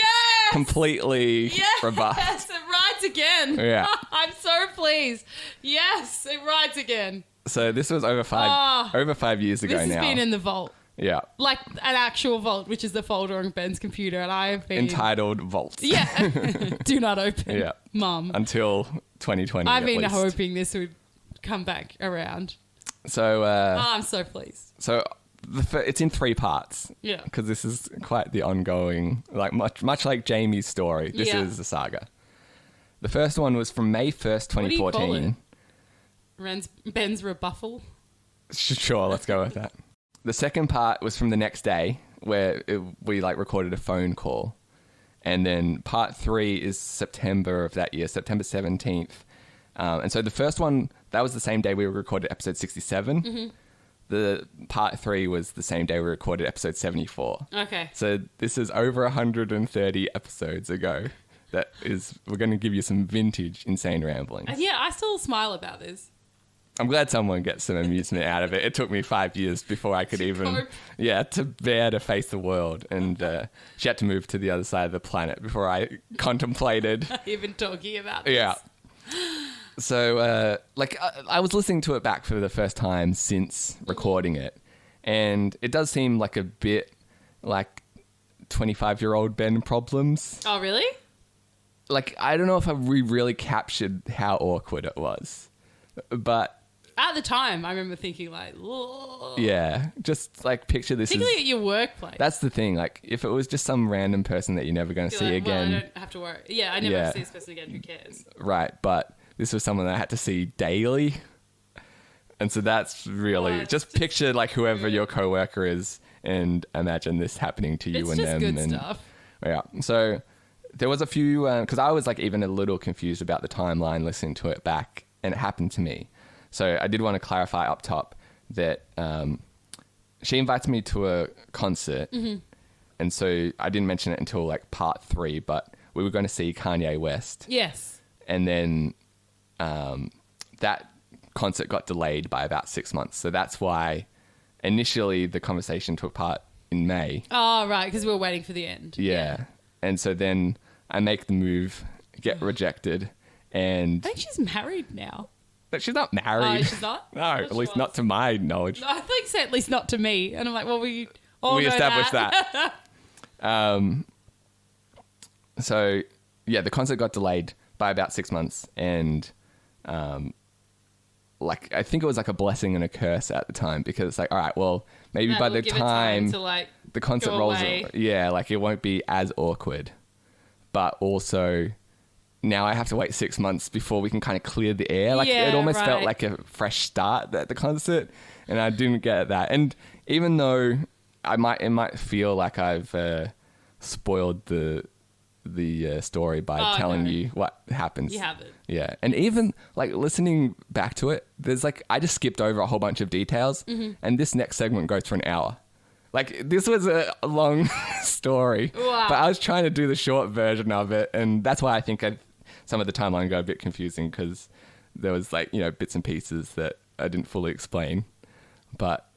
completely rebuffed. Yes, it rides again. Yeah. I'm so pleased. Yes, it rides again. So this was over 5 years ago This has now. been in the vault. Yeah. Like an actual vault, which is the folder on Ben's computer, and I have been... Entitled Vault. Yeah. Do not open. Yeah. Mum. Until 2020 I've been at least. hoping this would come back around. So, I'm so pleased. So it's in 3 parts. Yeah. Because this is quite the ongoing, like much like Jamie's story. This is a saga. The first one was from May 1st, 2014. What do you call it? Ben's rebuffal? Sure, let's go with that. The second part was from the next day, where we like recorded a phone call. And then part 3 is September of that year, September 17th. And so the first one, that was the same day we recorded episode 67. Mm-hmm. The part 3 was the same day we recorded episode 74. Okay. So this is over 130 episodes ago. We're going to give you some vintage insane ramblings. Yeah, I still smile about this. I'm glad someone gets some amusement out of it. It took me 5 years before I could to bear to face the world. And she had to move to the other side of the planet before I contemplated. Even talking about this. Yeah. So, I was listening to it back for the first time since recording it. And it does seem like a bit like 25-year-old Ben problems. Oh, really? Like, I don't know if we really captured how awkward it was. But at the time, I remember thinking like, whoa. Yeah, just like picture this. Particularly at your workplace. That's the thing. Like, if it was just some random person that you're never going to see again. Well, I don't have to worry. Yeah, I never have to see this person again. Who cares? Right, but this was someone that I had to see daily. And so that's really... just picture like whoever your coworker is and imagine this happening to you and them. It's just good stuff. Yeah, so there was a few... Because I was like even a little confused about the timeline listening to it back. And it happened to me. So I did want to clarify up top that she invited me to a concert. Mm-hmm. And so I didn't mention it until like part 3, but we were going to see Kanye West. Yes. And then that concert got delayed by about 6 months. So that's why initially the conversation took part in May. Oh, right, because we were waiting for the end. Yeah. And so then I make the move, get rejected. And I think she's married now. But she's not married. Oh, she's not? No, at least not to my knowledge. No, I think so, at least not to me. And I'm like, well, we all know established that. So, yeah, the concert got delayed by about 6 months. And, I think it was like a blessing and a curse at the time. Because it's like, all right, well, maybe by the time to, like, the concert rolls... it won't be as awkward. But also... Now I have to wait 6 months before we can kind of clear the air. Like it almost felt like a fresh start at the concert, and I didn't get that. And even though it might feel like I've spoiled the story by telling you what happens. You haven't. Yeah, and even like listening back to it, there's like I just skipped over a whole bunch of details, and this next segment goes for an hour. Like, this was a long story, wow. But I was trying to do the short version of it, and that's why I think some of the timeline got a bit confusing, because there was, like, bits and pieces that I didn't fully explain. But,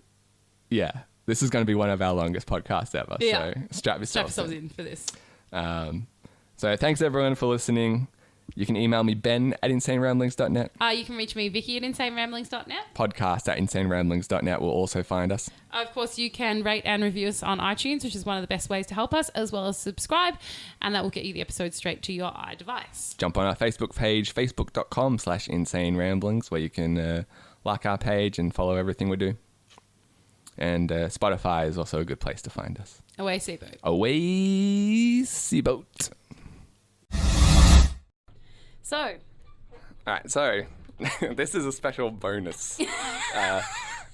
yeah, this is going to be one of our longest podcasts ever, so strap yourselves in for this. So thanks, everyone, for listening. You can email me, ben@insaneramblings.net. You can reach me, Vicki, at insaneramblings.net. Podcast@insaneramblings.net will also find us. Of course, you can rate and review us on iTunes, which is one of the best ways to help us, as well as subscribe, and that will get you the episode straight to your iDevice. Jump on our Facebook page, facebook.com/insaneramblings, where you can like our page and follow everything we do. And Spotify is also a good place to find us. Away Seaboat. Away Seaboat. So. All right, so this is a special bonus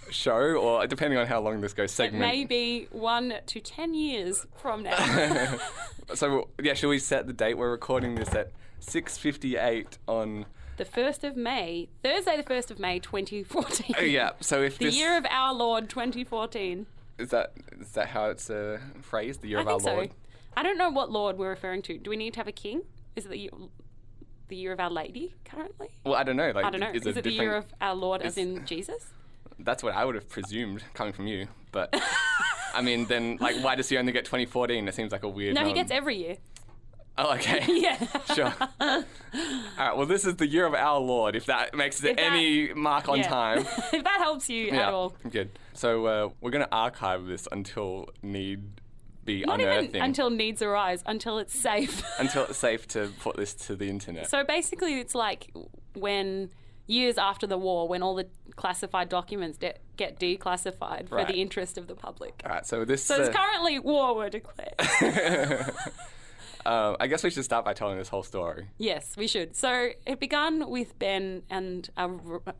show, or depending on how long this goes, segment. Maybe 1 to 10 years from now. So, yeah, should we set the date? We're recording this at 6:58 on... The 1st of May, Thursday the 1st of May, 2014. Yeah, so if the year of our Lord, 2014. Is that how it's phrased, the year of our Lord? So. I don't know what Lord we're referring to. Do we need to have a king? Is it the year of our Lady currently? Well, I don't know. I don't know. Is it the year of our Lord as in Jesus? That's what I would have presumed coming from you. But, I mean, then, like, why does he only get 2014? It seems like a weird... No, he gets every year. Oh, okay. Yeah. Sure. All right, well, this is the year of our Lord, if that makes any mark on time. If that helps you at all. Good. So we're going to archive this until need be Not unearthing. Even until needs arise, until it's safe. Until it's safe to put this to the internet. So basically it's like when years after the war when all the classified documents get declassified for the interest of the public. All right, so this... So there's currently war were declared. I guess we should start by telling this whole story. Yes, we should. So it began with Ben and a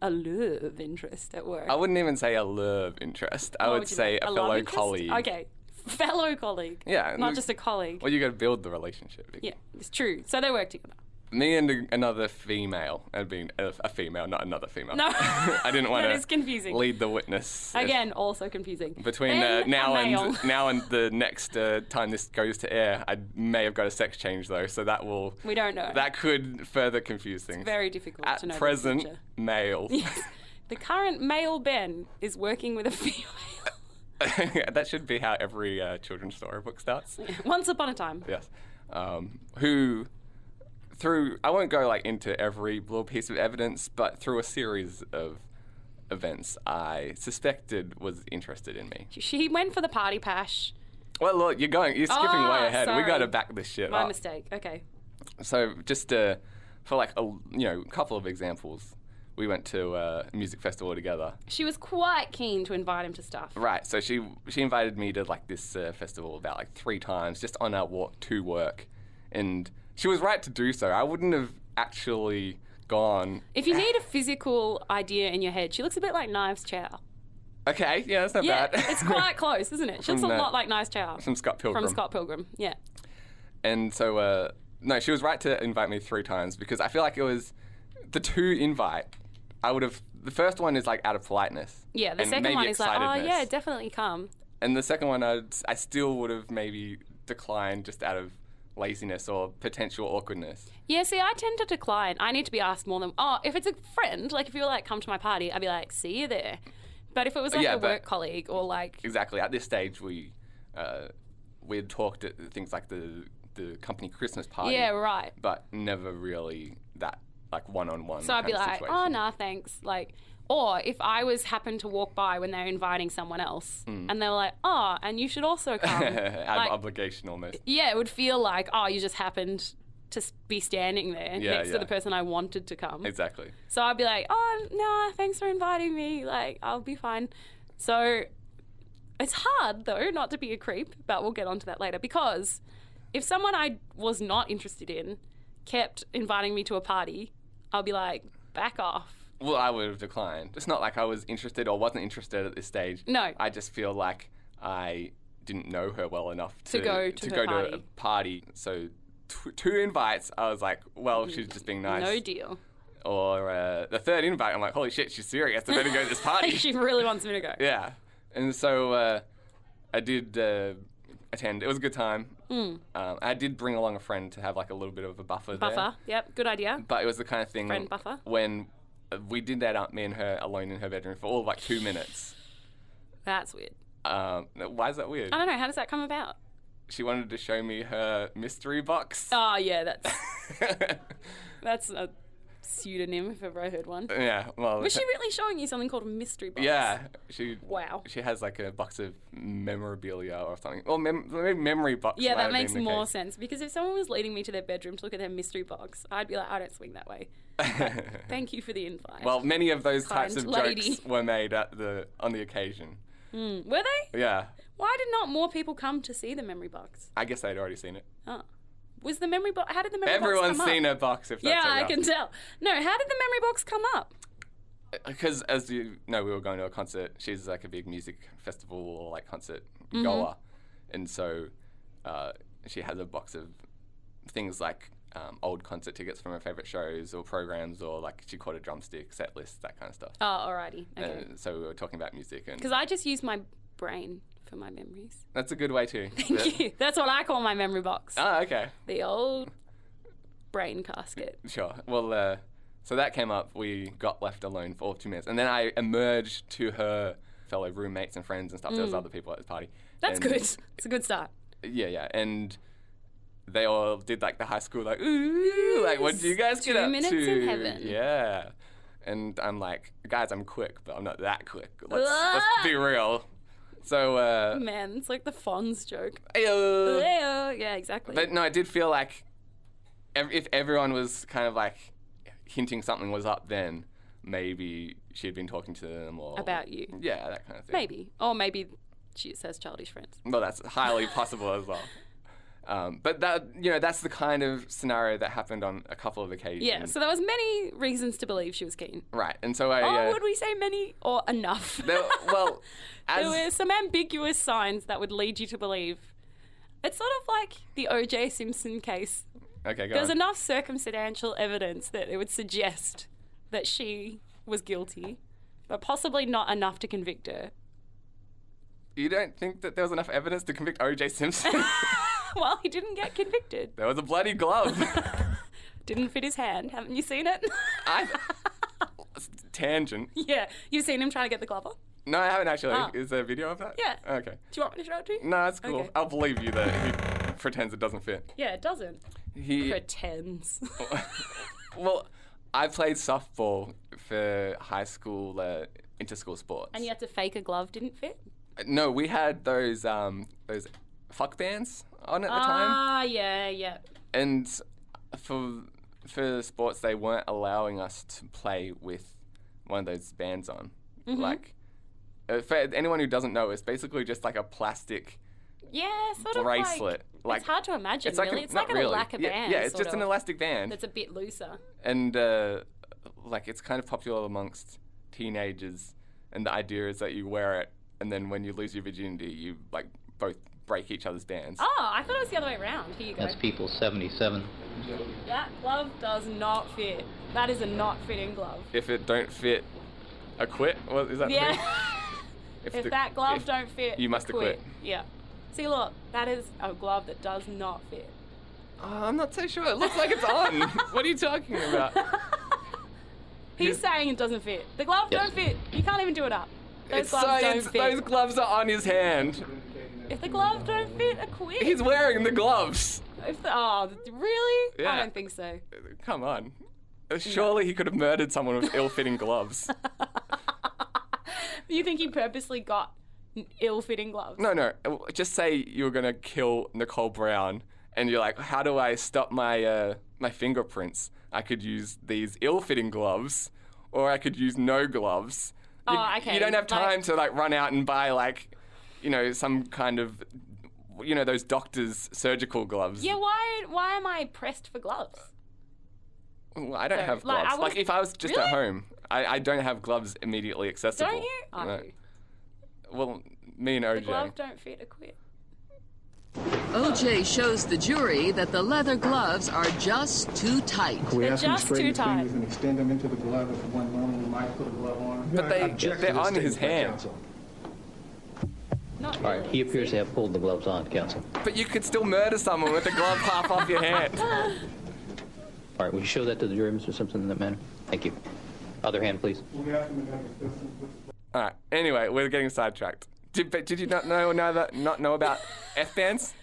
love interest at work. I wouldn't even say a love interest. I would say a fellow colleague. Okay, fellow colleague. Yeah. Not just a colleague. Well, you got to build the relationship. Yeah, it's true. So they work together. Me and another female, and being a female, not another female. No, I didn't want that is confusing. Lead the witness. Again, also confusing. Between now and the next time this goes to air, I may have got a sex change though, so that will. We don't know. That could further confuse things. It's very difficult to know. At present, the future. Male. Yes. The current male Ben is working with a female. That should be how every children's storybook starts. Once upon a time. Yes. Who. I won't go into every little piece of evidence, but through a series of events I suspected was interested in me. She went for the party pash. Well, look, you're skipping way ahead. Sorry. We got to back this shit up. My mistake. Okay. So just for a couple of examples, we went to a music festival together. She was quite keen to invite him to stuff. Right. So she invited me to this festival about 3 times just on our walk to work, and she was right to do so. I wouldn't have actually gone. If you need a physical idea in your head, she looks a bit like Knives Chow. Okay, yeah, that's not bad. It's quite close, isn't it? She looks a lot like Knives Chow. From Scott Pilgrim. From Scott Pilgrim, yeah. And so, no, she was right to invite me 3 times because I feel like it was the 2 invite. The first one is out of politeness. Yeah, the second one is oh yeah, definitely come. And the second one, I still would have maybe declined just out of laziness or potential awkwardness. Yeah, see, I tend to decline. I need to be asked more than, if it's a friend, if you were come to my party, I'd be like, see you there. But if it was a work colleague or Exactly. At this stage, we had talked at things like the company Christmas party. Yeah, right. But never really that one-on-one. So I'd be like, situation. Oh, nah, thanks. Or if I happened to walk by when they're inviting someone else and they were like, oh, and you should also come. Out of obligation almost. Yeah, it would feel like, oh, you just happened to be standing there next to the person I wanted to come. Exactly. So I'd be like, oh, no, thanks for inviting me. I'll be fine. So it's hard, though, not to be a creep, but we'll get onto that later. Because if someone I was not interested in kept inviting me to a party, I'll be like, back off. Well, I would have declined. It's not like I was interested or wasn't interested at this stage. No. I just feel like I didn't know her well enough to go to a party. So 2 invites, I was like, well, she's just being nice. No deal. Or the 3rd invite, I'm like, holy shit, she's serious. I better go to this party. She really wants me to go. Yeah. And so I did attend. It was a good time. I did bring along a friend to have a little bit of a buffer there. Yep, good idea. But it was the kind of thing Friend buffer. When we did that up, me and her alone in her bedroom for all of 2 minutes. That's weird. Why is that weird? I don't know. How does that come about? She wanted to show me her mystery box. Oh, yeah, that's a pseudonym if ever I heard one. Yeah, well... Was she really showing you something called a mystery box? Yeah. Wow. She has a box of memorabilia or something. Or maybe memory box. Yeah, that makes more sense. Because if someone was leading me to their bedroom to look at their mystery box, I'd be like, I don't swing that way. Thank you for the invite. Well, many of those types of lady. jokes were made on the occasion. Were they? Yeah. Why did not more people come to see the memory box? I guess they'd already seen it. Oh. Was the memory box... How did the memory Everyone's box come up? seen a box, if that's Yeah, enough. I can tell. No, how did the memory box come up? Because, as you know, we were going to a concert. She's a big music festival or concert goer. And so she has a box of things old concert tickets from her favourite shows or programs, or she caught a drumstick, set list, that kind of stuff. Oh, alrighty. Okay. So we were talking about music. Because I just use my brain for my memories. That's a good way too. Thank you. That's what I call my memory box. Oh, okay. The old brain casket. Sure. Well, so that came up. We got left alone for 2 minutes. And then I emerged to her fellow roommates and friends and stuff. There was other people at the party. That's good. It's a good start. Yeah. And they all did the high school, ooh, what did you guys get up to? 2 minutes in heaven. Yeah. And I'm like, guys, I'm quick, but I'm not that quick. Let's be real. So, man, it's like the Fonz joke. Ayo. Ayo. Yeah, exactly. But no, I did feel like if everyone was kind of hinting something was up then, maybe she had been talking to them or... About you. Yeah, that kind of thing. Maybe. Or maybe she says childish friends. Well, that's highly possible as well. But that's the kind of scenario that happened on a couple of occasions. Yeah, so there was many reasons to believe she was keen. Right, and so I... would we say many or enough? There were some ambiguous signs that would lead you to believe. It's sort of like the O.J. Simpson case. Okay, go There's on. enough circumstantial evidence that it would suggest that she was guilty, but possibly not enough to convict her. You don't think that there was enough evidence to convict O.J. Simpson? Well, he didn't get convicted. There was a bloody glove. Didn't fit his hand. Haven't you seen it? Tangent. Yeah. You've seen him trying to get the glove on? No, I haven't actually. Oh. Is there a video of that? Yeah. Okay. Do you want me to show it to you? No, it's cool. Okay. I'll believe you that he pretends it doesn't fit. Yeah, it doesn't. He pretends. Well, I played softball for high school inter-school sports. And you had to fake a glove didn't fit? No, we had those fuck bands on at the time. Ah, yeah. And for sports, they weren't allowing us to play with one of those bands on. Mm-hmm. Like, for anyone who doesn't know, it's basically just like a plastic sort of bracelet. Like, it's hard to imagine, it's like really. It's not like really. a lacquer band. Yeah, it's sort just an of, elastic band. that's a bit looser. And it's kind of popular amongst teenagers. And the idea is that you wear it, and then when you lose your virginity, you like both break each other's bands. Oh, I thought it was the other way around. Here you go. That's people 77. That glove does not fit. That is a not fitting glove. If it don't fit, acquit? What is that? Yeah. If that glove don't fit, you must acquit. Yeah. See, look, that is a glove that does not fit. Oh, I'm not so sure. It looks like it's on. What are you talking about? He's saying it doesn't fit. The glove don't fit. You can't even do it up. Those gloves don't fit. Those gloves are on his hand. If the glove don't fit, acquit. He's wearing the gloves. Really? Yeah. I don't think so. Come on. Surely he could have murdered someone with ill-fitting gloves. You think he purposely got ill-fitting gloves? No. Just say you were going to kill Nicole Brown, and you're like, how do I stop my my fingerprints? I could use these ill-fitting gloves, or I could use no gloves. Okay. You don't have time to run out and buy some kind of, those doctors' surgical gloves. Yeah, why am I pressed for gloves? Well, I don't have gloves. If I was just Really? at home, I don't have gloves immediately accessible. Don't you? I No. do. Well, me and OJ. The glove don't fit, acquit. OJ shows the jury that the leather gloves are just too tight. We They're ask him to just straighten too his tight. fingers and extend them into the glove if one normally might put a glove on. But they're on his hand. Not All right, he appears to have pulled the gloves on, counsel. But you could still murder someone with the glove half off your hand. All right, will you show that to the jury, Mr. Simpson, in that manner? Thank you. Other hand, please. All right. Anyway, we're getting sidetracked. Did you not know about F-bands?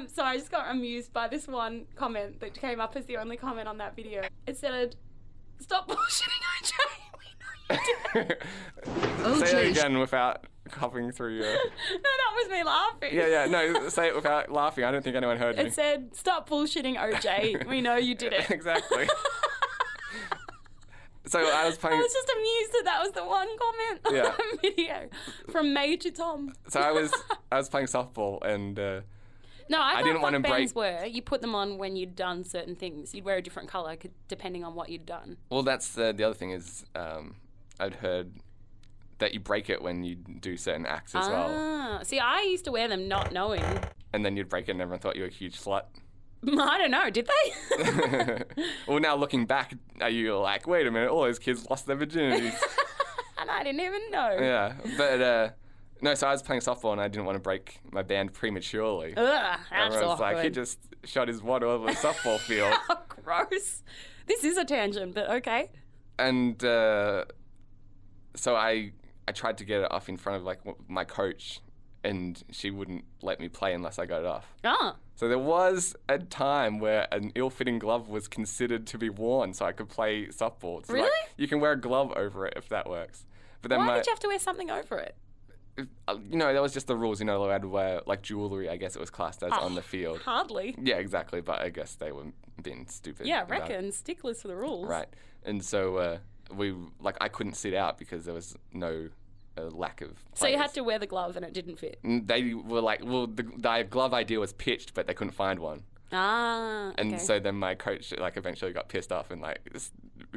So I just got amused by this one comment that came up as the only comment on that video. It said, "Stop bullshitting, OJ. We know you did it." Say it again without coughing through your... No, that was me laughing. Yeah, no, say it without laughing. I don't think anyone heard you. It said, "Stop bullshitting, OJ. We know you did it." Exactly. So I was playing... I was just amused that was the one comment on that video from Major Tom. So I was playing softball and... No, I didn't want to bands break... were, you put them on when you'd done certain things. You'd wear a different colour depending on what you'd done. Well, that's the other thing is I'd heard that you break it when you do certain acts as well. See, I used to wear them not knowing. And then you'd break it and everyone thought you were a huge slut. I don't know, did they? Well, now looking back, are you like, wait a minute, all those kids lost their virginities? And I didn't even know. Yeah, but no, so I was playing softball and I didn't want to break my band prematurely. Ugh, that's Everyone was like, awkward. he just shot his wad over the softball field. Oh, gross. This is a tangent, but okay. And so I tried to get it off in front of my coach, and she wouldn't let me play unless I got it off. Oh. So there was a time where an ill-fitting glove was considered to be worn so I could play softball. So Really? you can wear a glove over it if that works. But then Why did you have to wear something over it? that was just the rules. You're not allowed to wear jewelry, I guess it was classed as on the field. Hardly. Yeah, exactly. But I guess they were being stupid. Yeah, I about it. reckon. Sticklers for the rules. Right. And so I couldn't sit out because there was no lack of players. So you had to wear the glove and it didn't fit? They were like, well, the glove idea was pitched, but they couldn't find one. Ah, okay. And so then my coach eventually got pissed off and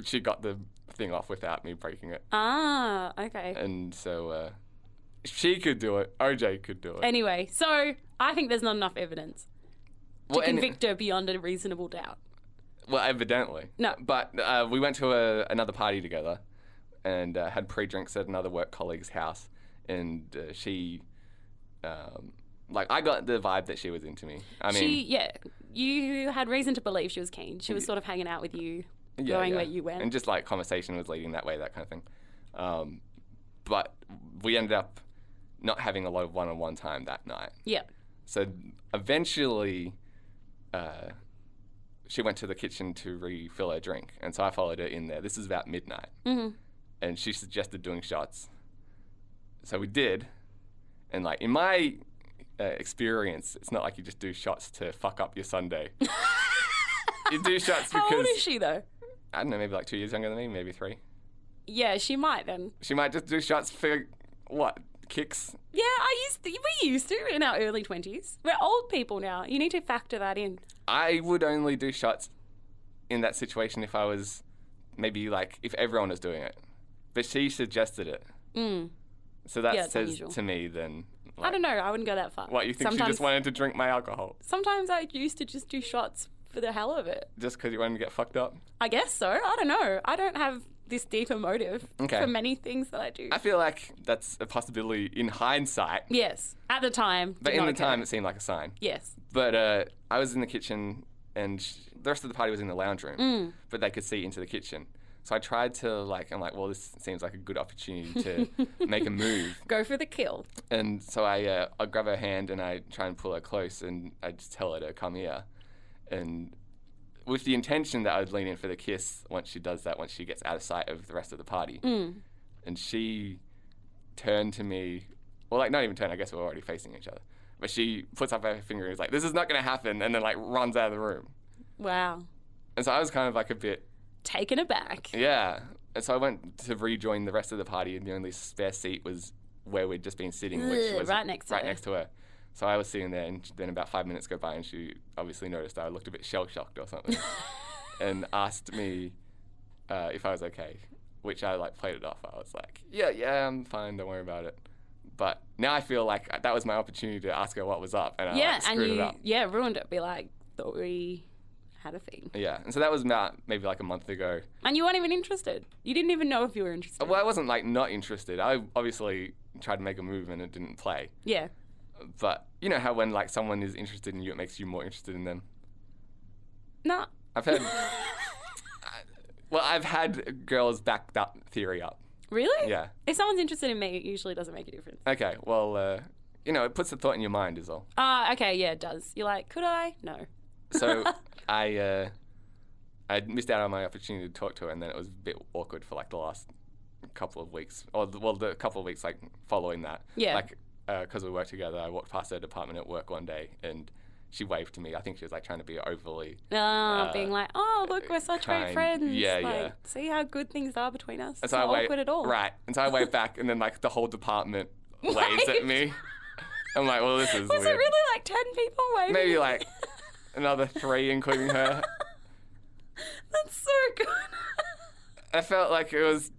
she got the thing off without me breaking it. Ah, okay. And so she could do it. OJ could do it. Anyway, so I think there's not enough evidence to convict her beyond a reasonable doubt. Well, evidently. No. But we went to another party together and had pre-drinks at another work colleague's house. And she, I got the vibe that she was into me. I mean... you had reason to believe she was keen. She was sort of hanging out with you, going where you went. And just conversation was leading that way, that kind of thing. But we ended up not having a lot of one-on-one time that night. Yeah. So eventually... she went to the kitchen to refill her drink, and so I followed her in there. This is about midnight, and she suggested doing shots. So we did, and in my experience, it's not like you just do shots to fuck up your Sunday. You do shots because... How old is she, though? I don't know, maybe 2 years younger than me, maybe 3. Yeah, she might then. She might just do shots for, kicks? Yeah, we used to in our early 20s. We're old people now. You need to factor that in. I would only do shots in that situation if I was if everyone was doing it. But she suggested it. So that says unusual to me then... I don't know. I wouldn't go that far. What, you think she just wanted to drink my alcohol? Sometimes I used to just do shots for the hell of it. Just because you wanted to get fucked up? I guess so. I don't know. I don't have this deeper motive for many things that I do. I feel like that's a possibility in hindsight. Yes. At the time. But in the time, it seemed like a sign. Yes. But I was in the kitchen and the rest of the party was in the lounge room, but they could see into the kitchen. So I tried to I'm like, well, this seems like a good opportunity to make a move. Go for the kill. And so I grab her hand and I try and pull her close and I just tell her to come here. And with the intention that I would lean in for the kiss once she does that, once she gets out of sight of the rest of the party. And she turned to me, well, not even turned, I guess we were already facing each other. But she puts up her finger and is like, this is not going to happen, and then runs out of the room. Wow. And so I was kind of a bit... taken aback. Yeah. And so I went to rejoin the rest of the party and the only spare seat was where we'd just been sitting, which was right next to her. So I was sitting there, and then about 5 minutes go by, and she obviously noticed I looked a bit shell-shocked or something, and asked me if I was okay, which I played it off. I was like, yeah, I'm fine, don't worry about it. But now I feel like that was my opportunity to ask her what was up, and I screwed it up. Yeah, ruined it. Be like, thought we had a thing. Yeah, and so that was about maybe a month ago. And you weren't even interested. You didn't even know if you were interested. Well, I wasn't not interested. I obviously tried to make a move and it didn't play. Yeah. But you know how when someone is interested in you, it makes you more interested in them? No. I've had... I've had girls back that theory up. Really? Yeah. If someone's interested in me, it usually doesn't make a difference. Okay, well, it puts a thought in your mind is all. Okay, yeah, it does. You're like, could I? No. So I missed out on my opportunity to talk to her, and then it was a bit awkward for the last couple of weeks, or the couple of weeks following that. Yeah. Because we worked together, I walked past her department at work one day, and she waved to me. I think she was trying to be overly... being like, oh, look, we're such great friends. Yeah. See how good things are between us. And It's so not awkward at all. Right. And so I waved back, and then the whole department waves at me. I'm like, well, this is Was weird. it really 10 people waving? Maybe another 3, including her. That's so good. I felt like it was...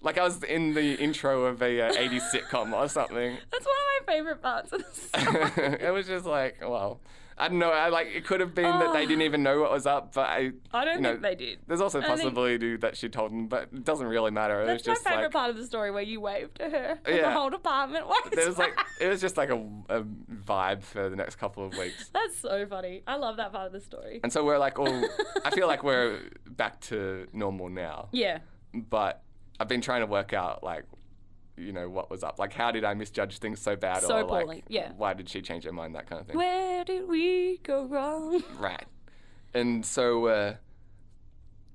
I was in the intro of a 80s sitcom or something. That's one of my favourite parts of the story. It was just well, I don't know. It could have been that they didn't even know what was up, but I don't think they did. There's also a possibility that she told them, but it doesn't really matter. That's it was just my favourite part of the story where you waved to her. And Yeah. the whole department waved. There was it was just a vibe for the next couple of weeks. That's so funny. I love that part of the story. And so we're all. I feel like we're back to normal now. Yeah. But I've been trying to work out what was up. How did I misjudge things so bad? So or poorly, yeah. Why did she change her mind? That kind of thing. Where did we go wrong? Right. And so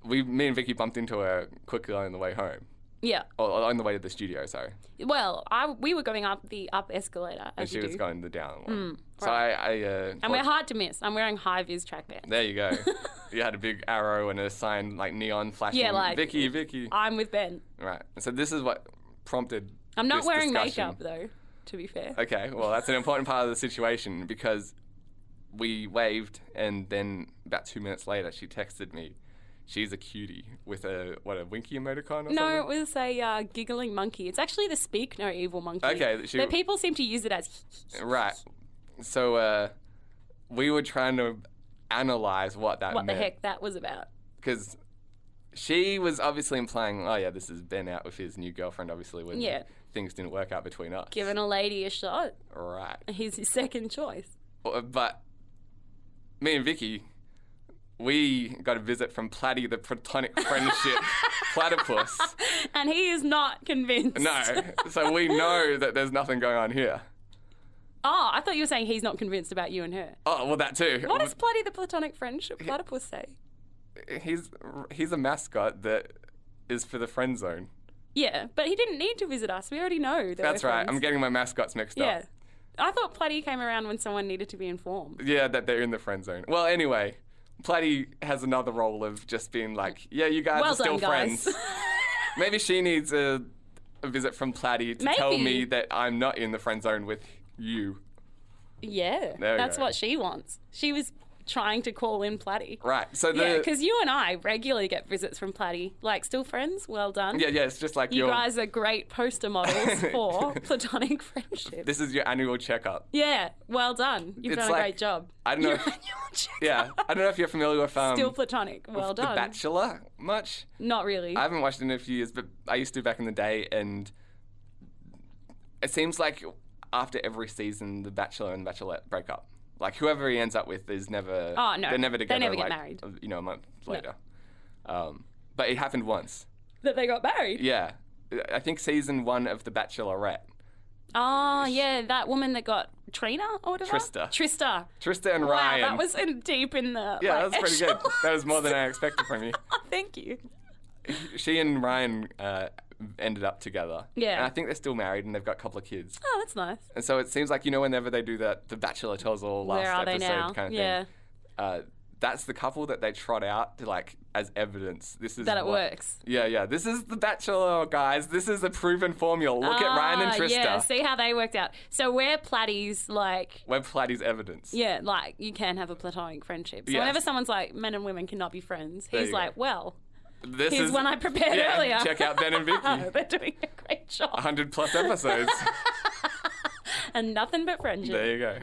me and Vicki bumped into her quickly on the way home. Yeah. Or on the way to the studio, sorry. Well, we were going up the up escalator, And she was going the down one. So right. And we're hard to miss. I'm wearing high-vis track pants. There you go. You had a big arrow and a sign, like neon flashing. Yeah, like... Vicki. I'm with Ben. Right. So this is what prompted I'm not this wearing discussion. makeup, though, to be fair. Okay, well, that's an important part of the situation because we waved and then about 2 minutes later she texted me. She's a cutie with a winky emoticon or something? No, it was a giggling monkey. It's actually the speak no evil monkey. Okay. But people seem to use it as... Right. So we were trying to analyse what that meant. What the heck that was about. Because she was obviously implying, oh yeah, this is Ben out with his new girlfriend, obviously, when things didn't work out between us. Giving a lady a shot. Right. He's his second choice. But me and Vicki... We got a visit from Platty, the platonic friendship platypus. And he is not convinced. No. So we know that there's nothing going on here. Oh, I thought you were saying he's not convinced about you and her. Oh, well, that too. What does Platty, the platonic friendship platypus say? He's a mascot that is for the friend zone. Yeah, but he didn't need to visit us. We already know that That's right. I'm getting my mascots mixed up. Yeah. I thought Platty came around when someone needed to be informed. Yeah, that they're in the friend zone. Well, anyway... Platty has another role of just being like, yeah, you guys are still friends. Maybe she needs a visit from Platty to tell me that I'm not in the friend zone with you. Yeah, that's what she wants. She was trying to call in Platty. Right. So because you and I regularly get visits from Platty. Like, still friends? Well done. Yeah, it's just like you guys are great poster models for platonic friendship. This is your annual checkup. Yeah, well done. You've done a great job. I don't know. I don't know if you're familiar with still platonic. Well done. The Bachelor much? Not really. I haven't watched it in a few years, but I used to back in the day, and it seems like after every season, the Bachelor and Bachelorette break up. Like, whoever he ends up with is never... Oh, no. They're never together. They never get married. You know, a month later. No. But it happened once. That they got married? Yeah. I think season 1 of The Bachelorette. Oh, yeah. That woman that got Trina or whatever? Trista and Ryan. Wow, that was deep in the... Yeah, that was pretty good. That was more than I expected from you. Thank you. She and Ryan ended up together. Yeah. And I think they're still married and they've got a couple of kids. Oh, that's nice. And so it seems like, you know, whenever they do that, The Bachelor tells all last Where are they episode now? kind of thing. That's the couple that they trot out to, like, as evidence. This is that it works. Yeah. This is The Bachelor, guys. This is a proven formula. Look at Ryan and Trista. Yeah, see how they worked out. So we're Platty's, like... We're Platty's evidence. Yeah, like, you can have a platonic friendship. So whenever someone's like, men and women cannot be friends, he's like, well... Here's one I prepared earlier. Check out Ben and Vicki. They're doing a great job. 100+ episodes. And nothing but friendship. There you go.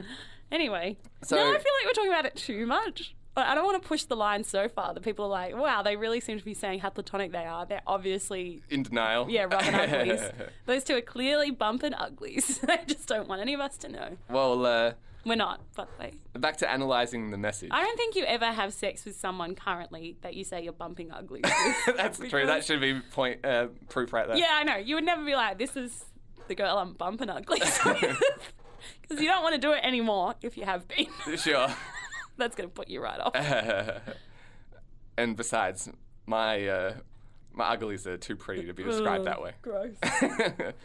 Anyway. So, I feel like we're talking about it too much. I don't want to push the line so far that people are like, wow, they really seem to be saying how platonic they are. They're obviously... in denial. Yeah, rubbing uglies. Those two are clearly bumping uglies. They just don't want any of us to know. Well, we're not, but back to analysing the message. I don't think you ever have sex with someone currently that you say you're bumping uglies with. That's true. That should be proof right there. Yeah, I know. You would never be like, this is the girl I'm bumping uglies with. Because you don't want to do it anymore if you have been. Sure. That's going to put you right off. And besides, my uglies are too pretty to be described that way. Gross.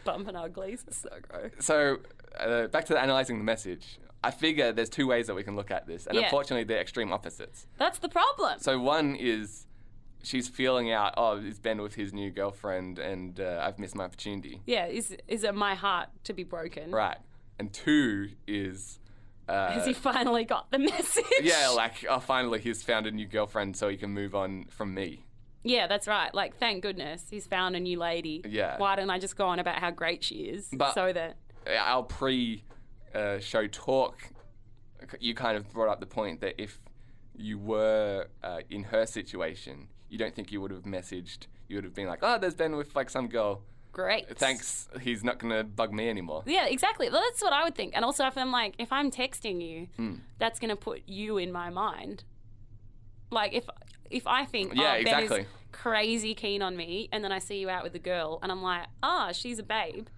Bumping uglies is so gross. So, back to analysing the message. I figure there's two ways that we can look at this, and unfortunately they're extreme opposites. That's the problem. So one is she's feeling out, oh, is Ben with his new girlfriend and I've missed my opportunity. Yeah, is it my heart to be broken? Right. And two is... has he finally got the message? Yeah, like, oh, finally he's found a new girlfriend so he can move on from me. Yeah, that's right. Like, thank goodness he's found a new lady. Yeah. Why don't I just go on about how great she is so that... Our show talk, you kind of brought up the point that if you were in her situation, you don't think you would have messaged, you would have been like, oh, there's Ben with like some girl. Great. Thanks, he's not going to bug me anymore. Yeah, exactly. Well, that's what I would think. And also if I'm texting you, that's going to put you in my mind. Like if I think, Ben is crazy keen on me, and then I see you out with a girl and I'm like, she's a babe.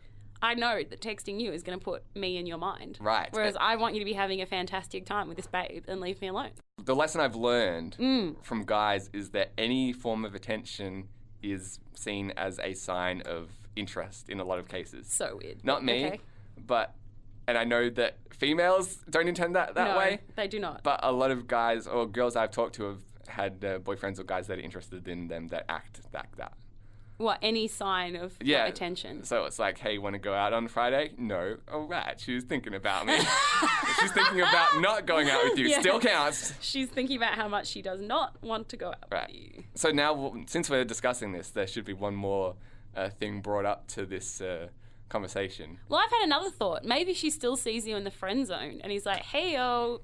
I know that texting you is going to put me in your mind. Right. Whereas I want you to be having a fantastic time with this babe and leave me alone. The lesson I've learned from guys is that any form of attention is seen as a sign of interest in a lot of cases. So weird. Not me, Okay. but, and I know that females don't intend that No, way. they do not. But a lot of guys or girls I've talked to have had boyfriends or guys that are interested in them that act like that. What, any sign of Yeah. attention? So it's like, hey, want to go out on Friday? No. Oh, right. She was thinking about me. She's thinking about not going out with you. Yeah. Still counts. She's thinking about how much she does not want to go out Right. with you. So now, since we're discussing this, there should be one more thing brought up to this conversation. Well, I've had another thought. Maybe she still sees you in the friend zone, and he's like, "Hey, yo,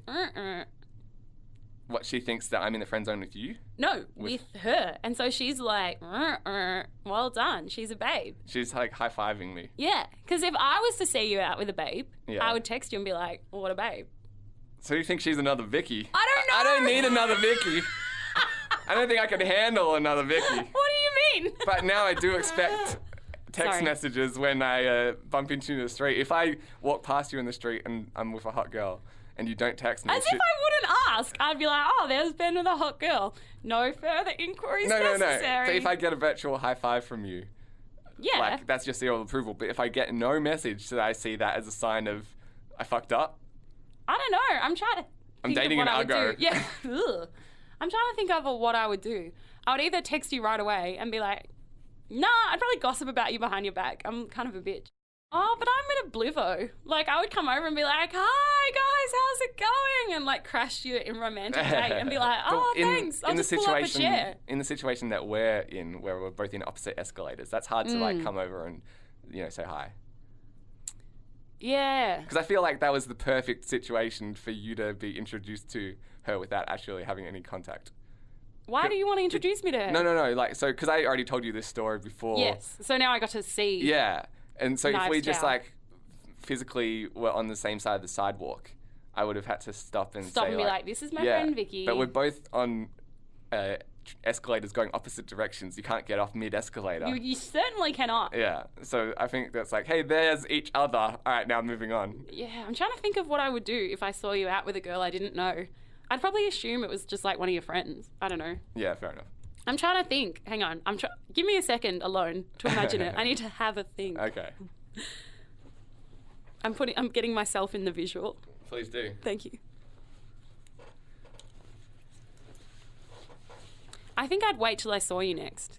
What, she thinks that I'm in the friend zone with you? No, with her." And so she's like, "Well done. She's a babe." She's like high-fiving me. Yeah, because if I was to see you out with a babe, Yeah. I would text you and be like, "What a babe." So you think she's another Vicki? I don't know. I don't need another Vicki. I don't think I could handle another Vicki. What do you mean? But now I do expect text Sorry. messages when I bump into you in the street. If I walk past you in the street and I'm with a hot girl and you don't text me... As if I wouldn't ask. I'd be like, "Oh, there's Ben with a hot girl. No further inquiries No. necessary." But if I get a virtual high five from you, Yeah. like, that's your seal of approval. But if I get no message, should I see that as a sign of I fucked up? I don't know. I'm trying to I'm think of dating what an I would uggo. do. Yeah. Ugh. I'm trying to think of what I would do. I would either text you right away and be like, "Nah," I'd probably gossip about you behind your back. I'm kind of a bitch. Oh, but I'm in a blivo. Like, I would come over and be like, "Hi, guys, how's it going?" And, like, crash you in romantic way and be like, "Oh, But thanks. I'll just pull up a chair." In the situation that we're in, where we're both in opposite escalators, that's hard to, like, come over and, say hi. Yeah. Because I feel like that was the perfect situation for you to be introduced to her without actually having any contact. Why do you want to introduce me to her? No. Like, so, because I already told you this story before. Yes. So now I got to see. Yeah. And so if we Knives just, down. like, physically were on the same side of the sidewalk, I would have had to stop and say, and be like, "This is my yeah, friend Vicki." But we're both on escalators going opposite directions. You can't get off mid-escalator. You certainly cannot. Yeah. So I think that's like, hey, there's each other. All right, now moving on. Yeah, I'm trying to think of what I would do if I saw you out with a girl I didn't know. I'd probably assume it was just like one of your friends. I don't know. Yeah, fair enough. I'm trying to think. Hang on. Give me a second alone to imagine it. I need to have a think. Okay. I'm getting myself in the visual. Please do. Thank you. I think I'd wait till I saw you next.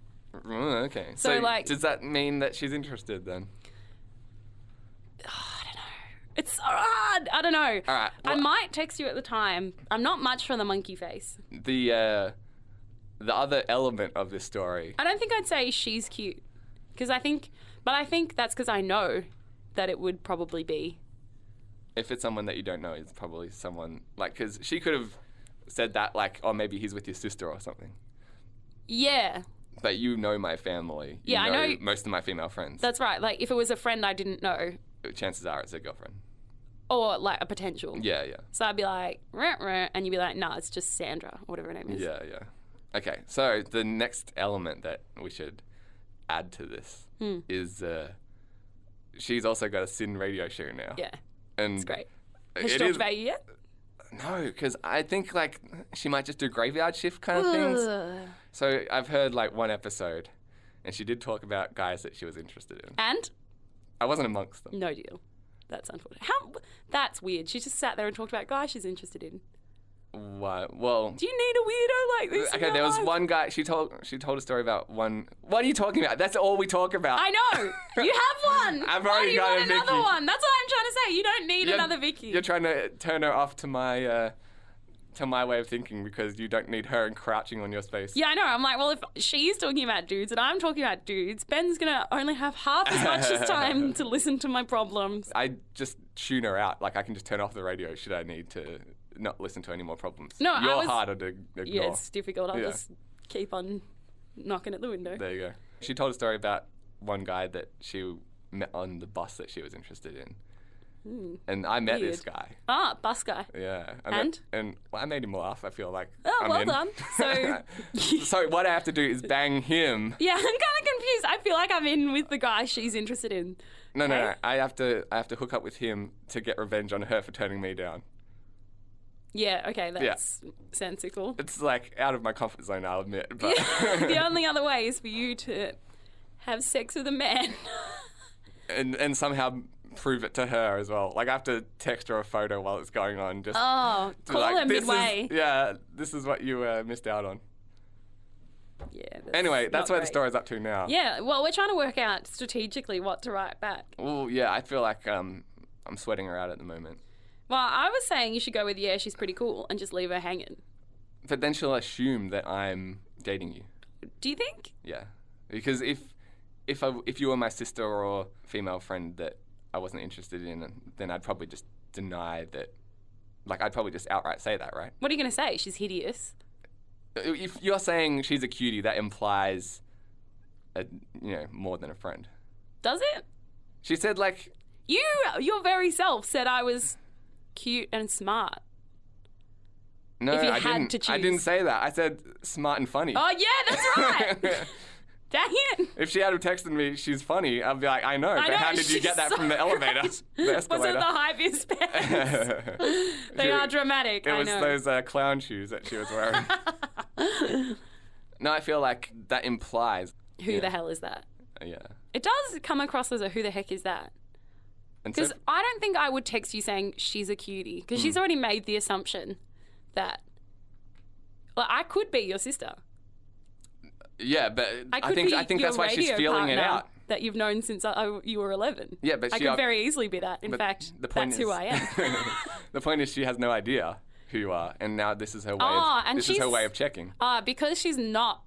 Okay. So, like- does that mean that she's interested then? It's so hard. I don't know. All right. I might text you at the time. I'm not much for the monkey face. The other element of this story. I don't think I'd say she's cute. I think that's because I know that it would probably be. If it's someone that you don't know, it's probably someone, like, because she could have said that, like, oh, maybe he's with your sister or something. Yeah. But you know my family. You Yeah, I know- most of my female friends. That's right. Like, if it was a friend I didn't know, Chances are it's a girlfriend. or like a potential. Yeah. So I'd be like, "Ruh, ruh," and you'd be like, "Nah, it's just Sandra," or whatever her name is. Yeah. Okay, so the next element that we should add to this is she's also got a Sin radio show now. Yeah. And It's great. Has she it talked is- about you yet? No, because I think, like, she might just do graveyard shift kind of things. Ugh. So I've heard, like, one episode, and she did talk about guys that she was interested in. And? I wasn't amongst them. No deal. That's unfortunate. That's weird. She just sat there and talked about guys she's interested in. Why? Well, Do you need a weirdo like this? in okay, your there was life? one guy. She told a story about one. What are you talking about? That's all we talk about. I know. You have one. I've Why already do you got want a another Vicki. one? That's what I'm trying to say. You don't need another Vicki. You're trying to turn her off to my way of thinking because you don't need her encroaching on your space. Yeah, I know. I'm like, well, if she's talking about dudes and I'm talking about dudes, Ben's going to only have half as much time to listen to my problems. I just tune her out. Like, I can just turn off the radio should I need to not listen to any more problems. No, You're I was... harder to ignore. Yeah, it's difficult. I'll Yeah. just keep on knocking at the window. There you go. She told a story about one guy that she met on the bus that she was interested in. And I met this Weird. guy. Ah, bus guy. Yeah. And? I made him laugh. I feel like Oh, I'm well in. done. So... So what I have to do is bang him. Yeah, I'm kind of confused. I feel like I'm in with the guy she's interested in. No. I have to hook up with him to get revenge on her for turning me down. Yeah, okay, that's sensical. It's like out of my comfort zone, I'll admit. But The only other way is for you to have sex with a man. and somehow prove it to her as well. Like I have to text her a photo while it's going on. Just call her midway. This is what you missed out on. Yeah. Anyway, that's where the story's up to now. Yeah, well, we're trying to work out strategically what to write back. Well, yeah, I feel like I'm sweating her out at the moment. Well, I was saying you should go with, she's pretty cool, and just leave her hanging. But then she'll assume that I'm dating you. Do you think? Yeah. Because if you were my sister or female friend that I wasn't interested in, then I'd probably just deny that. Like, I'd probably just outright say that, right? What are you going to say? She's hideous. If you're saying she's a cutie, that implies, more than a friend. Does it? She said, like... Your very self said I was cute and smart. No, if you I had didn't. to choose. I didn't say that. I said smart and funny. Oh, yeah, that's right. Dang it. If she had texted me, she's funny, I'd be like, I know, but how did you get that from the elevator? The escalator. Was it the high vis pants? They are dramatic, It was those clown shoes that she was wearing. No, I feel like that implies... Who the hell is that? Yeah. It does come across as a who the heck is that? Because I don't think I would text you saying she's a cutie, because she's already made the assumption that... Like, I could be your sister. Yeah, but I think that's why she's feeling it out. That you've known since you were 11. Yeah, but I could very easily be that. In fact, that's who I am. The point is, she has no idea who you are, and now this is her way of checking. Because she's not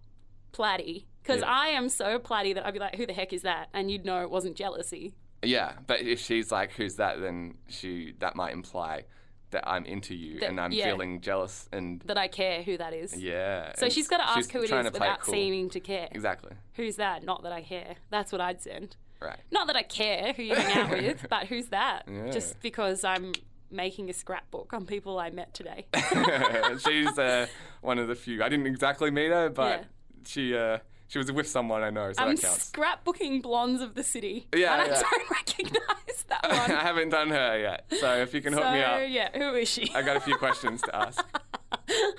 platty. Because I am so platty that I'd be like, who the heck is that? And you'd know it wasn't jealousy. Yeah, but if she's like, who's that? Then that might imply that I'm into you and I'm feeling jealous and... That I care who that is. Yeah. So she's got to ask who it is without seeming to care. Exactly. Who's that? Not that I care. That's what I'd send. Right. Not that I care who you hang out with, but who's that? Yeah. Just because I'm making a scrapbook on people I met today. She's one of the few. I didn't exactly meet her, but she was with someone I know, so that counts. I'm scrapbooking blondes of the city. Yeah, and I don't recognise that one. I haven't done her yet, so if you can hook me up. Yeah, who is she? I got a few questions to ask.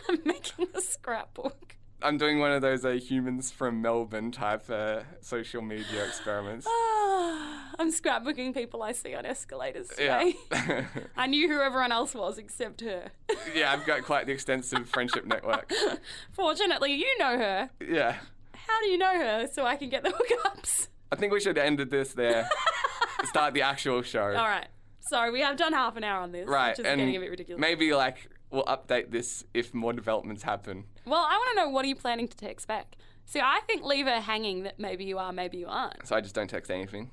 I'm making a scrapbook. I'm doing one of those humans from Melbourne type social media experiments. I'm scrapbooking people I see on escalators today. Yeah. I knew who everyone else was except her. Yeah, I've got quite the extensive friendship network. Fortunately, you know her. Yeah. How do you know her so I can get the hookups? I think we should have ended this there. Start the actual show. All right. Sorry, we have done half an hour on this. Right, which is and getting a bit ridiculous. Maybe we'll update this if more developments happen. Well, I want to know, what are you planning to text back? See, I think leave her hanging that maybe you are, maybe you aren't. So I just don't text anything?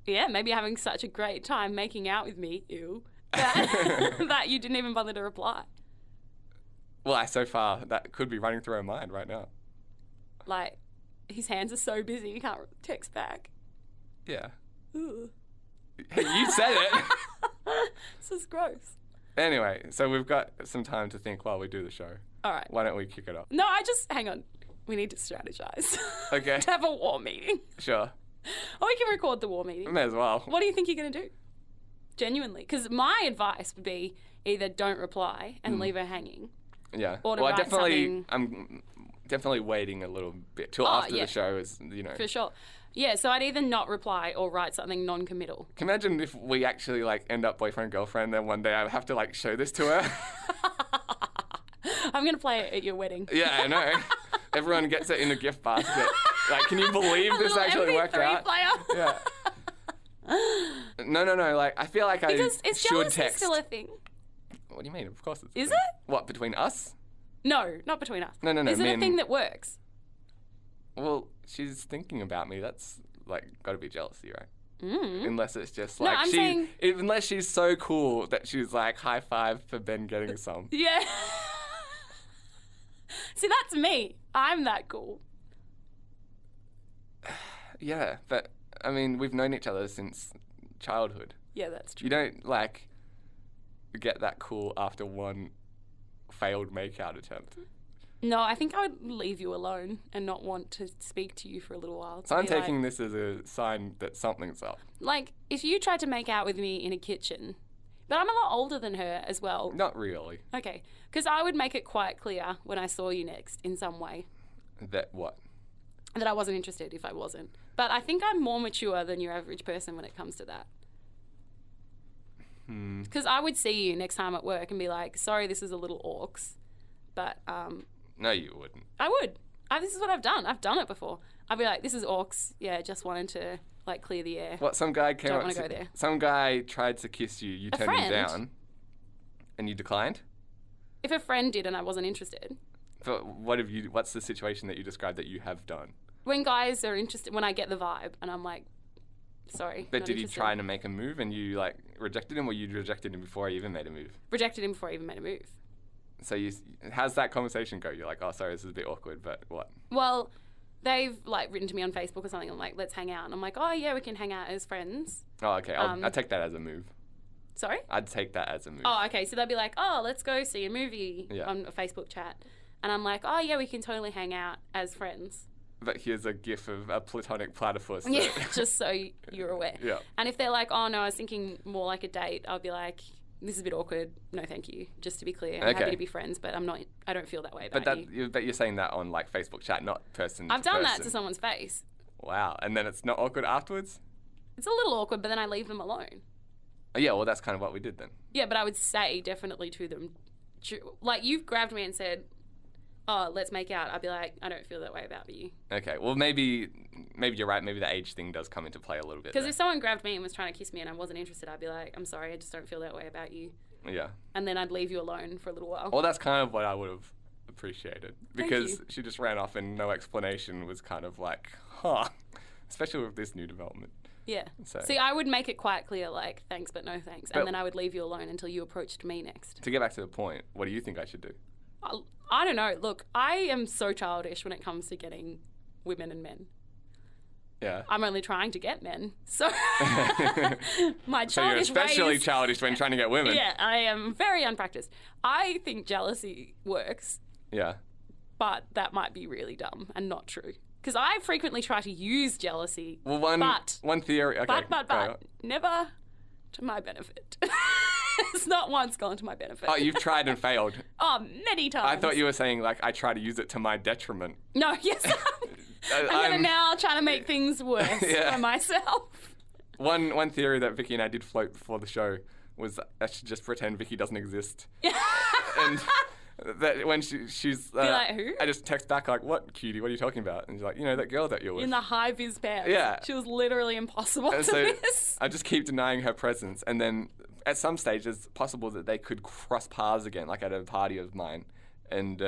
Yeah, maybe you're having such a great time making out with me, that you didn't even bother to reply. Well, so far, that could be running through her mind right now. Like, his hands are so busy, he can't text back. Yeah. Ooh. Hey, you said it. This is gross. Anyway, so we've got some time to think while we do the show. All right. Why don't we kick it off? No, hang on. We need to strategize. Okay. To have a war meeting. Sure. Or we can record the war meeting. May as well. What do you think you're going to do? Genuinely. Because my advice would be either don't reply and leave her hanging. Yeah. Or to write something... I'm definitely waiting a little bit till after the show is, For sure. Yeah, so I'd either not reply or write something non-committal. Can you imagine if we actually end up boyfriend, girlfriend, then one day I have to show this to her? I'm going to play it at your wedding. Yeah, I know. Everyone gets it in a gift basket. Can you believe this actually worked out? Player. Yeah. No. I feel like because I should text. Still a thing. What do you mean? Of course it's. Is it? What, between us? No, not between us. No. Is it a thing that works? Well, she's thinking about me. That's got to be jealousy, right? Mm. Unless it's just unless she's so cool that she's high five for Ben getting some. Yeah. See, that's me. I'm that cool. Yeah, but I mean, we've known each other since childhood. Yeah, that's true. You don't get that cool after one failed make-out attempt. No, I think I would leave you alone and not want to speak to you for a little while. So I'm taking this as a sign that something's up. If you tried to make out with me in a kitchen, But I'm a lot older than her as well. Not really. Okay. Because I would make it quite clear when I saw you next in some way. That what? That I wasn't interested if I wasn't. But I think I'm more mature than your average person when it comes to that. Because I would see you next time at work and be like, sorry, this is a little orcs. But, No, you wouldn't. I would. This is what I've done. I've done it before. I'd be like, this is orcs. Yeah, just wanted to, like, clear the air. What, some guy came Don't up want to go there. Some guy tried to kiss you, you turned him down, and you declined? If a friend did and I wasn't interested. But what's the situation that you described that you have done? When guys are interested, when I get the vibe and I'm like, sorry. But did he try to make a move and you like rejected him, or you rejected him before he even made a move? Rejected him before I even made a move. So how's that conversation go? You're like, oh, sorry, this is a bit awkward, but what? Well, they've like written to me on Facebook or something. I'm like, let's hang out. And I'm like, oh yeah, we can hang out as friends. Oh, okay. I'll take that as a move. Sorry? I'd take that as a move. Oh, okay. So they'll be like, oh, let's go see a movie on a Facebook chat. And I'm like, oh yeah, we can totally hang out as friends. But here's a gif of a platonic platypus. Yeah, just so you're aware. Yeah. And if they're like, oh no, I was thinking more like a date, I'll be like, this is a bit awkward. No, thank you. Just to be clear, I'm happy to be friends, but I don't feel that way about you. But you're saying that on like Facebook chat, not person to I've done person. that to someone's face. Wow. And then it's not awkward afterwards? It's a little awkward, but then I leave them alone. Oh, yeah, well, that's kind of what we did then. Yeah, but I would say definitely to them, like you've grabbed me and said, oh, let's make out. I'd be like, I don't feel that way about you. Okay, well, maybe you're right. Maybe the age thing does come into play a little bit. Because if someone grabbed me and was trying to kiss me and I wasn't interested, I'd be like, I'm sorry, I just don't feel that way about you. Yeah. And then I'd leave you alone for a little while. Well, that's kind of what I would have appreciated. Because she just ran off and no explanation was kind of like, huh. Especially with this new development. Yeah. So. See, I would make it quite clear, like, thanks, but no thanks. And then I would leave you alone until you approached me next. To get back to the point, what do you think I should do? I don't know. Look, I am so childish when it comes to getting women and men. Yeah. I'm only trying to get men. So my childish So you're especially ways, childish when trying to get women. Yeah, I am very unpracticed. I think jealousy works. Yeah. But that might be really dumb and not true. Because I frequently try to use jealousy. Well, one theory. Okay. But never to my benefit. It's not once gone to my benefit. Oh, you've tried and failed. Oh, many times. I thought you were saying, like, I try to use it to my detriment. No, yes. I'm going to now try to make things worse for myself. One theory that Vicki and I did float before the show was I should just pretend Vicki doesn't exist. And that when she's... Be like, who? I just text back, like, what, cutie? What are you talking about? And she's like, you know, that girl that you're with. In the high-vis pants. Yeah. She was literally impossible and to so miss. I just keep denying her presence. And then at some stage, it's possible that they could cross paths again, like at a party of mine. And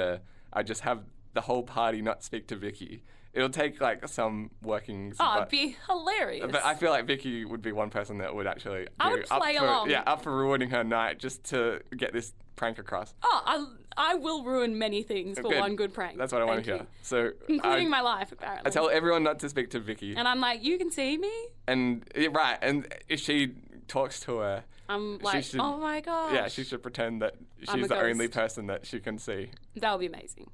I just have the whole party not speak to Vicki. It'll take like some workings. Oh, it'd be hilarious. But I feel like Vicki would be one person that would actually I would play along. Yeah, up for ruining her night just to get this prank across. Oh, I will ruin many things for one good prank. That's what I want to hear. So including my life, apparently. I tell everyone not to speak to Vicki. And I'm like, you can see me? And right, and if she talks to her, I'm like, oh my gosh. Yeah, she should pretend that she's the only person that she can see. That would be amazing.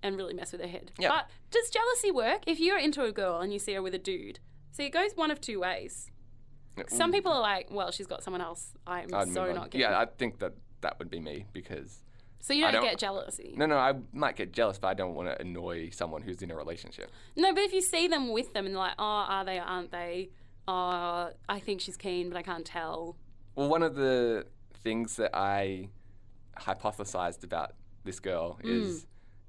And really mess with her head. Yeah. But does jealousy work? If you're into a girl and you see her with a dude, see, it goes one of two ways. Some people are like, well, she's got someone else. I'm so not getting. Yeah, I think that would be me because... So you don't get jealousy? No, I might get jealous, but I don't want to annoy someone who's in a relationship. No, but if you see them with them and they're like, oh, are they or aren't they? Oh, I think she's keen, but I can't tell. Well, one of the things that I hypothesized about this girl is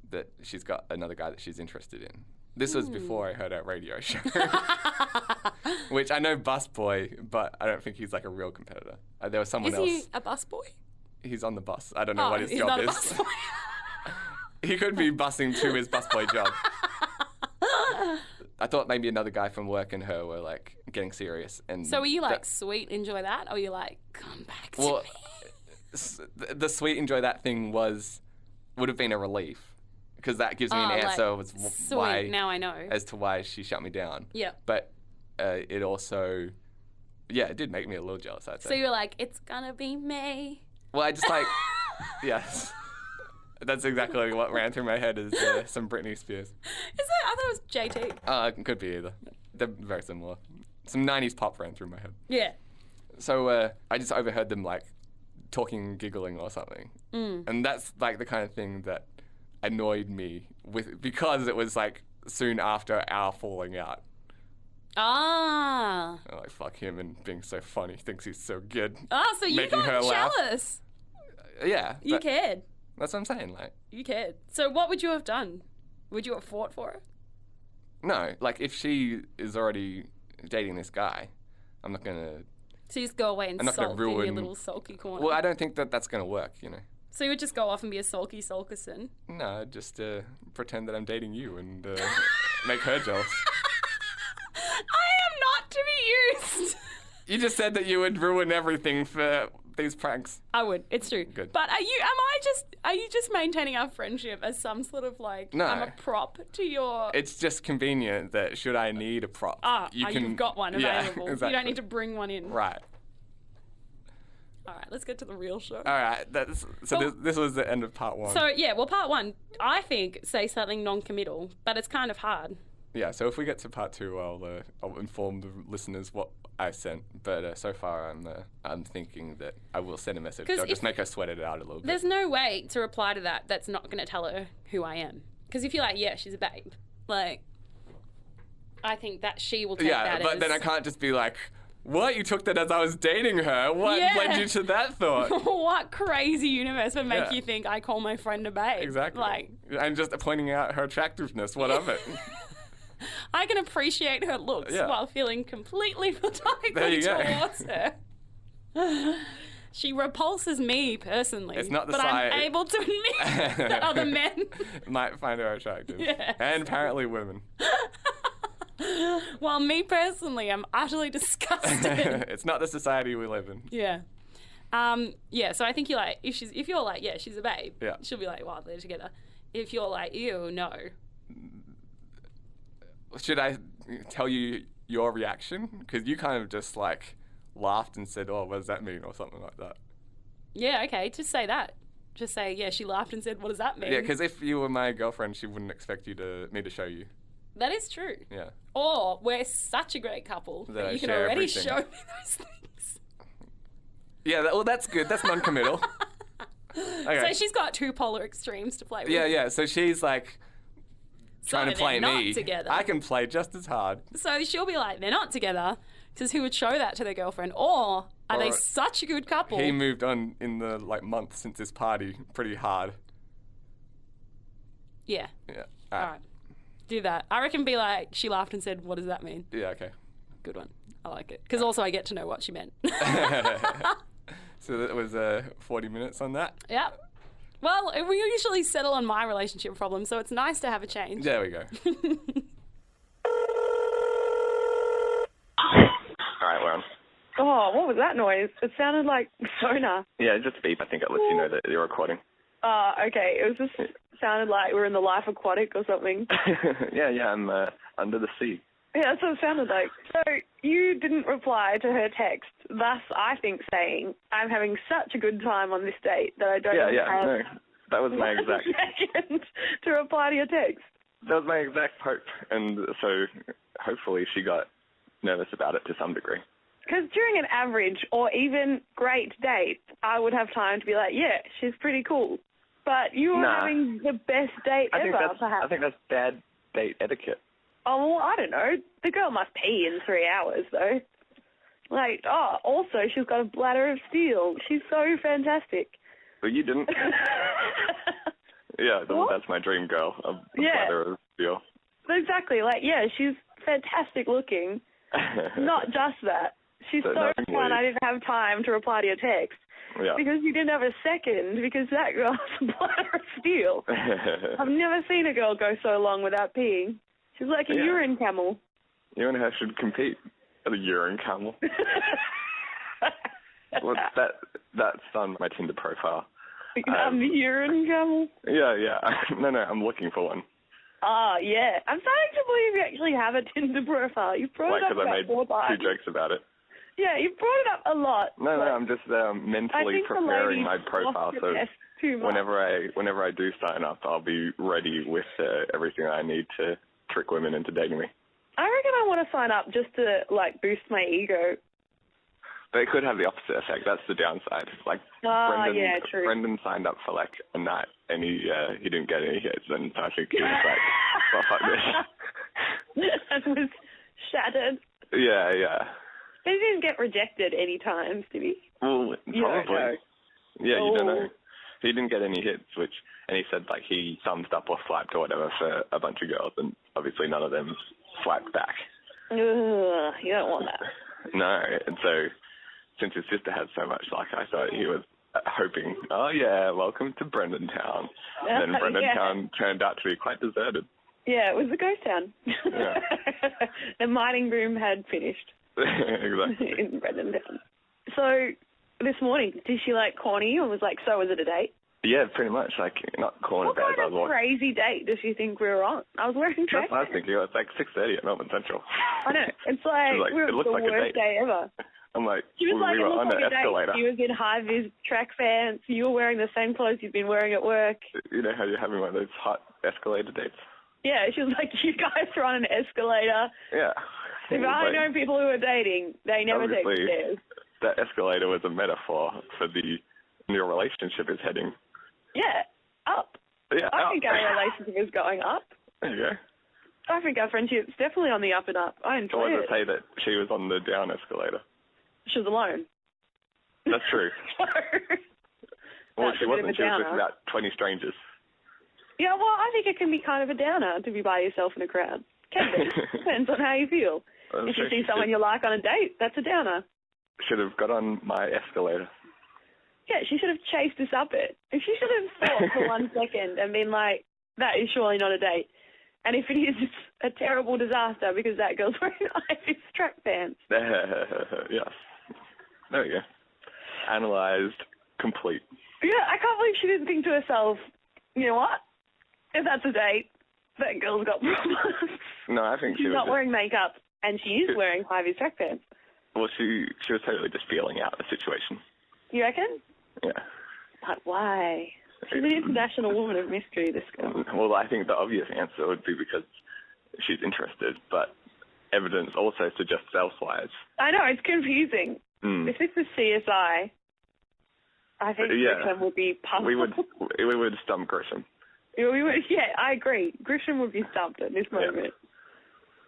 that she's got another guy that she's interested in. This was before I heard our radio show, which I know busboy, but I don't think he's like a real competitor. There was someone else. Is he a busboy? He's on the bus. I don't know what his job is. He could be busing to his busboy job. I thought maybe another guy from work and her were like getting serious. And so were you like, sweet, enjoy that? Or were you like, come back to me? The sweet, enjoy that thing would have been a relief. Because that gives me an answer like, why. Now I know. As to why she shut me down. Yeah. But it also, it did make me a little jealous, I'd say. So you're like, it's gonna be me. Well, I just like, yes. That's exactly what ran through my head is some Britney Spears. Is it? I thought it was JT. It could be either. They're very similar. Some 90s pop ran through my head. Yeah. So I just overheard them like talking and giggling or something. And that's like the kind of thing that annoyed me because it was like soon after our falling out. Ah. I'm like, fuck him and being so funny, thinks he's so good. So you making her got laugh. jealous. Yeah. You cared. That's what I'm saying, like. You cared. So what would you have done? Would you have fought for her? No, like if she is already dating this guy, I'm not gonna. So you just go away and sulk in your little sulky corner. Well, I don't think that that's gonna work, you know. So you would just go off and be a sulky sulkerson? No, just pretend that I'm dating you and make her jealous. I am not to be used. You just said that you would ruin everything for these pranks. I would. It's true. Good. But are you just maintaining our friendship as some sort of like No. I'm a prop to your? It's just convenient that should I need a prop, you've got one available. Yeah, exactly. You don't need to bring one in. Right. All right, let's get to the real show. All right. This was the end of part 1. So yeah, well, part 1, I think say something non-committal, but it's kind of hard. Yeah. So if we get to part 2, I'll inform the listeners what I sent. But so far, I'm thinking that I will send a message. I'll just make her sweat it out a little bit. There's no way to reply to that that's not going to tell her who I am. Because if you're like, yeah, she's a babe, like, I think that she will take that but as... then I can't just be like, what? You took that as I was dating her? What led you to that thought? What crazy universe would make you think I call my friend a babe? Exactly. Like, I'm just pointing out her attractiveness. What of it? I can appreciate her looks while feeling completely platonically towards her. She repulses me personally. It's not the but side. I'm able to admit that other men might find her attractive. Yes. And apparently women. While me personally, I'm utterly disgusted. It's not the society we live in. Yeah. So I think you're like, if you're like, yeah, she's a babe, she'll be like, wow, they're together. If you're like, ew, no. Should I tell you your reaction? Because you kind of just like laughed and said, oh, what does that mean? Or something like that. Yeah, okay, just say that. Just say, yeah, she laughed and said, what does that mean? Yeah, because if you were my girlfriend, she wouldn't expect me to show you. That is true. Yeah. Or we're such a great couple that you can already everything. show me those things. Yeah, well, that's good. That's non-committal. Okay. So she's got 2 polar extremes to play with. Yeah. So she's like trying to play they're me. not together. I can play just as hard. So she'll be like, they're not together, because who would show that to their girlfriend? Or are they such a good couple? He moved on in the month since this party pretty hard. Yeah. Yeah. All right. Do that. I reckon be like, she laughed and said, what does that mean? Yeah, okay. Good one. I like it. Because also I get to know what she meant. So that was 40 minutes on that? Yeah. Well, we usually settle on my relationship problems, so it's nice to have a change. There we go. Alright, we're on. Oh, what was that noise? It sounded like sonar. Yeah, just a beep. I think it lets you know that you're recording. Okay. It was just sounded like we were in the Life Aquatic or something. Yeah, I'm under the sea. Yeah, that's what it sounded like. So you didn't reply to her text, thus I think saying, I'm having such a good time on this date that I don't have no. That was my exact... second to reply to your text. That was my exact hope. And so hopefully she got nervous about it to some degree. Because during an average or even great date, I would have time to be like, yeah, she's pretty cool. But you were having the best date ever, perhaps. I think that's bad date etiquette. Oh, well, I don't know. The girl must pee in 3 hours, though. Like, also, she's got a bladder of steel. She's so fantastic. But you didn't. Yeah, that's my dream girl. A bladder of steel. Exactly. Like, yeah, she's fantastic looking. Not just that. She's so fun, I didn't have time to reply to your text. Yeah. Because you didn't have a second, because that girl's a bladder of steel. I've never seen a girl go so long without peeing. She's like a urine camel. You and her should compete. A urine camel. Well, that's on my Tinder profile. I'm the urine camel? Yeah. No, I'm looking for one. Yeah. I'm starting to believe you actually have a Tinder profile. You've brought it up because I made 4 times. 2 jokes about it. Yeah, you've brought it up a lot. No, I'm just mentally preparing my profile. So whenever I do sign up, I'll be ready with everything I need to trick women into dating me. I reckon I want to sign up just to boost my ego. But it could have the opposite effect. That's the downside. Like, true. Brendan signed up for like a night and he didn't get any hits, and I think he was like, well, fuck this. And was shattered. Yeah. He didn't get rejected any times, did he? Well, You don't probably. know. Yeah, you don't know. He didn't get any hits, and he said like he thumbs up or swiped or whatever for a bunch of girls, and obviously none of them swiped back. Ugh, you don't want that. No, and so since his sister had so much luck, I thought he was hoping, oh yeah, welcome to Brendan Town. And then Brendan Town turned out to be quite deserted. Yeah, it was a ghost town. Yeah. The mining boom had finished. Exactly. In Brendan Town. So this morning, did she like corner you and was like, so was it a date? Yeah, pretty much. Like, not corner days. What kind of crazy date does she think we were on? I was wearing track. That's what I was thinking. It was like 6:30 at Melbourne Central. I know. It's like, it looked the like a worst date. day ever. I'm like, She was like, we were on an escalator. She was in high-vis track pants. You were wearing the same clothes you've been wearing at work. You know how you're having one of those hot escalator dates? Yeah, she was like, you guys are on an escalator. Yeah. If I know people who are dating, they never take stairs. That escalator was a metaphor for your relationship is heading. Yeah, up. Yeah, I think our relationship is going up. There you go. I think our friendship's definitely on the up and up. I enjoy Or it. does it say that she was on the down escalator? She was alone. That's true. Well, she wasn't. She was with downer. about 20 strangers. Yeah, well, I think it can be kind of a downer to be by yourself in a crowd. Can be. Depends on how you feel. If you see someone you like on a date, that's a downer. Should have got on my escalator. Yeah, she should have chased us up it. If she should have thought for 1 second and been like, that is surely not a date. And if it is, it's a terrible disaster because that girl's wearing high-vis track pants. Yes. There we go. Analysed, complete. Yeah, I can't believe she didn't think to herself, you know what? If that's a date, that girl's got problems. No, I think she's she was not wearing makeup and she is wearing high-vis track pants. Well, she was totally just feeling out the situation. You reckon? Yeah. But why? She's an international woman of mystery, this girl. Well, I think the obvious answer would be because she's interested, but evidence also suggests elsewise. I know, it's confusing. If this was CSI, I think Grisham would be puzzled. We would stump Grisham. Yeah, I agree. Grisham would be stumped at this moment.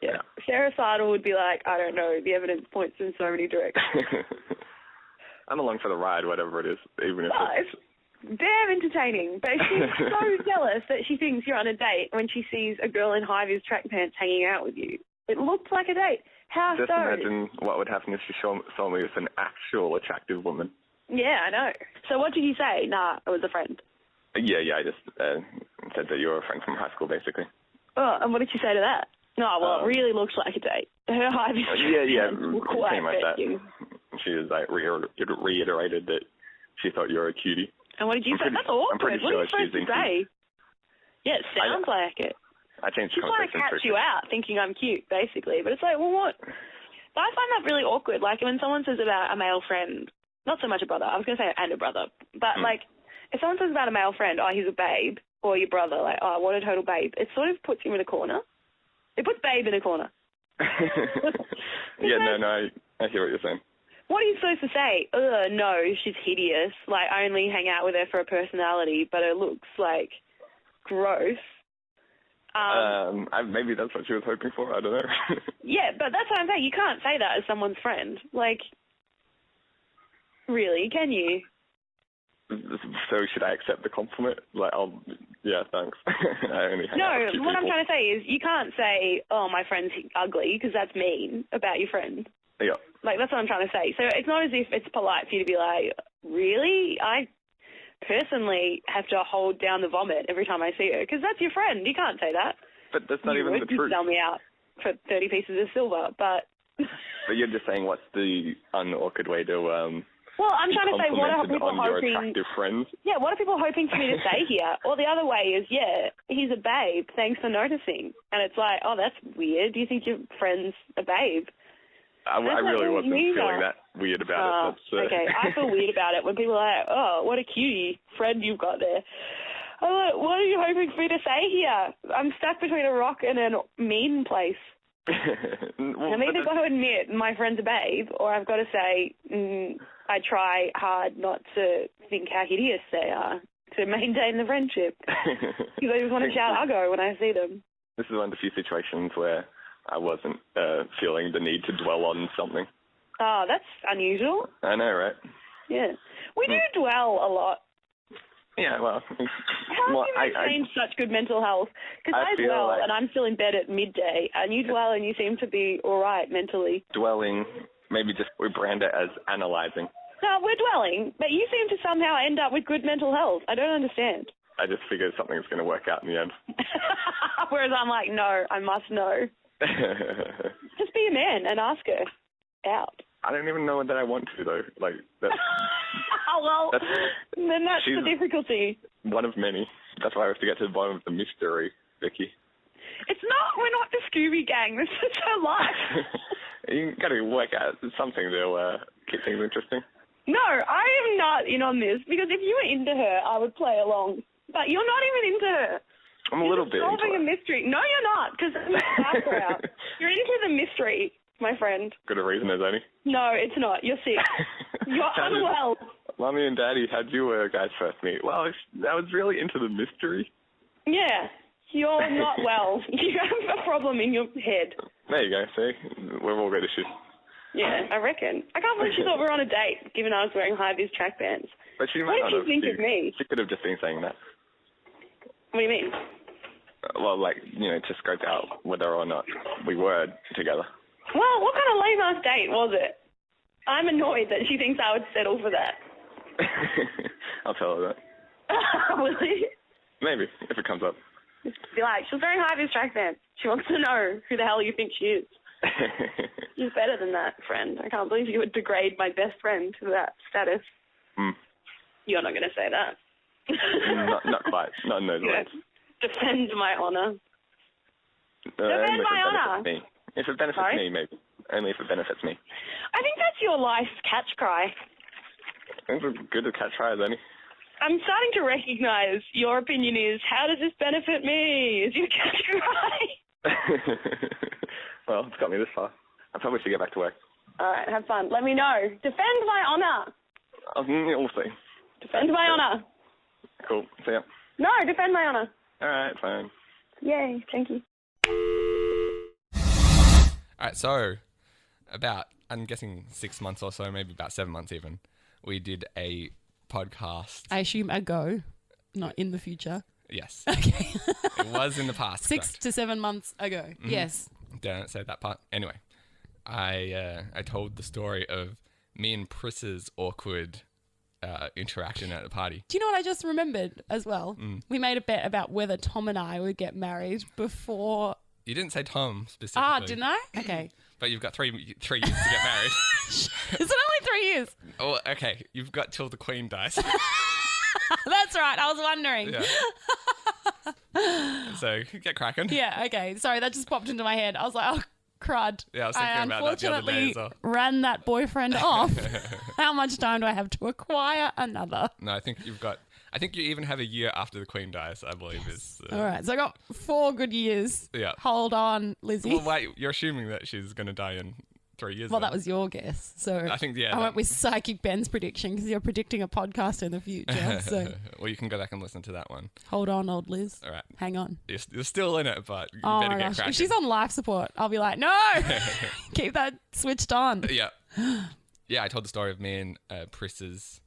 Yeah. Sarah Sidle would be like, I don't know, the evidence points in so many directions. I'm along for the ride, whatever it is, even if it's damn entertaining. But she's so jealous that she thinks you're on a date when she sees a girl in high-vis track pants hanging out with you. It looked like a date. How Just so? imagine what would happen if she saw me with an actual attractive woman. Yeah, I know. So what did you say? Nah, it was a friend. Yeah, I just said that you were a friend from high school, basically. Oh, and what did you say to that? No, well, it really looks like a date. Her high-vis track pants were quite pretty much that. fetching. She was like reiterated that she thought you were a cutie. And what did you say? That's awkward. I'm pretty what sure are you supposed to say? Yeah, it sounds like it. I changed She's trying to catch you out thinking I'm cute, basically. But it's like, well, what? But I find that really awkward. Like, when someone says about a male friend, not so much a brother, I was going to say and a brother, but like, if someone says about a male friend, oh, he's a babe, or your brother, like, oh, what a total babe, it sort of puts him in a corner. It puts babe in a corner. Yeah, no, I hear what you're saying. What are you supposed to say? No, she's hideous. Like, I only hang out with her for her personality, but her looks, like, gross. Maybe that's what she was hoping for. I don't know. Yeah, but that's what I'm saying. You can't say that as someone's friend. Like, really, can you? So should I accept the compliment? Like, yeah, thanks. I only hang out with cute what I'm people. trying to say is you can't say, oh, my friend's ugly, because that's mean about your friend. Yeah. Like, that's what I'm trying to say. So it's not as if it's polite for you to be like, really? I personally have to hold down the vomit every time I see her, because that's your friend. You can't say that. But that's not even the truth. You sell me out for 30 pieces of silver, but... But you're just saying what's the unawkward way to... Well, I'm trying to say, what are people on your hoping... attractive friends? Yeah, what are people hoping for me to say here? Or the other way is, yeah, he's a babe, thanks for noticing. And it's like, oh, that's weird. Do you think your friend's a babe? I really wasn't feeling that weird about it. Okay, I feel weird about it when people are like, oh, what a cutie friend you've got there. I'm like, what are you hoping for me to say here? I'm stuck between a rock and a mean place. I've either got to admit my friend's a babe, or I've got to say I try hard not to think how hideous they are to maintain the friendship. Because I just want to shout "Uggo" when I see them. This is one of the few situations where I wasn't feeling the need to dwell on something. Oh, that's unusual. I know, right? Yeah. We do dwell a lot. Yeah, well... How do you maintain such good mental health? Because I dwell, like, and I'm still in bed at midday, and you dwell and you seem to be all right mentally. Dwelling, maybe just we brand it as analysing. No, we're dwelling, but you seem to somehow end up with good mental health. I don't understand. I just figured something's going to work out in the end. Whereas I'm like, no, I must know. Just be a man and ask her out. I don't even know that I want to, though. Like, that's... well, then that's the difficulty. One of many. That's why I have to get to the bottom of the mystery, Vicki. It's not. We're not the Scooby Gang. This is her life. You got to work out something to keep things interesting. No, I am not in on this, because if you were into her, I would play along. But you're not even into her. I'm a little bit into solving a mystery. No, you're not, because I'm a background. You're into the mystery, my friend. Good a reason as any. No, it's not. You're sick. You're unwell. Mommy and Daddy, how'd you guys first meet? Well, I was really into the mystery. Yeah, you're not well. You have a problem in your head. There you go, see? We've all got issues. Yeah, I reckon. I can't believe she thought we were on a date, given I was wearing high-vis track pants. But she what might did not she think of me? She could have just been saying that. What do you mean? Well, like, to scope out whether or not we were together. Well, what kind of lame-ass date was it? I'm annoyed that she thinks I would settle for that. I'll tell her that. Will you? Maybe, if it comes up. Be like, she was wearing high-vis track pants. She wants to know who the hell you think she is. You're better than that, friend. I can't believe you would degrade my best friend to that status. You're not going to say that. not quite. Not in those words. Defend my honour. Defend my honour. If it benefits me, maybe. Only if it benefits me. I think that's your life's catch cry. It's as good a catch cry as any. I'm starting to recognise your opinion is, how does this benefit me? Is your catch cry? Well, it's got me this far. I probably should get back to work. All right, have fun. Let me know. Defend my honour. We'll see. Defend my honour. Cool. See ya. No, defend my honour. All right, fine. Yay, thank you. All right, so about, I'm guessing 6 months or so, maybe about 7 months even, we did a podcast. I assume ago, not in the future. Yes. Okay. It was in the past. 6 to 7 months ago. Mm-hmm. Yes. Don't say that part. Anyway, I told the story of me and Pris's awkward interaction at the party. Do you know what I just remembered as well? We made a bet about whether Tom and I would get married before... You didn't say Tom specifically. Ah, didn't I? Okay. But you've got three years to get married. Is it only 3 years? Oh, okay. You've got till the Queen dies. That's right. I was wondering. Yeah. So, get cracking. Yeah, okay. Sorry, that just popped into my head. I was like, oh, crud. Yeah, I was thinking about that the other day as well. Ran that boyfriend off. How much time do I have to acquire another? No, I think you even have a year after the Queen dies, I believe is... All right, so I got 4 good years. Yeah. Hold on, Lizzie. Well, wait, you're assuming that she's going to die in 3 years. Well, that was your guess. So I think, yeah. I went with Psychic Ben's prediction because you're predicting a podcast in the future. So. Well, you can go back and listen to that one. Hold on, old Liz. All right. Hang on. You're still in it, but you better get cracking. If she's on life support, I'll be like, no, keep that switched on. Yeah. Yeah, I told the story of me and Pris's...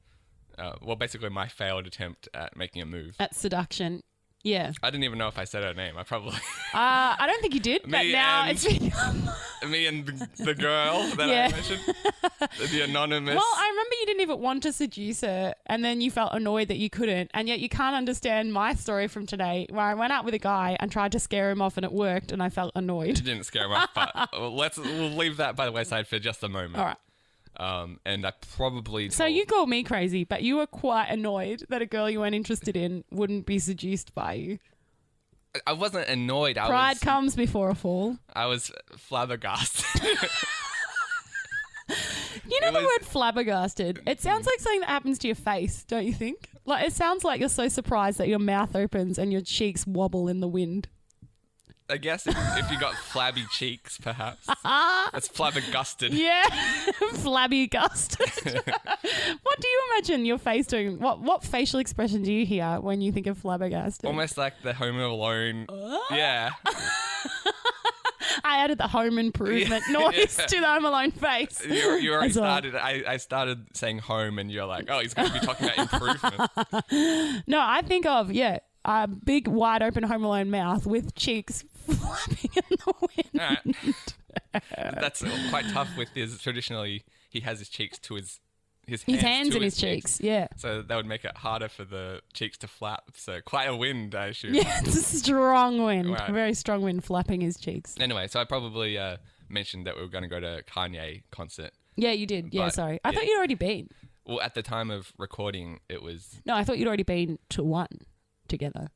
well, basically my failed attempt at making a move. At seduction. Yeah. I didn't even know if I said her name. I probably... I don't think you did, but now it's become... Me and the girl that I mentioned. The anonymous... Well, I remember you didn't even want to seduce her, and then you felt annoyed that you couldn't, and yet you can't understand my story from today, where I went out with a guy and tried to scare him off, and it worked, and I felt annoyed. You didn't scare him off, but we'll leave that by the wayside for just a moment. All right. And I probably... So you called me crazy, but you were quite annoyed that a girl you weren't interested in wouldn't be seduced by you. I wasn't annoyed. Pride comes before a fall. I was flabbergasted. You know the word flabbergasted? It sounds like something that happens to your face, don't you think? Like, it sounds like you're so surprised that your mouth opens and your cheeks wobble in the wind. I guess if you got flabby cheeks, perhaps. That's flabbergasted. Yeah, flabbergasted. What do you imagine your face doing? What facial expression do you hear when you think of flabbergasted? Almost like the Home Alone. Yeah. I added the home improvement noise to the Home Alone face. You already started. I started saying home, and you're like, oh, he's going to be talking about improvement. No, I think of, a big, wide open Home Alone mouth with cheeks flapping in the wind. Right. That's quite tough with his. Traditionally, he has his cheeks to his hands in his cheeks. Yeah. So that would make it harder for the cheeks to flap. So quite a wind, I assume. Yeah, it's a strong wind. Right. A very strong wind flapping his cheeks. Anyway, so I probably mentioned that we were going to go to Kanye concert. Yeah, you did. Yeah, sorry. I thought you'd already been. Well, at the time of recording, it was... No, I thought you'd already been to one together.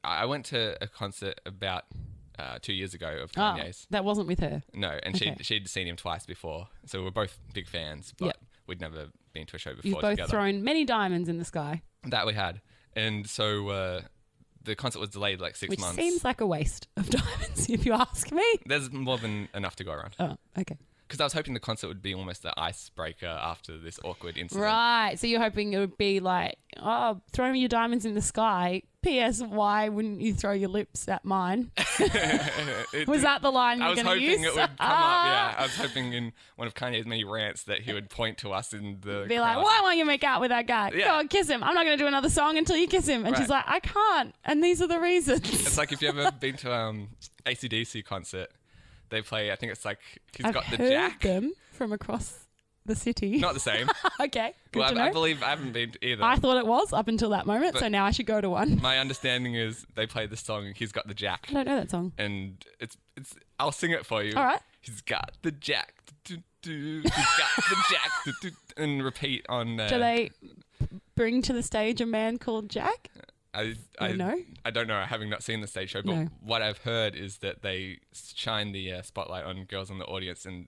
I went to a concert about 2 years ago of Kanye's. Oh, that wasn't with her? No, and she'd seen him twice before. So we're both big fans, but we'd never been to a show before You've both together. thrown many diamonds in the sky. That we had. And so the concert was delayed like 6 months. Which seems like a waste of diamonds, if you ask me. There's more than enough to go around. Oh, okay. Because I was hoping the concert would be almost the icebreaker after this awkward incident. Right. So you're hoping it would be like, oh, throw me your diamonds in the sky. P.S. Why wouldn't you throw your lips at mine? Was that the line you were going to use? I was hoping it would come up, yeah. I was hoping in one of Kanye's many rants that he would point to us in the Be crowd. like, why won't you make out with that guy? Yeah. Go on, kiss him. I'm not going to do another song until you kiss him. And she's like, I can't. And these are the reasons. It's like if you've ever been to AC/DC concert, they play, I think it's like, he's got the jack. Them from across the city. Not the same. Okay. Good Well, to know. I believe I haven't been either. I thought it was up until that moment, But so now I should go to one. My understanding is they play the song, He's Got the Jack. I don't know that song. And it's I'll sing it for you. All right. He's got the jack. He's got the jack. And repeat on... Do they bring to the stage a man called Jack? I know? I don't know, having not seen the stage show, but what I've heard is that they shine the spotlight on girls in the audience and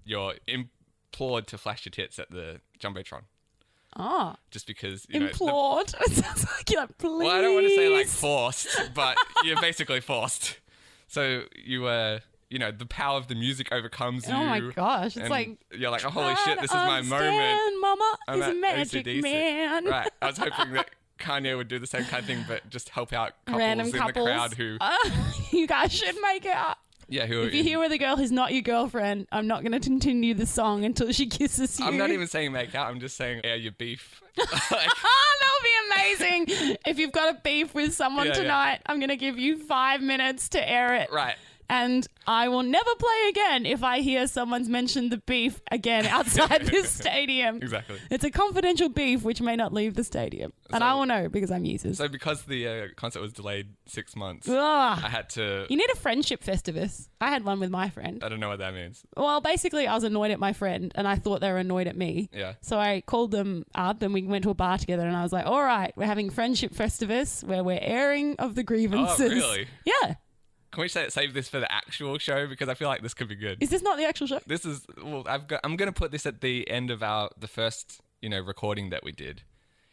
you're implored to flash your tits at the Jumbotron. Oh. Just because, implored? It sounds like you're like, please. Well, I don't want to say like forced, but you're basically forced. So you the power of the music overcomes you. Oh my gosh. It's like... You're like, oh, holy shit, this is my moment. Mama I'm is a at magic AC/DC. man. Right. I was hoping that Kanye would do the same kind of thing, but just help out couples Random in couples. the crowd who... You guys should make out. Yeah, if you're here with a girl who's not your girlfriend, I'm not going to continue the song until she kisses you. I'm not even saying make out. I'm just saying air your beef. That would be amazing. If you've got a beef with someone tonight, I'm going to give you 5 minutes to air it. Right. And I will never play again if I hear someone's mentioned the beef again outside this stadium. Exactly. It's a confidential beef which may not leave the stadium. And I will know because I'm users. So because the concert was delayed 6 months, Ugh. I had to... You need a friendship festivus. I had one with my friend. I don't know what that means. Well, basically, I was annoyed at my friend and I thought they were annoyed at me. Yeah. So I called them up and we went to a bar together and I was like, all right, we're having friendship festivus where we're airing of the grievances. Oh, really? Yeah. Can we save this for the actual show? Because I feel like this could be good. Is this not the actual show? This is... Well, I'm going to put this at the end of the first, recording that we did.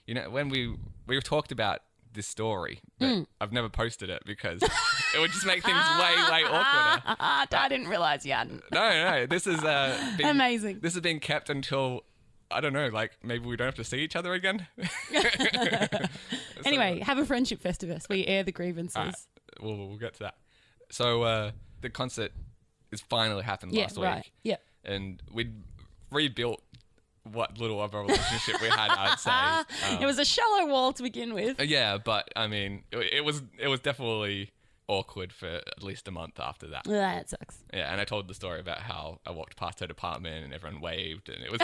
When we talked about this story, but I've never posted it because it would just make things way awkwarder. I didn't realise you hadn't. No. This is... Amazing. This has been kept until... I don't know, like maybe we don't have to see each other again. Anyway, have a friendship festivus. We air the grievances. Right. We'll get to that. So the concert has finally happened last week. Right. Yeah. And we'd rebuilt what little of a relationship we had, I'd say. It was a shallow wall to begin with. Yeah, but I mean, it was definitely awkward for at least a month after that. That sucks. Yeah, and I told the story about how I walked past her apartment and everyone waved, and it was,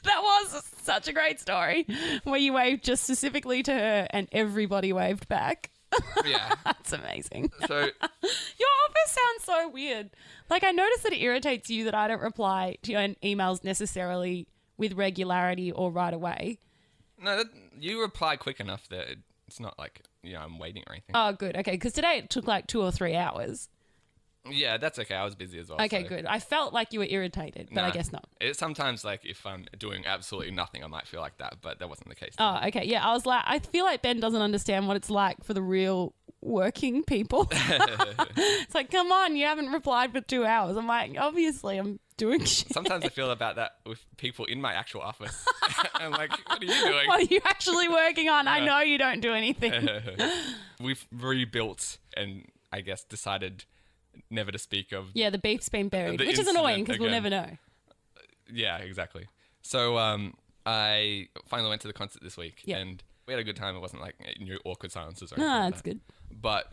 That was such a great story where you waved just specifically to her and everybody waved back. Yeah. That's amazing. So your office sounds so weird. Like, I notice that it irritates you that I don't reply to your emails necessarily with regularity or right away. No, you reply quick enough that it's not like, I'm waiting or anything. Oh, good. Okay, because today it took like 2 or 3 hours. Yeah, that's okay. I was busy as well. Okay, good. I felt like you were irritated, but I guess not. It's sometimes like if I'm doing absolutely nothing, I might feel like that, but that wasn't the case. Oh, okay. Yeah, I was like, I feel like Ben doesn't understand what it's like for the real working people. It's like, come on, you haven't replied for 2 hours. I'm like, obviously I'm doing shit. Sometimes I feel about that with people in my actual office. I'm like, what are you doing? What are you actually working on? I know you don't do anything. We've rebuilt and I guess decided never to speak of. Yeah, the beef's been buried, which is annoying because we'll never know. Yeah, exactly. So I finally went to the concert this week and we had a good time. It wasn't like awkward silences or anything. No, that's good. But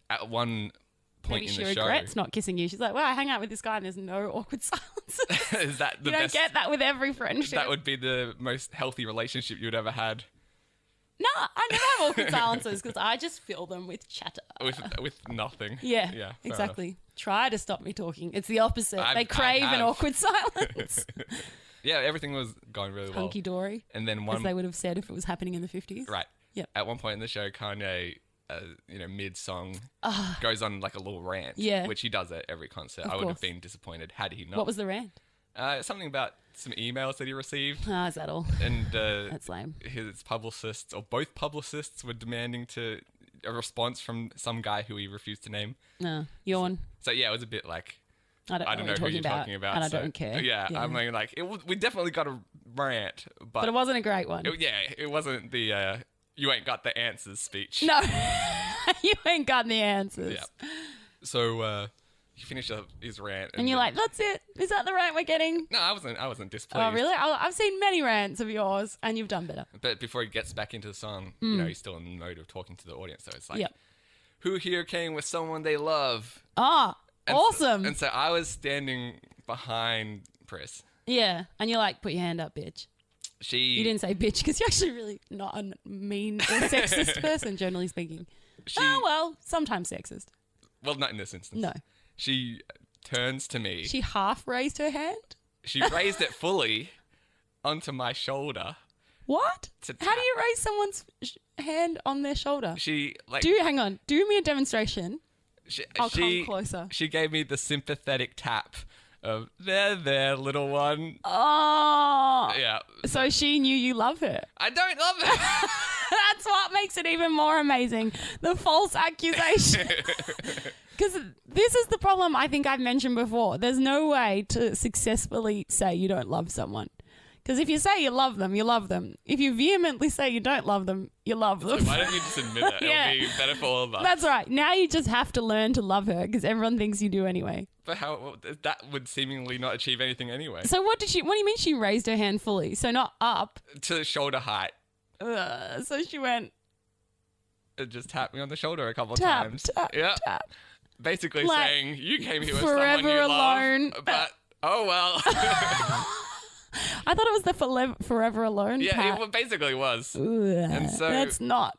at one point in the show... Maybe she regrets not kissing you. She's like, well, I hang out with this guy and there's no awkward silences. Is that the you best? don't get that with every friendship. That would be the most healthy relationship you'd ever had. No, I never have awkward silences because I just fill them with chatter. With nothing. Yeah, exactly. Enough. Try to stop me talking. It's the opposite. They crave an awkward silence. Yeah, everything was going really well. Hunky-dory. And then as they would have said if it was happening in the 50s. Right. Yeah. At one point in the show, Kanye, mid-song, goes on like a little rant. Yeah. Which he does at every concert. Of I would course. have been disappointed had he not. What was the rant? Something about some emails that he received. Is that all? And that's lame. His publicists, or both publicists, were demanding a response from some guy who he refused to name. No, yawn. So yeah, it was a bit like, I don't know who you're talking about. And I don't care. Yeah, I mean, like, we definitely got a rant, but it wasn't a great one. It wasn't the you ain't got the answers speech. No, you ain't got the answers. Yeah. So he finished up his rant, and you're like, "That's it? Is that the rant we're getting?" No, I wasn't displeased. Oh, really? I've seen many rants of yours, and you've done better. But before he gets back into the song, he's still in the mode of talking to the audience. So it's like, who here came with someone they love? Awesome. And so I was standing behind Pris. Yeah, and you're like, put your hand up, bitch. You didn't say bitch because you're actually really not a mean or sexist person, generally speaking. Sometimes sexist. Well, not in this instance. No. She turns to me. She half raised her hand? She raised it fully onto my What? How do you raise someone's hand on their shoulder? Hang on. Do me a demonstration. I'll come closer. She gave me the sympathetic tap of, there, little one. Oh. Yeah. So she knew you love her. I don't love her. That's what makes it even more amazing. The false accusation. Because this is the problem I think I've mentioned before. There's no way to successfully say you don't love someone. Because if you say you love them, you love them. If you vehemently say you don't love them, you love them. So why don't you just admit it? Yeah. It'll be better for all of us. That's right. Now you just have to learn to love her because everyone thinks you do anyway. But that would seemingly not achieve anything anyway. So what do you mean she raised her hand fully? So not up? To shoulder height. So she went... It just tapped me on the shoulder a couple of tap, times. Tap. Basically like, saying, you came here with someone you alone. love, but oh well. I thought it was the forever alone Yeah, pat. it basically was. And so that's not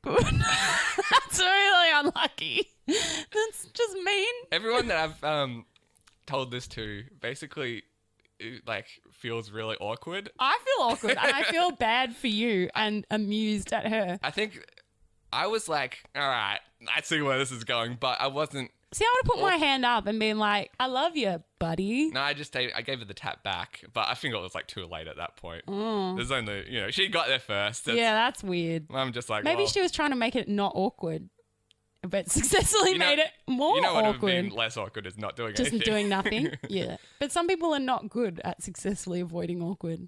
good. That's really unlucky. That's just mean. Everyone that I've told this to basically feels really awkward. I feel awkward and I feel bad for you and amused at her. I think I was like, all right, I see where this is going, but I wasn't. See, I would have put my hand up and been like, I love you, buddy. No, I gave her the tap back, but I think it was too late at that point. There's only, she got there first. That's weird. I'm just like, maybe she was trying to make it not awkward, but successfully made it more awkward. What would have been less awkward is not doing anything. Just doing nothing? Yeah. But some people are not good at successfully avoiding awkward.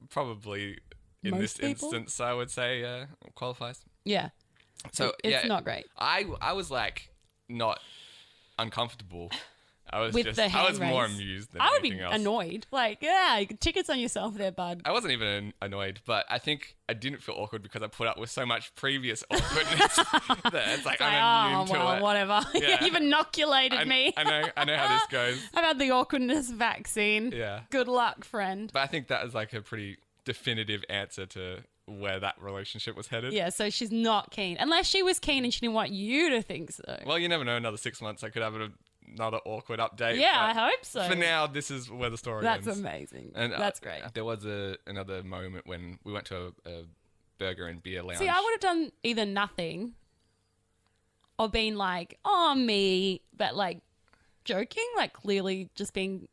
Probably in Most this people? instance, I would say qualifies. Yeah. So it's not great. I was not uncomfortable. I was more amused than I would anything be else. annoyed. Tickets on yourself there, bud. I wasn't even annoyed, but I think I didn't feel awkward because I put up with so much previous awkwardness that it's I'm immune to it. Whatever. Yeah. You've inoculated me. I know how this goes. I've had the awkwardness vaccine. Yeah. Good luck, friend. But I think that is a pretty definitive answer to where that relationship was headed. Yeah, so she's not keen. Unless she was keen and she didn't want you to think so. Well, you never know. Another 6 months, I could have another awkward update. Yeah, I hope so. For now, this is where the story ends. That's amazing. And that's great. There was another moment when we went to a burger and beer lounge. See, I would have done either nothing or been like, oh, me, but joking, clearly just being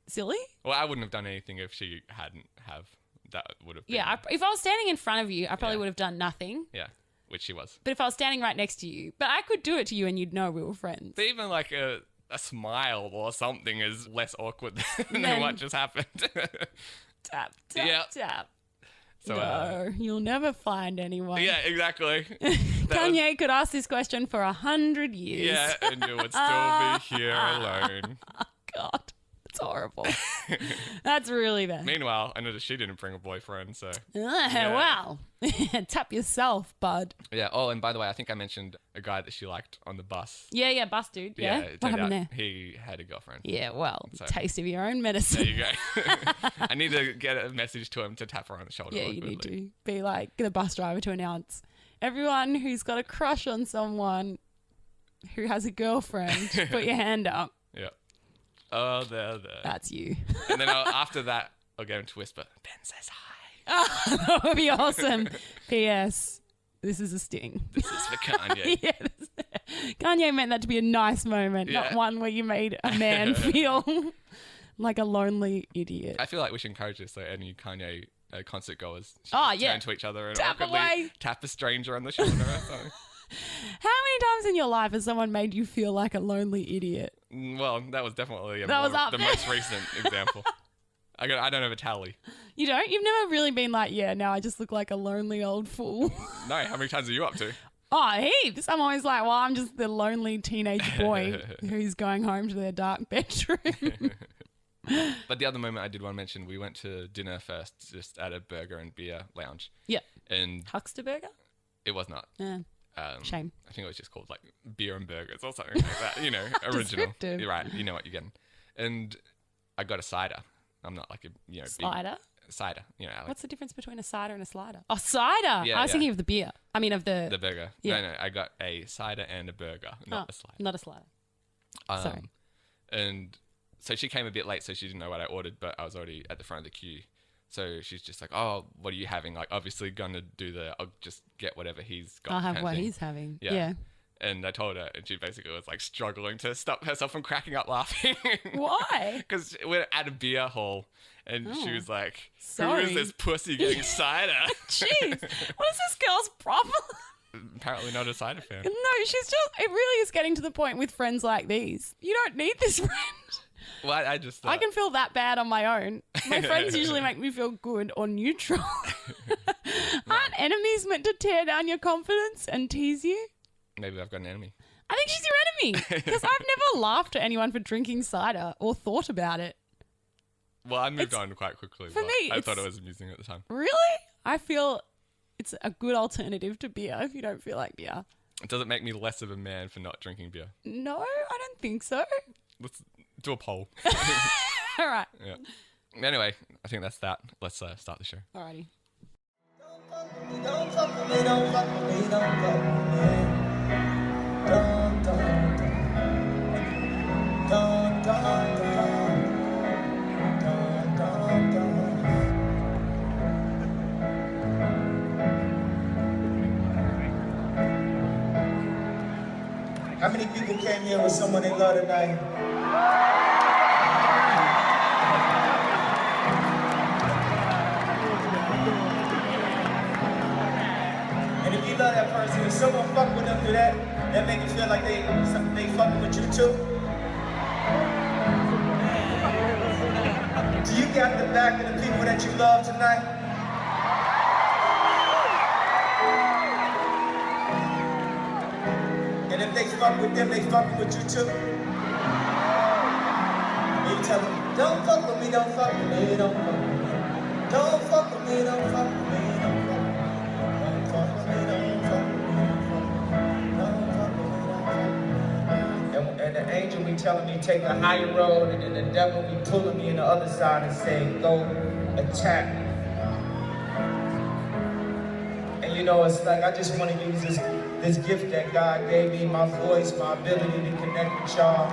silly. Well, I wouldn't have done anything if she hadn't have. That would have been... Yeah, if I was standing in front of you, I probably would have done nothing. Yeah. which she was. But if I was standing right next to you, but I could do it to you and you'd know we were friends. But even like a smile or something is less awkward than what just happened. Tap, tap, tap. So, no, you'll never find anyone. Yeah, exactly. Kanye could ask this question for 100 years. Yeah, and you would still be here alone. God, it's horrible. That's really bad. Meanwhile, I noticed she didn't bring a boyfriend, so... Wow. Tap yourself, bud. Yeah, oh, and by the way, I think I mentioned a guy that she liked on the bus. Yeah, bus dude. Yeah, what happened there? He had a girlfriend. Yeah, well, taste of your own medicine. There you go. I need to get a message to him to tap her on the shoulder. Yeah, you need to. Be like the bus driver to announce, everyone who's got a crush on someone who has a girlfriend, put your hand up. Yeah. Oh, there. That's you. And then after that, I'll get him to whisper, Ben says hi. Oh, that would be awesome. P.S. This is a sting. This is for Kanye. Kanye meant that to be a nice moment, not one where you made a man feel like a lonely idiot. I feel like we should encourage this, so any Kanye concert goers should turn to each other and tap away. Tap a stranger on the shoulder or something. How many times in your life has someone made you feel like a lonely idiot? Well, that was definitely the most recent example. I don't have a tally. You don't? You've never really been like, now I just look like a lonely old fool. No, how many times are you up to? Oh, heaps. I'm always like, well, I'm just the lonely teenage boy who's going home to their dark bedroom. But the other moment I did want to mention, we went to dinner first, just at a burger and beer lounge. Yeah. And Huckster Burger? It was not. Shame. I think it was just called like beer and burgers or something like that. You know, original. You're right. You know what you're getting. And I got a cider. I'm not like a Slider? Cider. You know. Like, what's the difference between a cider and a slider? Oh, cider. Yeah, I was thinking of the beer. I mean of the burger. Yeah. No, I got a cider and a burger, not a slider. Not a slider. Sorry. And so she came a bit late, so she didn't know what I ordered, but I was already at the front of the queue. So she's just like, "Oh, what are you having?" Like, obviously gonna do I'll just get whatever he's got. I'll have what he's having. Yeah. And I told her, and she basically was like struggling to stop herself from cracking up laughing. Why? Because we're at a beer hall, and she was like, Sorry. "Who is this pussy getting cider?" Jeez, what is this girl's problem? Apparently not a cider fan. No, it really is getting to the point with friends like these. You don't need this friend. Well, I just I can feel that bad on my own. My friends usually make me feel good or neutral. Aren't enemies meant to tear down your confidence and tease you? Maybe I've got an enemy. I think she's your enemy because I've never laughed at anyone for drinking cider or thought about it. Well, I moved on quite quickly. For me, I thought it was amusing at the time. Really? I feel it's a good alternative to beer if you don't feel like beer. Does it make me less of a man for not drinking beer? No, I don't think so. Let's do a poll. All right. Yeah. Anyway, I think that's that. Let's start the show. Alrighty. Don't fuck with me, don't fuck with me, don't fuck with me. Don't. How many people came here with someone they love tonight? And if you love that person, if someone fuck with them through that make you feel like they fucking with you too. Do you got the back of the people that you love tonight? And if they fuck with them, they fucking with you too. And you tell them, don't fuck with me, don't fuck with me, don't fuck with me. Don't fuck with me, don't fuck with me, don't fuck with me. Don't fuck with me, don't fuck with me, don't fuck with me, don't fuck with me. And the angel be telling me take the higher road, and then the devil be pulling me in the other side and saying, go attack. And you know, it's like I just want to use this gift that God gave me, my voice, my ability to connect with y'all.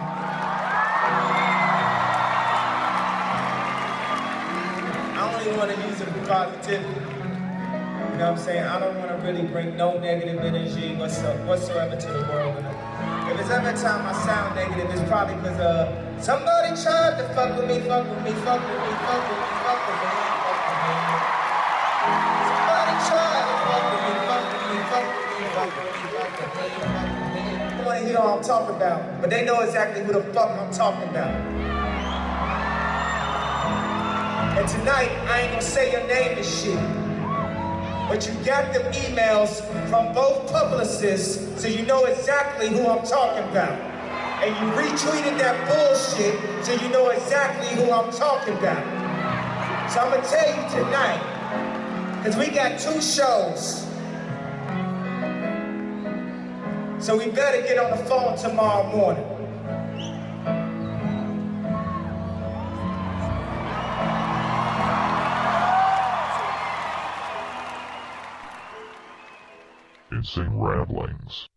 I only want to use it for positivity. You know what I'm saying? I don't want to really bring no negative energy whatsoever to the world. If it's ever time I sound negative, it's probably because somebody tried to fuck with me, fuck with me, fuck with me, fuck with me, fuck with me, fuck with me. Somebody tried to fuck with me, fuck with me, fuck with me. I want to hear all I'm talking about, but they know exactly who the fuck I'm talking about. And tonight, I ain't gonna say your name and shit, but you got them emails from both publicists, so you know exactly who I'm talking about. And you retweeted that bullshit, so you know exactly who I'm talking about. So I'm gonna tell you tonight, because we got 2 shows. So we better get on the phone tomorrow morning. Insane Ramblings.